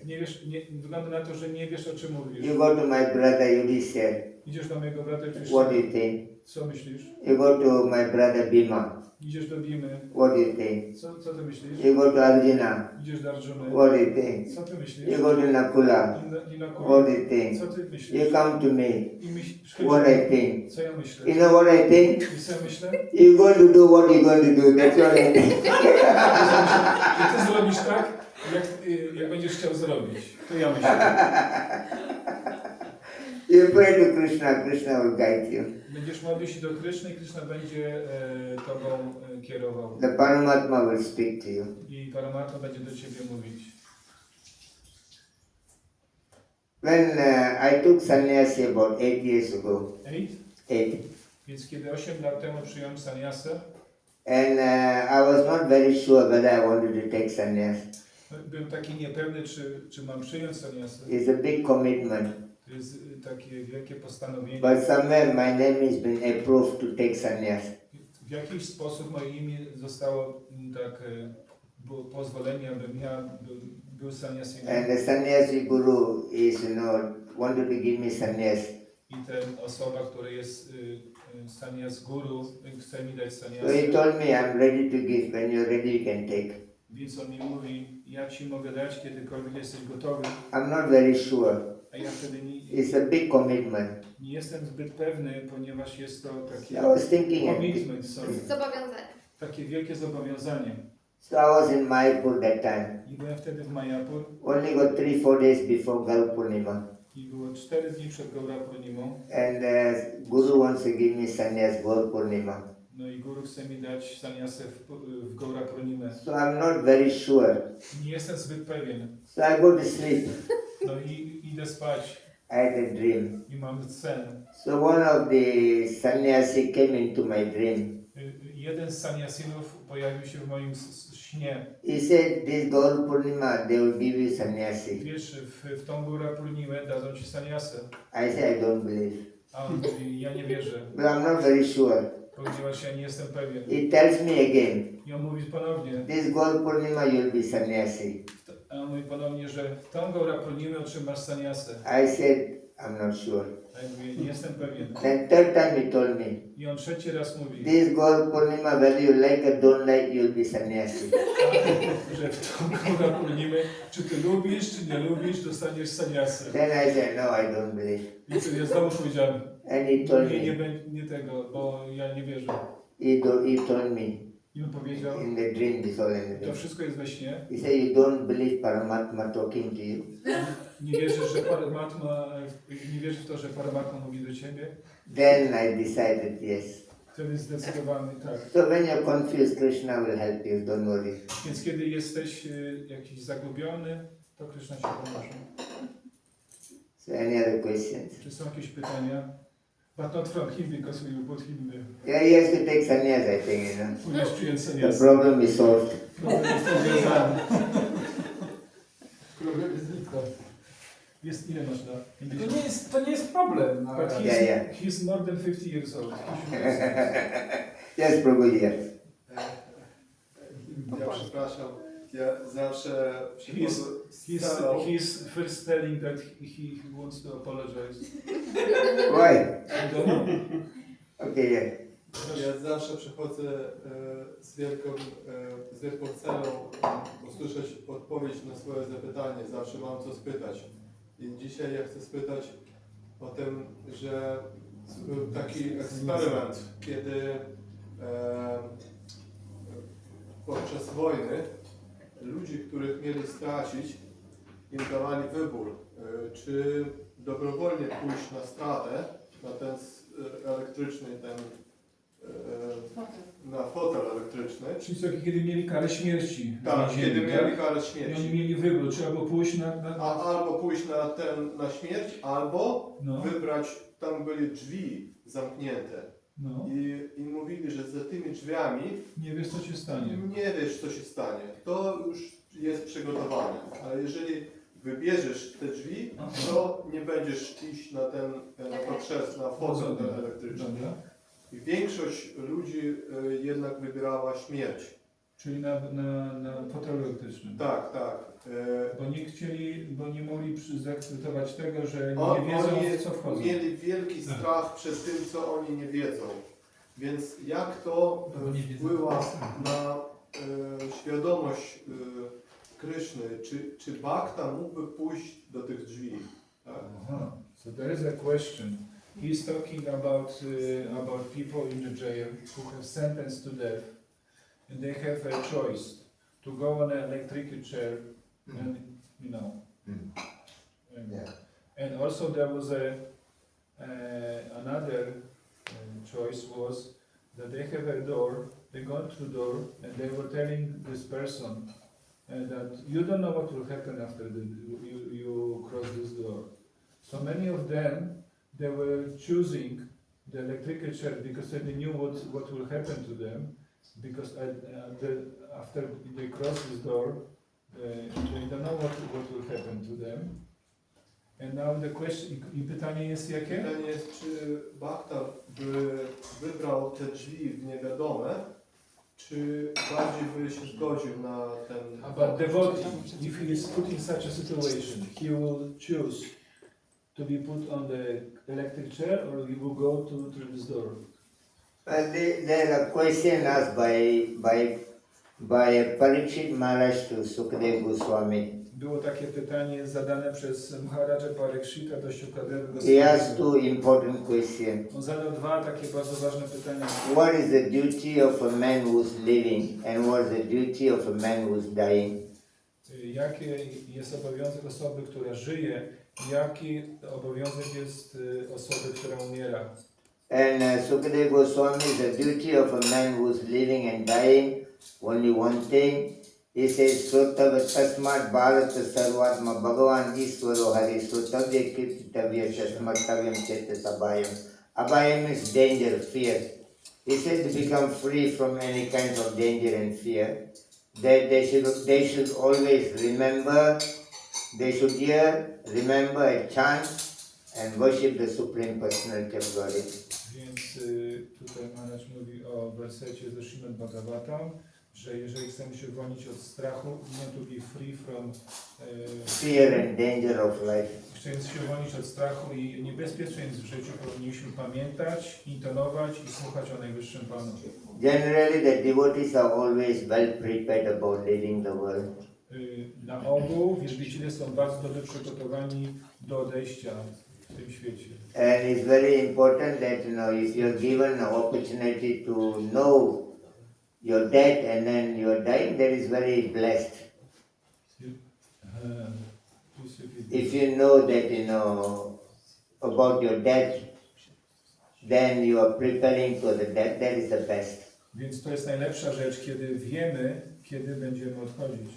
Wygląda na to, że nie wiesz o czym mówisz. You go to my brother Yudhishthira. Idziesz do mojego brata What do Juszczyka. you think? Co myślisz? You go to my brother Bhima. Idziesz do Bhimy. What do you think? Co ty myślisz? You go to Arjuna. Idziesz do Arjuny. What do you think? Co ty myślisz? You go to Nakula. I na What koniec. do you think? Co ty You myślisz? come to me. I What przychodzi. I think. Co ja myślę? You know what I think? I co ja myślę? You're going to do what you're going to do. That's what I think. Że ty zrobisz tak, jak będziesz chciał zrobić. To ja myślę. You pray to Krishna. Krishna will guide you. Będziesz modlił się do Kryszny i Kryszna będzie tobą kierował. The Paramatma will speak to you. I Paramatma będzie do ciebie mówić. When I took sannyasi about 8 years ago, 8, Więc kiedy 8 lat temu przyjąłem sannyasę, and I was not very sure whether I wanted to take sannyas. byłem taki niepewny, czy mam przyjąć sannyasę. It's a big commitment, To jest takie wielkie postanowienie. but somewhere my name has been approved to take sannyas. W jakiś sposób moje imię zostało tak było pozwolenie, abym ja był sannyasinem. And the sannyasi guru is, wanted to give me sannyas. I ten osoba, która jest sannyas guru, chce mi dać So he sannyasę. told me, I'm ready to give. When you're ready, you can take. Więc on mi mówi, ja ci mogę dać, kiedykolwiek jesteś gotowy. I'm not very sure. A ja wtedy It's a big commitment. nie jestem zbyt pewny, ponieważ jest to takie I was thinking, commitment, Zobowiązanie. takie wielkie zobowiązanie. so I was in Mayapur that time. I byłem wtedy w Mayapur Only got 3-4 days before Gaur Purnima. i było 4 dni przed Gaura Purnimą. And Guru wants to give me sannyas Gaur Purnima. No i Guru chce mi dać sannyasę w Gaura Purnimę. So I'm not very sure. Nie jestem zbyt pewien. So I go to sleep. No i idę spać I had a dream. i mam sen. So one of the sannyasi came into my dream. Jeden z sanyasinów pojawił się w moim śnie. He said, this Gaur Purnima, they will give you sannyasi. Wiesz, w tą Gaura Purnimę dadzą ci sannyasę. I said, I don't believe. A on mówi, ja nie wierzę, But I'm not very sure. ponieważ ja nie jestem pewien. He tells me again, I on mówi ponownie, this Gaur Purnima, you'll be sannyasi. a on mówi ponownie, że w tą Gaura Purnimę otrzymasz sannyasę. I said, I'm not sure. A ja mówię, nie jestem pewien. Then third time he told me, I on trzeci raz mówi, this Gaur Purnima, whether you like or don't like, you'll be sannyasi. że w tą Gaura Purnimę, czy ty lubisz, czy nie lubisz, dostaniesz saniasę. Then I said, no, I don't believe. I wtedy ja znowu powiedziałem, And he told nie me, nie tego, bo ja nie wierzę. he told me I on powiedział, in the dream, this all in the to dream. wszystko jest we śnie. He said, you don't believe Paramatma talking to you. Nie wierzysz, że Paramatma, nie wierzysz w to, że Paramatma mówi do ciebie? Then I decided, yes. Wtedy zdecydowany tak. So when you're confused, Krishna will help you, don't worry. Więc kiedy jesteś jakiś zagubiony, to Krishna ci pomoże. So any other questions? Czy są jakieś pytania? But not from him, because we will put him there. Yeah, he has to take sannyas, I think, you know. Ponieważ przyjąć The saniasę. problem is solved. Problem jest rozwiązany. Problem jest znikąd. Jest ile masz lat? To nie jest problem. But Ale... he's more than 50 years old. Yes, Prabhu, yes. Ja przepraszam, ja zawsze przychodzę z celą. He's first telling that he wants to apologize. Why? I don't know. Okay, yeah. Ja zawsze przychodzę z wielką celą usłyszeć odpowiedź na swoje zapytanie. Zawsze mam co spytać. I dzisiaj ja chcę spytać o tym, że był taki eksperyment, kiedy podczas wojny ludzi, których mieli stracić, im dawali wybór, czy dobrowolnie pójść na stratę, na ten elektryczny, na fotel elektryczny. Czyli co, kiedy mieli karę śmierci. Tak, w więzieniu, kiedy mieli tak? karę I oni śmierci. mieli wybór, czy albo pójść na Albo pójść na śmierć, albo No. wybrać, tam byli drzwi zamknięte. No. I mówili, że za tymi drzwiami Nie wiesz, co się stanie. nie wiesz, co się stanie. To już jest przygotowane. Ale jeżeli wybierzesz te drzwi, to nie będziesz iść na to krzesło, na fotel ten elektryczny. Dobra. I większość ludzi jednak wybierała śmierć. Czyli na fotelu elektrycznym. Tak, tak. Bo nie mogli zaakceptować tego, że nie wiedzą, Oni w co wchodzą. mieli wielki strach przed tym, co oni nie wiedzą. Więc jak to wpływa na świadomość Kryszny? Czy Bhakta mógłby pójść do tych drzwi? Tak? Aha. So there is a question. He's talking about people in the jail who have sentenced to death, and they have a choice to go on an electric chair, and and also there was another choice was that they have a door. They go through door, and they were telling this person that you don't know what will happen after you cross this door. So many of them, they were choosing the electrical chair because they knew what will happen to them, because after they cross this door, they don't know what will happen to them. And now the question, i pytanie jest jakie? Pytanie jest, czy Bhakta by wybrał te drzwi w niewiadome, czy bardziej by się zgodził na ten... But devotee, if he is put in such a situation, he will choose to be put on the electric chair, or he will go through this door. Well, there's a question asked by Parikshit Maharaj to Sukadeva Goswami. Było takie pytanie zadane przez Maharaja Parikshita do Shukadeva He Goswami. asked two important questions. On zadał dwa takie bardzo ważne pytania. What is the duty of a man who's living and what is the duty of a man who's dying? Jaki jest obowiązek osoby, która żyje, jaki obowiązek jest osoby, która umiera. And Sukadeva Goswami, the duty of a man who's living and dying, only one thing. He says, Srotava tasmat bharata sarvatma bhagavan isvaro hari srotavya kirtitavya tasmatavyam chetas abhayam. Abhayam means danger, fear. He said to become free from any kind of danger and fear, that they should always remember, they should remember a chant and worship the Supreme Personality of Godhead. Więc tutaj Maharaj mówi o wersecie ze Śrimad Bhagavatam, że jeżeli chcemy się uwolnić od strachu, we want to be free from fear and danger of life. chcąc się uwolnić od strachu i niebezpieczeństw w życiu, powinniśmy pamiętać, intonować i słuchać o Najwyższym Panu. Generally, the devotees are always well prepared about leaving the world. Na ogół wielbiciele są bardzo dobrze przygotowani do odejścia w tym świecie. And it's very important that, if you're given an opportunity to know your death and then you're dying, that is very blessed. If you know that, about your death, then you are preparing for the death, that is the best. Więc to jest najlepsza rzecz, kiedy wiemy, kiedy będziemy odchodzić.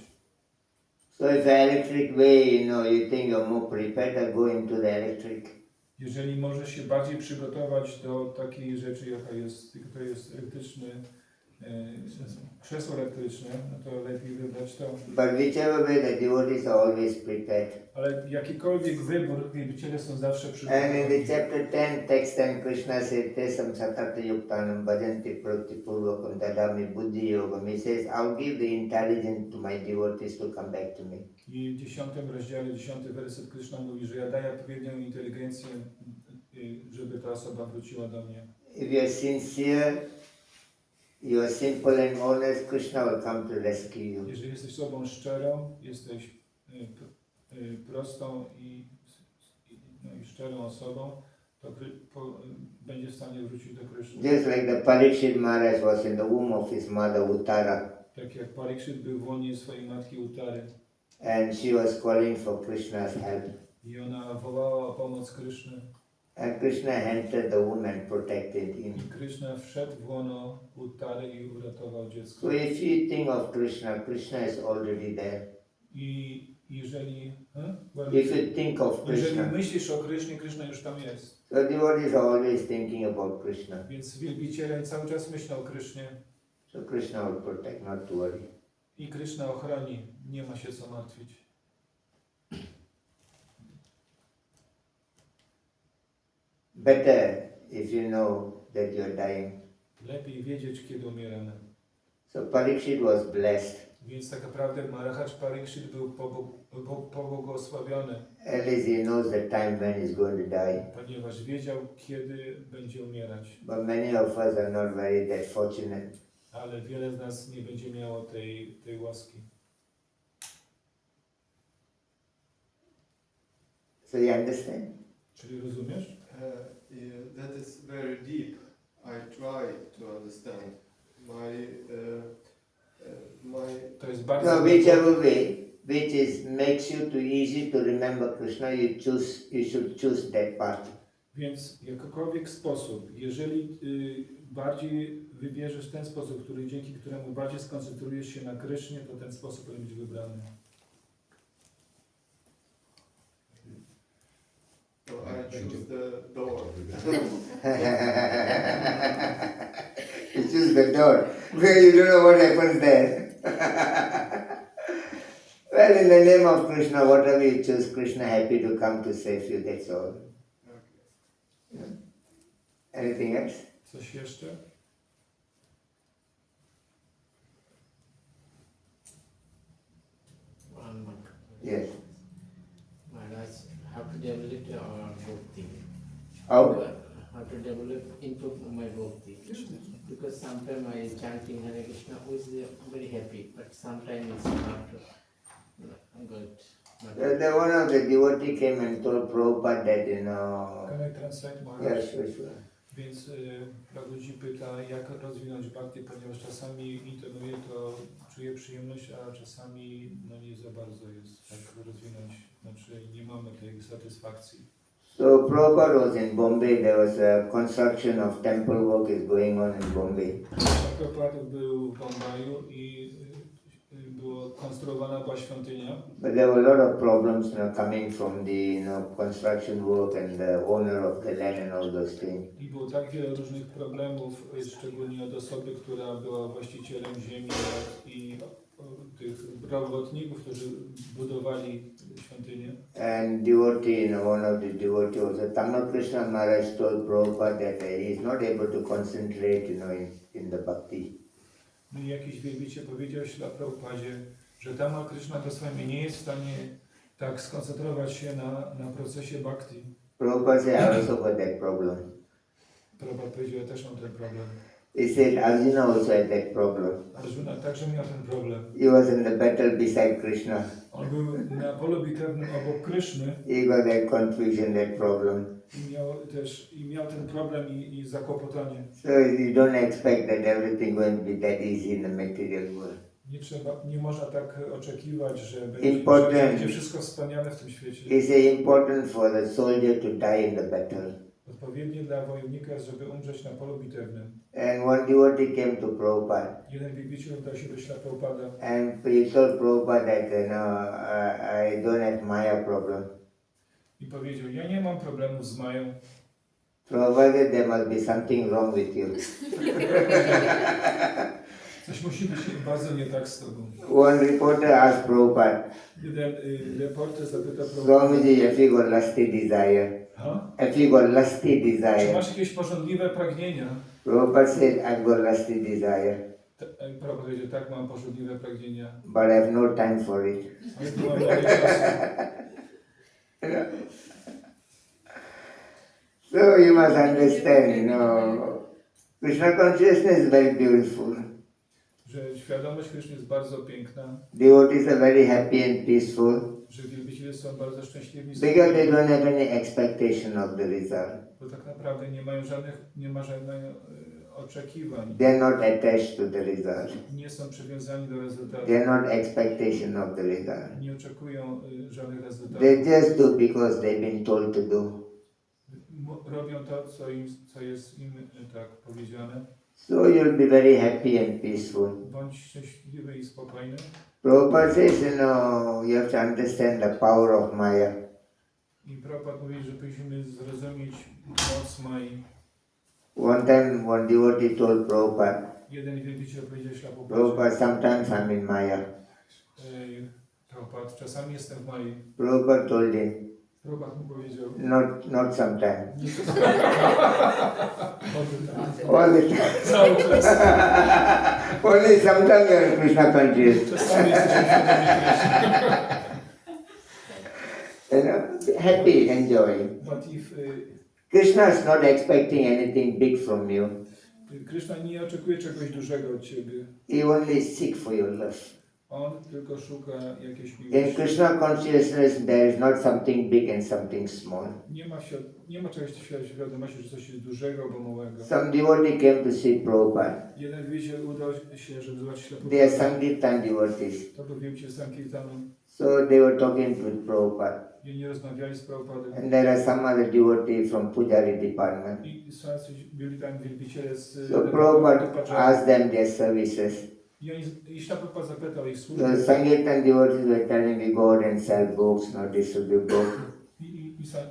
So if the electric way, you think you're more prepared, then go into the electric. Jeżeli możesz się bardziej przygotować do takiej rzeczy, jaka jest, to jest elektryczny, krzesło elektryczne, no to lepiej wybrać to. But whichever way, the devotees are always prepared. Ale jakikolwiek wybór, wielbiciele są zawsze And in przygotowani. the chapter 10 text, and Krishna said, Tesam satata yuktanam bhajanti prati purvakam dadami buddhi yogam. He says, I'll give the intelligence to my devotees to come back to me. I w 10 rozdziale, 10 werset Krishna mówi, że ja daję odpowiednią inteligencję, żeby ta osoba wróciła do mnie. If you are sincere, you are simple and honest, Krishna will come to rescue you. Jeżeli jesteś osobą szczerą, jesteś prostą i szczerą osobą, to będzie w stanie wrócić do Kryszny. Just like the Parikshit Maharaj was in the womb of his mother Uttara, Tak jak Parikshit był w łonie swojej matki Uttary and she was calling for Krishna's help. i ona wołała o pomoc Kryszny. And Krishna entered the womb and protected him. I Kryszna wszedł w łono Uttary i uratował dziecko. So if you think of Krishna, Krishna is already there. I jeżeli, If you think of jeżeli Krishna, myślisz o Krysznie, Kryszna już tam jest. so devotees are always thinking about Krishna. Więc wielbiciele cały czas myślą o Krysznie So Krishna will protect, not to worry. i Kryszna ochroni. Nie ma się co martwić. Better if you know that you're dying. Lepiej wiedzieć, kiedy umieramy. So Parikshit was blessed. Więc tak naprawdę Maharaj Parikshit był pobłogosławiony, At least he knows the time when he's going to die. ponieważ wiedział, kiedy będzie umierać. But many of us are not very that fortunate. Ale wiele z nas nie będzie miało tej łaski. So you understand? Czyli rozumiesz? That is very deep. I try to understand. To jest No, bardzo... whichever way, which makes you too easy to remember Krishna, you should choose that path. Więc jakikolwiek sposób, jeżeli bardziej wybierzesz ten sposób, dzięki któremu bardziej skoncentrujesz się na Krysznie, to ten sposób powinien być wybrany. So I choose the door. You choose the door, where you don't know what happens there. Well, in the name of Krishna, whatever you choose, Krishna happy to come to save you, that's all. Okay. Anything else? Coś jeszcze? One more. Yes. Maharaj, how to develop our bhakti? How? How to develop improve my bhakti? Because sometimes I chanting Hare Krishna is very happy, but sometimes it's not good. The one of the devotee came and told Prabhupada that, Can I translate Maharaj? yes, sure. Więc Prabhuji pyta, jak rozwinąć Bhakti, ponieważ czasami intonuje to, czuje przyjemność, a czasami nie za bardzo jest tak rozwinąć, znaczy nie mamy tej satysfakcji. So Prabhupada was in Bombay, there was a construction of temple work is going on in Bombay. Prabhupada był w Bombaju i konstruowana była świątynia. But there were a lot of problems coming from the construction work and the owner of the land and all those things. I było tak wiele różnych problemów, szczególnie od osoby, która była właścicielem ziemi i tych robotników, którzy budowali świątynię. And devotee, one of the devotee was a Tamil Krishna Maharaj told Prabhupada that he is not able to concentrate, in the bhakti. No i jakiś wielbiciel powiedział Śrila Prabhupadzie, że Tama Krishna Goswami nie jest w stanie tak skoncentrować się na procesie bhakti. Prabhupada said, I also got that problem. Prabhupada powiedział, ja też mam ten problem. He said, Arjuna also had that problem. Arjuna także miał ten problem. He was in the battle beside Krishna. On był na polu bitewnym obok Kryszny He got that confusion, that problem. i miał ten problem i zakłopotanie. So you don't expect that everything going to be that easy in the material world. Nie można tak oczekiwać, że Important. będzie wszystko wspaniale w tym świecie. It's important for the soldier to die in the battle. Odpowiednie dla wojownika jest, żeby umrzeć na polu bitewnym. And one devotee came to Prabhupada Jeden wielbiciel udał się do Śrila Prabhupada and he told Prabhupada that, I don't have Maya problem. i powiedział, ja nie mam problemu z Mają. Prabhupada said, there must be something wrong with you. Coś musi być bardzo nie tak z tobą. One reporter asked Prabhupada, Jeden reporter zapytał Prabhupada, Swamiji, have you got lusty desire? Have you got lusty czy desire? masz jakieś pożądliwe pragnienia? Prabhupada said, I've got lusty desire, Prabhupada powiedział, tak, mam pożądliwe pragnienia, but I have no time for it. ale nie mam dalej czasu. So you must understand, Krishna consciousness is very beautiful. Że świadomość Kryszny jest bardzo piękna, Devotees are very happy and peaceful że wielbiciele są bardzo szczęśliwi, because they don't have any expectation of the result. bo tak naprawdę nie ma żadnych oczekiwań, They are not attached to the result. nie są przywiązani do rezultatu, They are not expectation of the result. nie oczekują żadnych rezultatów. They just do because they've been told to do. Robią to, co jest im tak powiedziane. So you'll be very happy and peaceful. Bądź szczęśliwy i spokojny. Prabhupada says, you have to understand the power of Maya. I Prabhupada mówi, że musimy zrozumieć moc Mai. One time, one devotee told Prabhupada, Jeden wielbiciel powiedział Śrila Prabhupada, Prabhupadzie, sometimes I'm in Maya. Prabhupada, czasami jestem w Mai. Prabhupada told him, Prabhupada mu powiedział, not sometimes. nie All the time. cały czas. Only sometimes you are Krishna conscious. Czasami jesteśmy świadomi Happy, enjoy. But if Krishna is not expecting anything big from you. Krishna nie oczekuje czegoś dużego od ciebie. He only seek for your love. On tylko szuka jakiejś In miłości. Krishna consciousness, there is not something big and something small. Nie ma czegoś świadomości, że coś jest dużego albo małego. Some devotee came to see Prabhupada. Jeden wielbiciel udał się, żeby zobaczyć Śrila They are Prabhupada. Sankirtan devotees. To był wielbiciel Sankirtanu. So they were talking with Prabhupada. I nie rozmawiali z Prabhupadem. And there are some other devotees from Pujari department. I byli tam wielbiciele z So Prabhupada asked them their services. I Śrila Prabhupada zapytał ich The służby. Sankirtan devotees were telling me go out and sell books, not distribute books.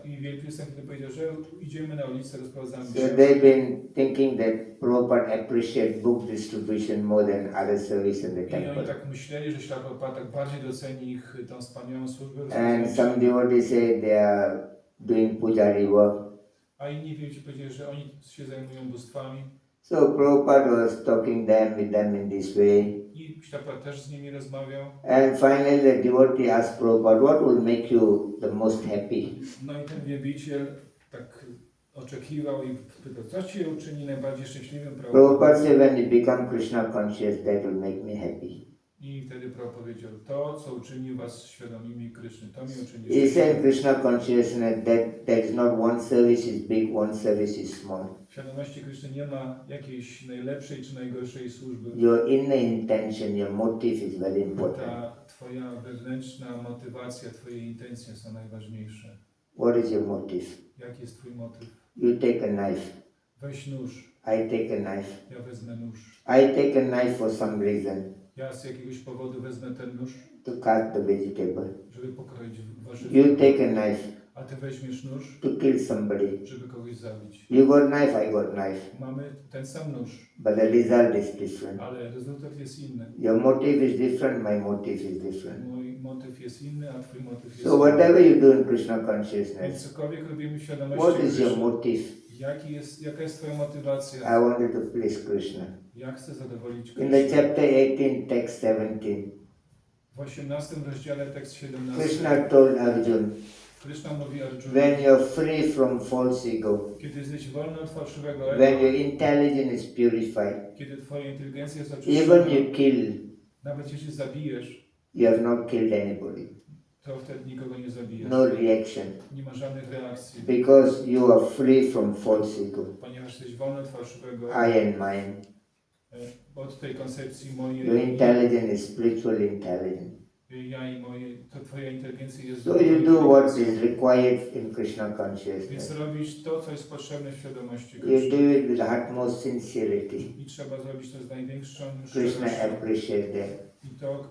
I wielbiciel Sankirtan powiedział, że idziemy na ulicę, rozprowadzamy So księgi. they've been thinking that Prabhupada appreciates book distribution more than other service in the I oni temple. tak myśleli, że Śrila Prabhupada tak bardziej doceni ich tą wspaniałą służbę. And some devotees say they are doing pujari work. A inni wielbiciele powiedzieli, że oni się zajmują bóstwami. So Prabhupada was talking with them in this way. I Śrila Prabhupada też z nimi rozmawiał. And finally the devotee asked Prabhupada, what will make you the most happy? No i ten wielbiciel tak oczekiwał i pytał, co Cię uczyni najbardziej szczęśliwym, Prabhupada said, when you become Krishna conscious, that will make me happy. I wtedy Prabhupada powiedział, to co uczyni Was świadomymi Kryszny, to mnie uczyni He said szczęśliwym. Krishna consciousness that there is not one service is big, one service is small. W świadomości Kryszny nie ma jakiejś najlepszej czy najgorszej służby. Your inner intention, your motive is very important. Ta Twoja wewnętrzna motywacja, Twoje intencje są najważniejsze. What is your motive? Jaki jest Twój motyw? You take a knife. Weź nóż, I take a knife. ja wezmę nóż. I take a knife for some reason. Ja z jakiegoś powodu wezmę ten nóż, To cut the vegetable. żeby pokroić warzywa. You take a knife A Ty weźmiesz nóż, to kill somebody. żeby kogoś zabić. You got knife, I got knife. Mamy ten sam nóż, But the result is different. ale rezultat jest inny. Your motive is different, my motive is different. Mój motyw jest inny, a Twój motyw jest So inny. whatever you do in Krishna Więc consciousness, cokolwiek robimy w what świadomości is your Kryszny, motive? Jaka jest twoja motywacja? I wanted to please Krishna. Ja chcę zadowolić In the Krishna. chapter 18, text 17, W 18 rozdziale, tekst 17, Krishna told Arjuna, Krishna mówi Arjuna, when you're free from false ego, kiedy jesteś wolny od fałszywego when ego, your intelligence is purified, kiedy twoja inteligencja jest even oczyszczona, you kill, nawet jeśli zabijesz, you have not killed anybody. to wtedy nikogo nie zabijesz. No reaction. Nie ma żadnych reakcji, Because you are free from false ego. ponieważ jesteś wolny od fałszywego I ego. and mine. Od tej koncepcji Your mojej, intelligence is spiritual intelligence. ja i moje, to twoja inteligencja jest So you do what is required in Krishna Więc consciousness. robić to, co jest potrzebne w świadomości You Krishna. do it with utmost sincerity. I trzeba zrobić to z największą Krishna szczerością. appreciates that. I to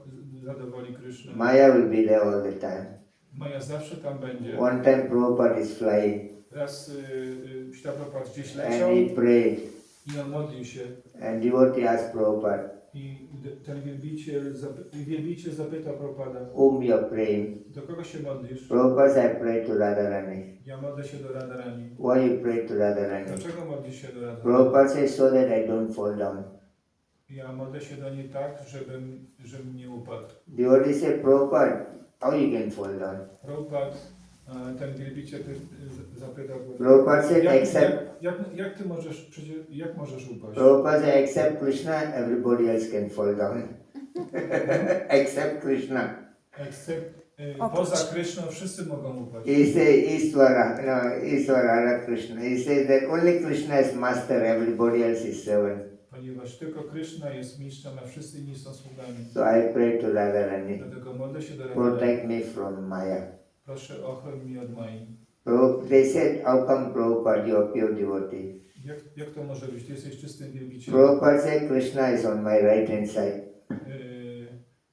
zadowoli Krishna. Maya will be there all the time. Maja zawsze tam będzie. One time Prabhupada is flying Raz Śla Prabhupada gdzieś leciał and he prayed. i on modlił się. And devotee asked Prabhupada, I ten wielbiciel zapytał Prabhupada, whom you are praying? do kogo się modlisz? Prabhupada said, I pray to Radharani. Ja modlę się do Radharani. Why you pray to Radharani? Dlaczego modlisz się do Radharani? Prabhupada says, so that I don't fall down. Ja modlę się do niej tak, żebym nie upadł. Devotee said, Prabhupada, how you can fall down? Prabhupada, ten wielbiciel zapytał Prabhupada said, except jak ty możesz, przecież jak możesz upaść? Prabhupada said, except Krishna, everybody else can fall down. Except Krishna. Poza Kryszną wszyscy mogą upaść. He says, Ishvara Krishna. He says that only Krishna is master, everybody else is servant. Ponieważ tylko Kryszna jest mistrzem, a wszyscy inni są sługami. So I pray to Radharani, Dlatego modlę się do Radharani. protect me from Maya. Proszę, ochroń mnie od Mai. They said, how come Prabhupada, you are pure devotee? Jak to może być? Ty jesteś czystym wielbicielem. Prabhupada said, Krishna is on my right hand side.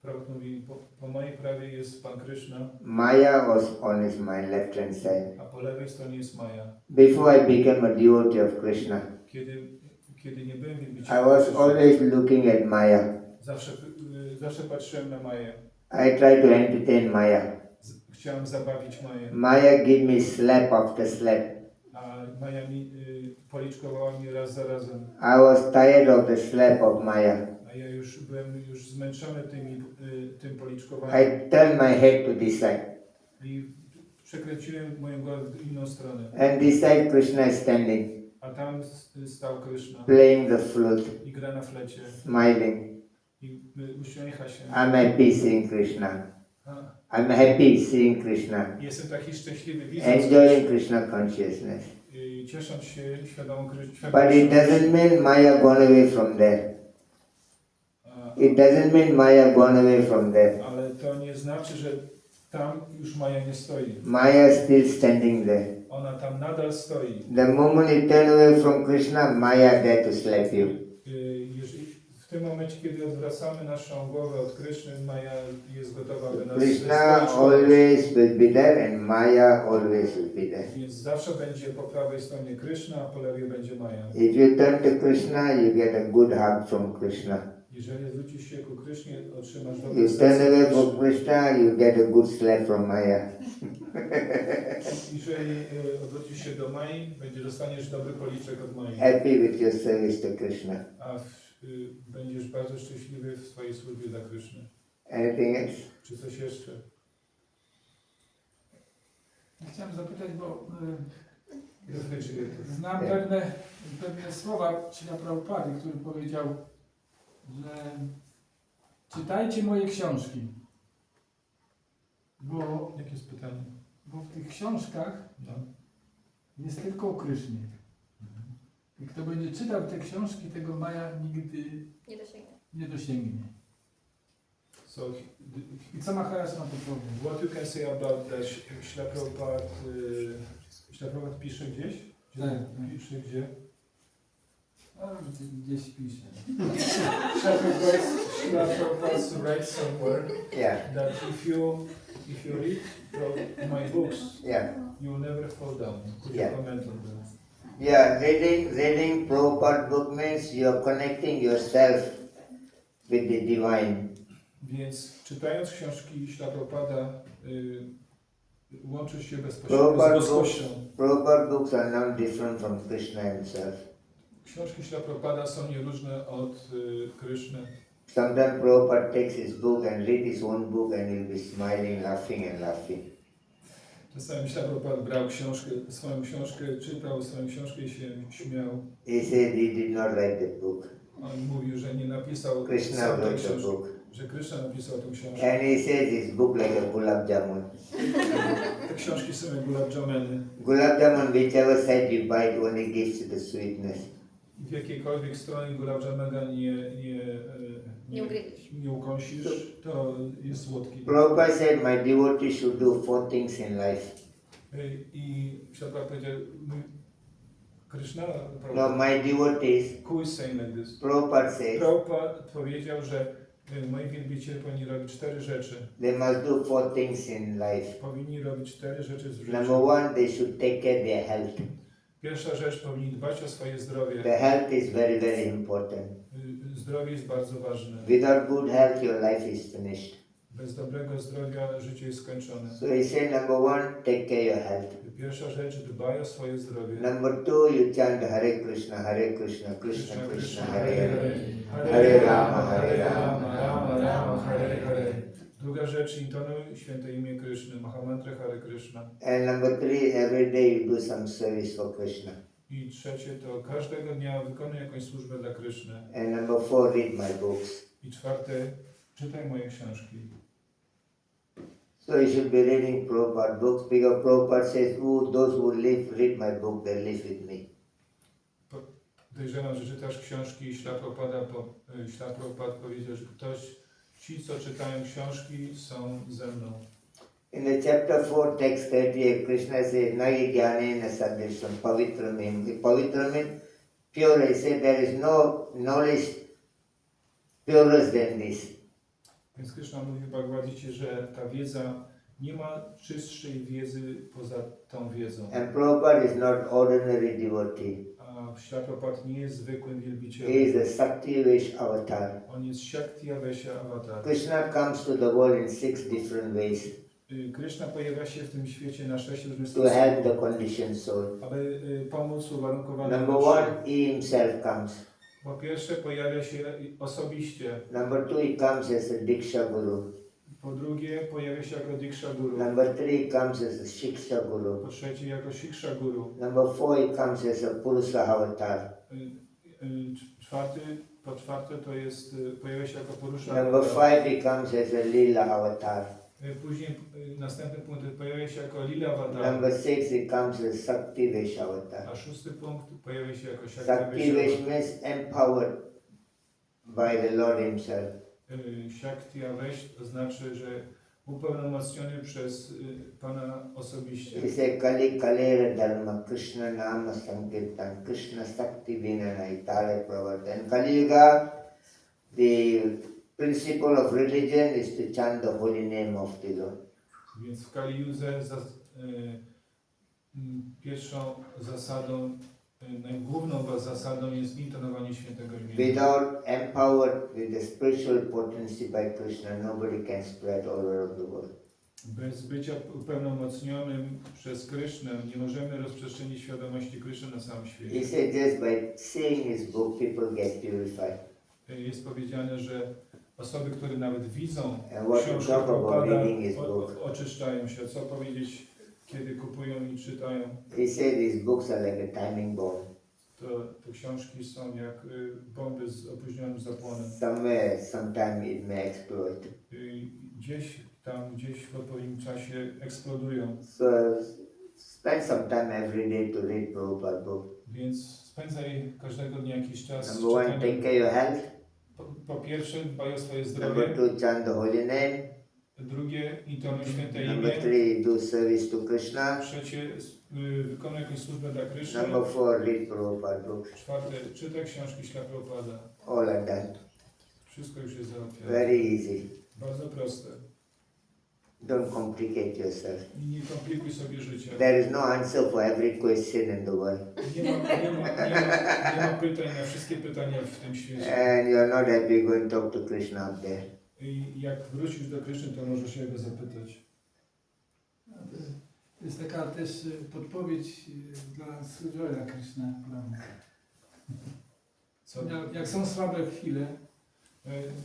Prabhupada mówi, po mojej prawej jest Pan Kryszna, Maya was on his my left hand side. a po lewej stronie jest Maja. Before I became a devotee of Krishna, Kiedy nie byłem I wielbicielem was Kryszny, always looking at Maya. zawsze patrzyłem na Maję. I tried to entertain Maya. Chciałem zabawić Maję, Maya give me slap after slap. a Maja mi policzkowała mnie raz za razem. I was tired of the slap of Maya. A ja byłem zmęczony tym policzkowaniem I turned my head to this side. i przekręciłem moją głowę w inną stronę. And this side Krishna is standing, A tam stał Kryszna playing the flute, i gra na flecie smiling. i uśmiecha się. I'm happy seeing Krishna. A, I'm happy seeing Krishna. Jestem taki szczęśliwy, widząc Enjoying Krishna consciousness. ciesząc się świadomą But it doesn't mean Maya gone away from there. It doesn't mean Maya gone away from there. Ale to nie znaczy, że tam już Maja nie stoi. Maya is still standing there. Ona tam nadal stoi. The moment you turn away from Krishna, Maya there to slap you. W tym momencie, kiedy odwracamy naszą głowę od Kryszny, Maja jest gotowa, by nas Krishna społeczność. always will be there and Maya always will be there. Więc zawsze będzie po prawej stronie Kryszna, a po lewej będzie Maja. If you turn to Krishna, you get a good hug from Krishna. Jeżeli zwrócisz się ku Krysznie, otrzymasz You dobre turn away serce from Kryszny. Krishna, you get a good slap from Maya. Jeżeli odwrócisz się do Mai, dostaniesz dobry policzek od Mai. Happy with your service to Krishna. A będziesz bardzo szczęśliwy w swojej służbie dla Kryszny. Anything else? Czy coś jeszcze? Ja chciałem zapytać, bo Refrigerator. znam pewne słowa Śrila Prabhupady, który powiedział, że czytajcie moje książki, bo Jakie jest pytanie? w tych książkach No. jest tylko o Krysznie. I kto będzie czytał te książki, tego Maja nigdy Nie dosięgnie. nie dosięgnie. So, I co Maharaj na to powie? what you can say about that? Śla Prabhupada pisze gdzieś? Tak. Pisze gdzie? A, gdzieś pisze. Śla Prabhupada write somewhere Yeah, that if you read my books, yeah. you will never fall down. Could you Yeah. comment on that? Yeah, reading Prabhupada book means you're connecting yourself with the divine. Więc czytając książki Śla Prabhupada, łączy się bezpośrednio z boskością. Prabhupada books are not different from Krishna himself. Książki Śrila Prabhupada są nieróżne od Kryszny. Sometimes Prabhupada takes his book and read his own book and he'll be smiling, laughing and laughing. Czasami Śrila Prabhupada brał swoją książkę, czytał swoją książkę i się śmiał. He said he did not write the book. On mówił, że nie napisał Krishna sam tej wrote the książki, book. że Kryszna napisał tę książkę. And he says his book like a gulab jamun. Te książki są jak gulab jameny. Gulab jamun, whichever side you bite, only gives you the sweetness. W jakiejkolwiek stronie gulab jamena nie ukąsisz, to jest słodki. Prabhupada said, my devotee should do 4 things in life. I Śrila powiedział, Krishna, No, my devotees, who is saying like this? Prabhupada says, Prabhupada powiedział, że moi wielbiciele powinni robić 4 rzeczy. they must do 4 things in life. Powinni robić 4 rzeczy w życiu. Number 1, they should take care of their health. Pierwsza rzecz, powinni dbać o swoje zdrowie. The health is very, very important. Zdrowie jest bardzo ważne. Without good health, your life is finished. Bez dobrego zdrowia życie jest skończone. So he said, number 1, take care of your health. Pierwsza rzecz, dbaj o swoje zdrowie. Number 2, you chant Hare Krishna, Krishna Krishna, Hare Hare. Hare Rama, Hare Rama, Rama Rama, Hare Hare. Druga rzecz, intonuj święte imię Kryszny, Mahamantrę Hare Krishna. And number 3, every day you do some service for Krishna. I trzecie to każdego dnia wykonuj jakąś służbę dla Kryszny. And number 4, read my books. I czwarte, czytaj moje książki. So you should be reading Prabhupada books because Prabhupada says, those who read my book, they live with me. Podejrzewam, że czytasz książki Śrila Prabhupada powiedział, że ci, co czytają książki, są ze mną. In the chapter 4, text 38, Krishna says, Nagi Jnanena Sadrisham Pavitramim. Pavitramim, pure. He said, there is no knowledge purer than this. Więc Krishna mówi w Bhagavadzie, że ta wiedza, nie ma czystszej wiedzy poza tą wiedzą. And Prabhupada is not ordinary devotee. A Śrila Prabhupada nie jest zwykłym He wielbicielem. is the Shakti Vesh avatar. On jest Shakti Avesha Avatar. Krishna comes to the world in 6 different ways Krishna pojawia się w tym świecie na 6 różnych to help the sposobów, conditioned soul. aby pomóc uwarunkowanym Number duszy. 1, he himself comes. Po pierwsze pojawia się osobiście. Number 2, he comes as a Diksha Guru. Po drugie pojawia się jako Diksha Guru. Number 3, he comes as a Shiksha Guru. Po trzecie jako Shiksha Guru. Number 4, he comes as a Purusha avatar. Po czwarte to jest, pojawia się jako Purusha. Number 5, he comes as a Lila avatar. Później następny punkt pojawia się jako Lila Avatar. Number 6, he comes as Shakti Vesh avatar. A szósty punkt pojawia się jako Shakti Shakti Avesha. Vesh means empowered by the Lord himself. Shakti Avesh to znaczy, że upełnomocniony przez Pana osobiście. He said, Kali Kalera Dharma, Krishna Nama Sankirtan, Krishna Shakti Vinana Itale Pravartan. Kali Yuga, the principle of religion is to chant the holy name of the Lord. Więc w Kali Judze pierwszą zasadą, główną zasadą jest intonowanie świętego imienia. Without empowered with the spiritual potency by Krishna, nobody can spread all over the world. Bez bycia upełnomocnionym przez Krysznę nie możemy rozprzestrzenić świadomości Kryszny na całym He świecie. said just by seeing his book, people get purified. Jest powiedziane, że osoby, które nawet widzą And what to książkę talk about Prabhupada, reading his book. oczyszczają się. Co powiedzieć, kiedy kupują i czytają? He said his books are like a timing bomb. Te książki są jak bomby z opóźnionym zapłonem. Sometime it may explode. Gdzieś w odpowiednim czasie eksplodują. So spend some time every day to read Prabhupada book. Więc spędzaj każdego dnia jakiś czas z Number 1, take czytaniem. care of your health. Po pierwsze, dbaj o swoje Number zdrowie. 2, chant the holy name. Drugie, intonuj święte Number imię. 3, do service to Krishna. Trzecie, wykonuj jakąś służbę dla Kryszny. Number 4, read Prabhupada books. Czwarte, czytaj książki Śrila Prabhupada. All are done. Wszystko już jest załatwione. Very easy. Bardzo proste. Don't complicate yourself. I nie komplikuj sobie życia. There is no answer for every question in the world. Nie ma pytań na wszystkie pytania w tym świecie. And you are not happy, go and talk to Krishna up there. I jak wrócisz do Kryszny, to możesz się go zapytać. jest taka też podpowiedź dla Sujoya Krishna. Co? Jak są słabe chwile,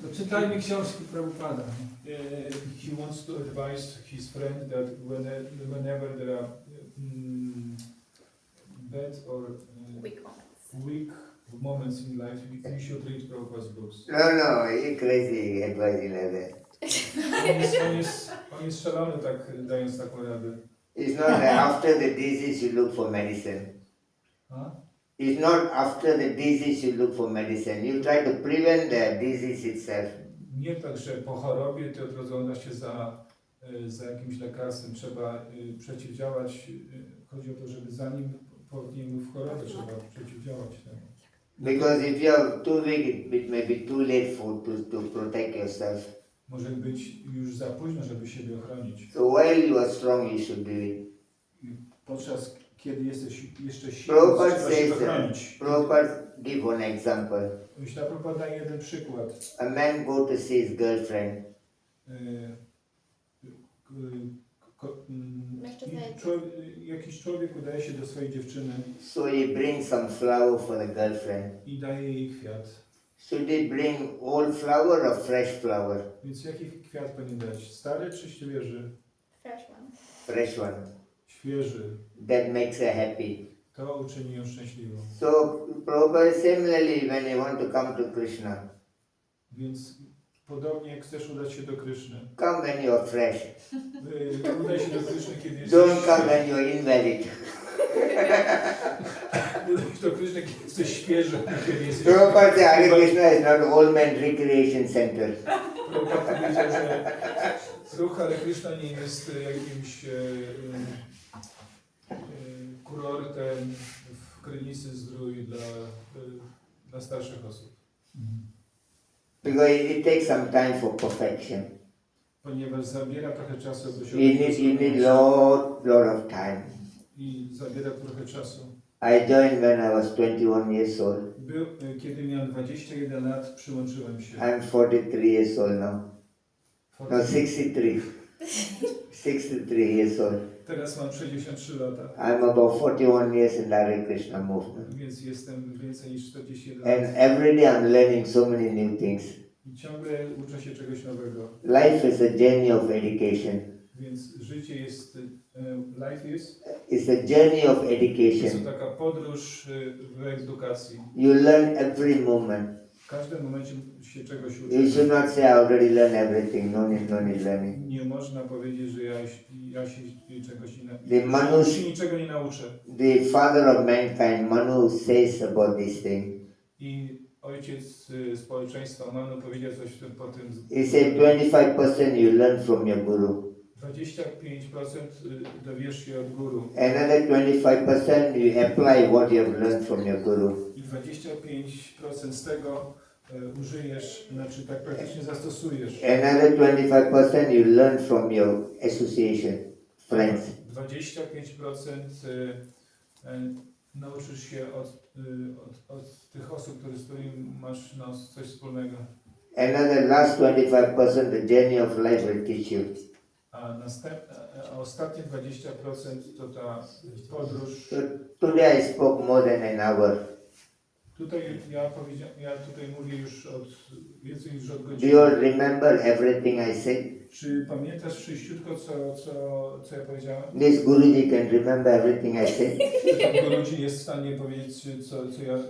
to czytajmy książki Prabhupada. He wants to advise his friend that whenever there are bad or Weak moments. weak moments in life, you should read Prabhupada's books. No, you're crazy advising like that. On jest szalony, tak dając taką radę. It's not that after the disease you look for medicine. A? It's not after the disease you look for medicine. You try to prevent the disease itself. Nie tak, że po chorobie ty rozglądasz się za jakimś lekarstwem, trzeba przeciwdziałać. Chodzi o to, żeby zanim popadniemy w chorobę, trzeba przeciwdziałać temu. Because if you're too weak, it may be too late to protect yourself. Może być już za późno, żeby siebie ochronić. So while you are strong, you should do it. Podczas kiedy jesteś jeszcze silny, Prabhupada trzeba się says, ochronić. Prabhupada give one example. Myślę, Prabhupada daje jeden przykład. A man go to see his girlfriend. Jakiś człowiek udaje się do swojej dziewczyny So he brings some flower for the girlfriend. i daje jej kwiat. Should he bring old flower or fresh flower? Więc jaki kwiat powinien dać? Stary czy świeży? Fresh one. Fresh one. Świeży. That makes her happy. To uczyni ją szczęśliwą. So Prabhupada similarly when you want to come to Krishna, Więc podobnie jak chcesz udać się do Kryszny. come when you're fresh. Udaj się do Kryszny, kiedy jesteś Don't come when you're invalid. Udaj się do Kryszny, kiedy jesteś świeży, kiedy jesteś... Prabhupada said Hare Krishna is not old man recreation center. Prabhupada powiedział, że ruch Hare Krishna nie jest jakimś kurortem w Krynicy Zdrój dla starszych osób. Because it takes some time for perfection. Ponieważ zabiera trochę czasu, by się You need lot of time. i zabiera trochę czasu. I joined when I was 21 years old. Kiedy miałem 21 lat, przyłączyłem się. I'm 43 years old now. No, 63. 63 years old. Teraz mam 63 lata, I'm about 41 years in the Hare Krishna movement. więc jestem więcej niż 41 And lat. every day I'm learning so many new things. I ciągle uczę się czegoś nowego. Life is a journey of education. Więc życie jest, life is, It's a journey of jest education. to taka podróż w edukacji. You learn every moment. W każdym momencie się czegoś You uczy. should not say I already learned everything. No need learning. Nie można powiedzieć, że ja się czegoś nie The Manu, się niczego nie nauczę. the father of mankind, Manu says about this thing. I ojciec społeczeństwa Manu powiedział coś po tym. He said 25% you learn from your guru. 25% dowiesz się od guru. Another 25% you apply what you have learned from your guru. I 25% z tego użyjesz, znaczy tak praktycznie zastosujesz. Another 25% you learn from your association, friends. 25% nauczysz się od tych osób, z którymi masz coś wspólnego. Another last 25% the journey of life will teach you. A ostatnie 20% to ta podróż. So today I spoke more than an hour. Tutaj ja tutaj mówię już więcej niż od Do godziny. you all remember everything I said? Czy pamiętasz wszyściutko, co ja powiedziałem? This Guruji can remember everything I said. Czy ten Guruji jest w stanie powiedzieć,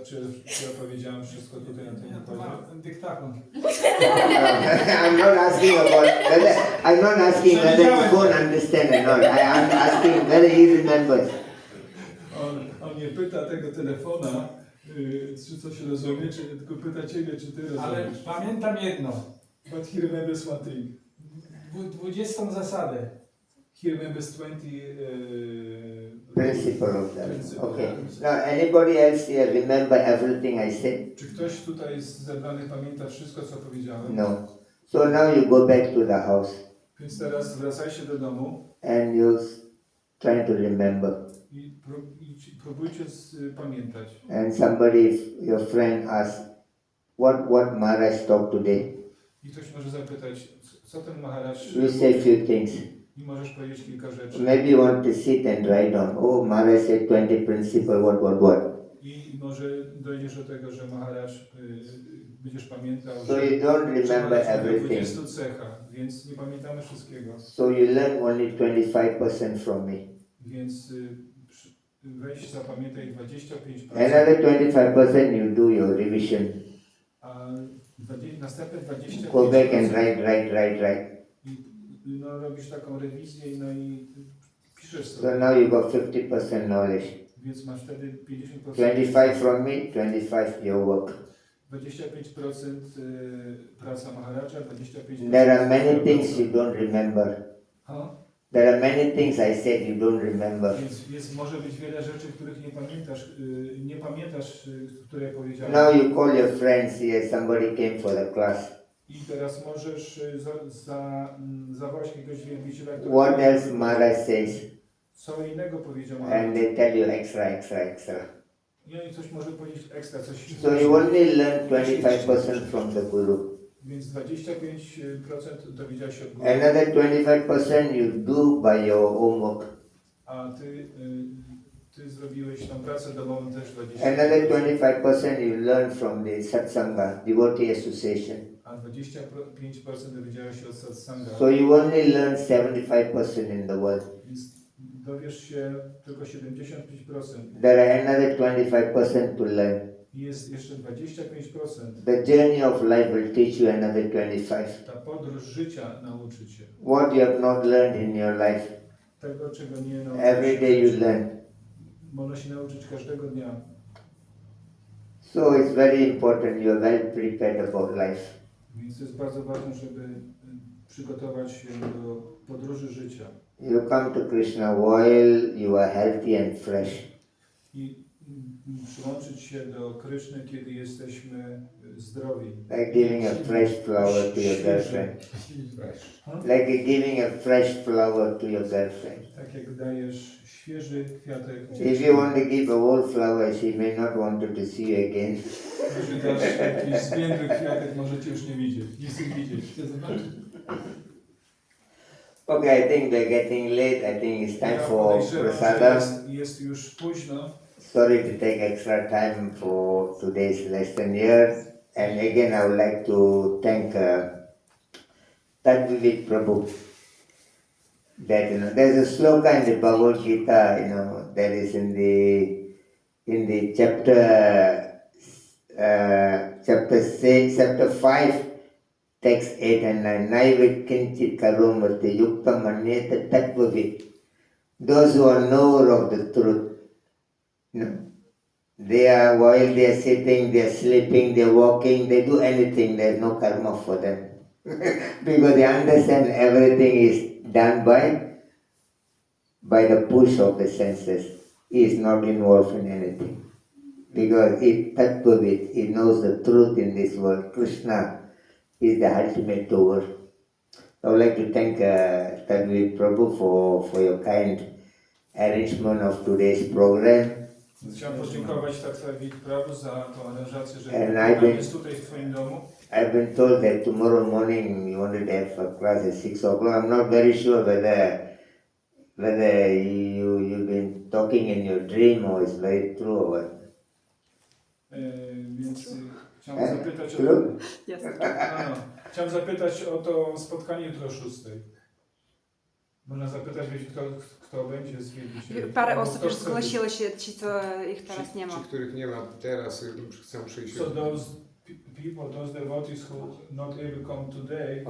czy ja powiedziałem wszystko tutaj na tym wykładzie? Dyktafon. I'm not asking about whether he won't understand or not. I'm asking whether he remembers. On nie pyta tego telefona, czy coś rozumie, tylko pyta ciebie, czy ty Ale rozumiesz. pamiętam jedno. But he remembers one thing. 20 zasadę. He remembers 20 Principle of that. Principle. Okay. Now, anybody else here remember everything I said? Czy ktoś tutaj z zebranych pamięta wszystko, co powiedziałem? No. So now you go back to the house Więc teraz wracajcie do domu and you try to remember. i próbujcie pamiętać. And somebody, your friend asks, what Maharaj talked today? I ktoś może zapytać, co ten Maharaj You say few things. i możesz powiedzieć kilka rzeczy. Maybe you want to sit and write down, oh, Maharaj said 20 principle, what. I może dojdziesz do tego, że Maharaj będziesz pamiętał, So you don't remember everything. 20 cechach, więc nie pamiętamy wszystkiego. So you learn only 25% from me. Więc weź, zapamiętaj 25%. Another 25% you do your revision. A następne 25% Go back and write. I no, robisz taką rewizję no i piszesz So sobie. now you got 50% knowledge. Więc masz wtedy 50%. 25 from me, 25 your work. 25% praca Maharaja, 25%. There are many things you don't remember. Ha? There are many things I said you don't remember. Więc może być wiele rzeczy, których nie pamiętasz, które powiedziałem. Now you call your friends here, somebody came for the class. I teraz możesz zawołać jakiegoś wielbiciela, który... What else Maharaj says? Co innego powiedział And Maharaj. they tell you extra. No i coś może powiedzieć ekstra, coś... So you only learn 25% from the Guru. Więc 25% dowiedziałeś się od Guru. Another 25% you do by your own work. A ty zrobiłeś tą pracę domową też 20%. Another 25% you learn from the Satsanga, Devotee Association. A 25% dowiedziałeś się od satsanga. So you only learn 75% in the world. Więc dowiesz się tylko 75%. There are another 25% to learn. Jest jeszcze 25%. The journey of life will teach you another 25. Ta podróż życia nauczy cię. What you have not learned in your life, Tego, czego nie nauczysz. every day you learn. Można się nauczyć każdego dnia. So it's very important you are well prepared about life. Więc to jest bardzo ważne, żeby przygotować się do podróży życia. You come to Krishna while you are healthy and fresh. I przyłączyć się do Kryszny, kiedy jesteśmy zdrowi. Like giving a fresh flower to your girlfriend. Like giving a fresh flower to your girlfriend. Tak jak dajesz świeży kwiatek. If you want to give a old flower, she may not want to see you again. Jeżeli dasz jakiś zwiędły kwiatek, może cię już nie widzieć. Nie chcę widzieć. Chcę zobaczyć. Okay, I think we're getting late. I think it's time Ja for podejrzewam, że prasadam. jest już późno. Sorry to take extra time for today's lesson here. And again, I would like to thank Tadvivit Prabhu. That there's a sloka in the Bhagavad Gita, that is in the chapter 5, text 8 and 9. Naivit kinchit karomati yukta manyeta tatvavit. Those who are knower of the truth, while they are sitting, they are sleeping, they are walking, they do anything, there is no karma for them. Because they understand everything is done by the push of the senses. He is not involved in anything. Because he knows the truth in this world. Krishna is the ultimate doer. I would like to thank Tadvivit Prabhu for your kind arrangement of today's program. Chciałem podziękować Tatvavit Prabhu za tą aranżację, że And Pan jest tutaj w Twoim domu. I've been told that tomorrow morning you wanted to have a class at 6 o'clock. I'm not very sure whether you've been talking in your dream or it's very true or what. Więc chciałem zapytać chciałem zapytać o to spotkanie jutro o 6. Można zapytać, kto będzie z wielbicieli. Parę osób już zgłosiło się, ci co ich teraz nie ma. Ci, których nie ma teraz, chcą przyjść. So those devotees who not able to come today,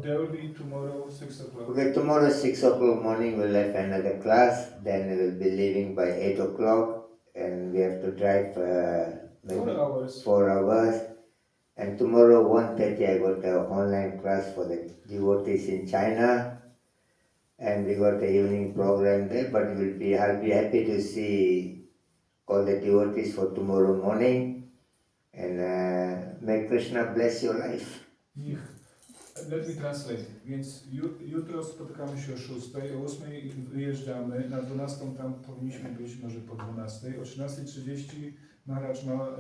they will be tomorrow 6 o'clock. Okay, tomorrow 6 o'clock morning we'll have another class. Then we will be leaving by 8 o'clock and we have to drive maybe 4 hours. 4 hours. And tomorrow 1:30 I got an online class for the devotees in China. And we got the evening program there, but I'll be happy to see all the devotees for tomorrow morning. And may Krishna bless your life. Let me translate. Więc jutro spotykamy się o 6, o 8 wyjeżdżamy, na 12 tam powinniśmy być może po 12, o 13:30 Maharaj ma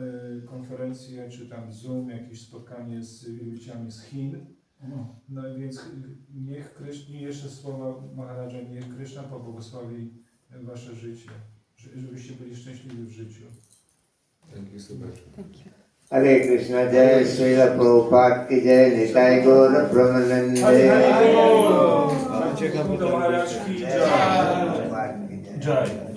konferencję, czy tam Zoom, jakieś spotkanie z wielbicielami z Chin. No więc niech Kryszna, jeszcze słowa Maharaja, niech Kryszna pobłogosławi wasze życie, żebyście byli szczęśliwi w życiu. Thank you so much. Thank you. Hare Krishna, Jai Srila Prabhupada ki Jai, Nitai Gaura Brahmanande. Mukundy Maharaj ki Jai. Jai. Jai.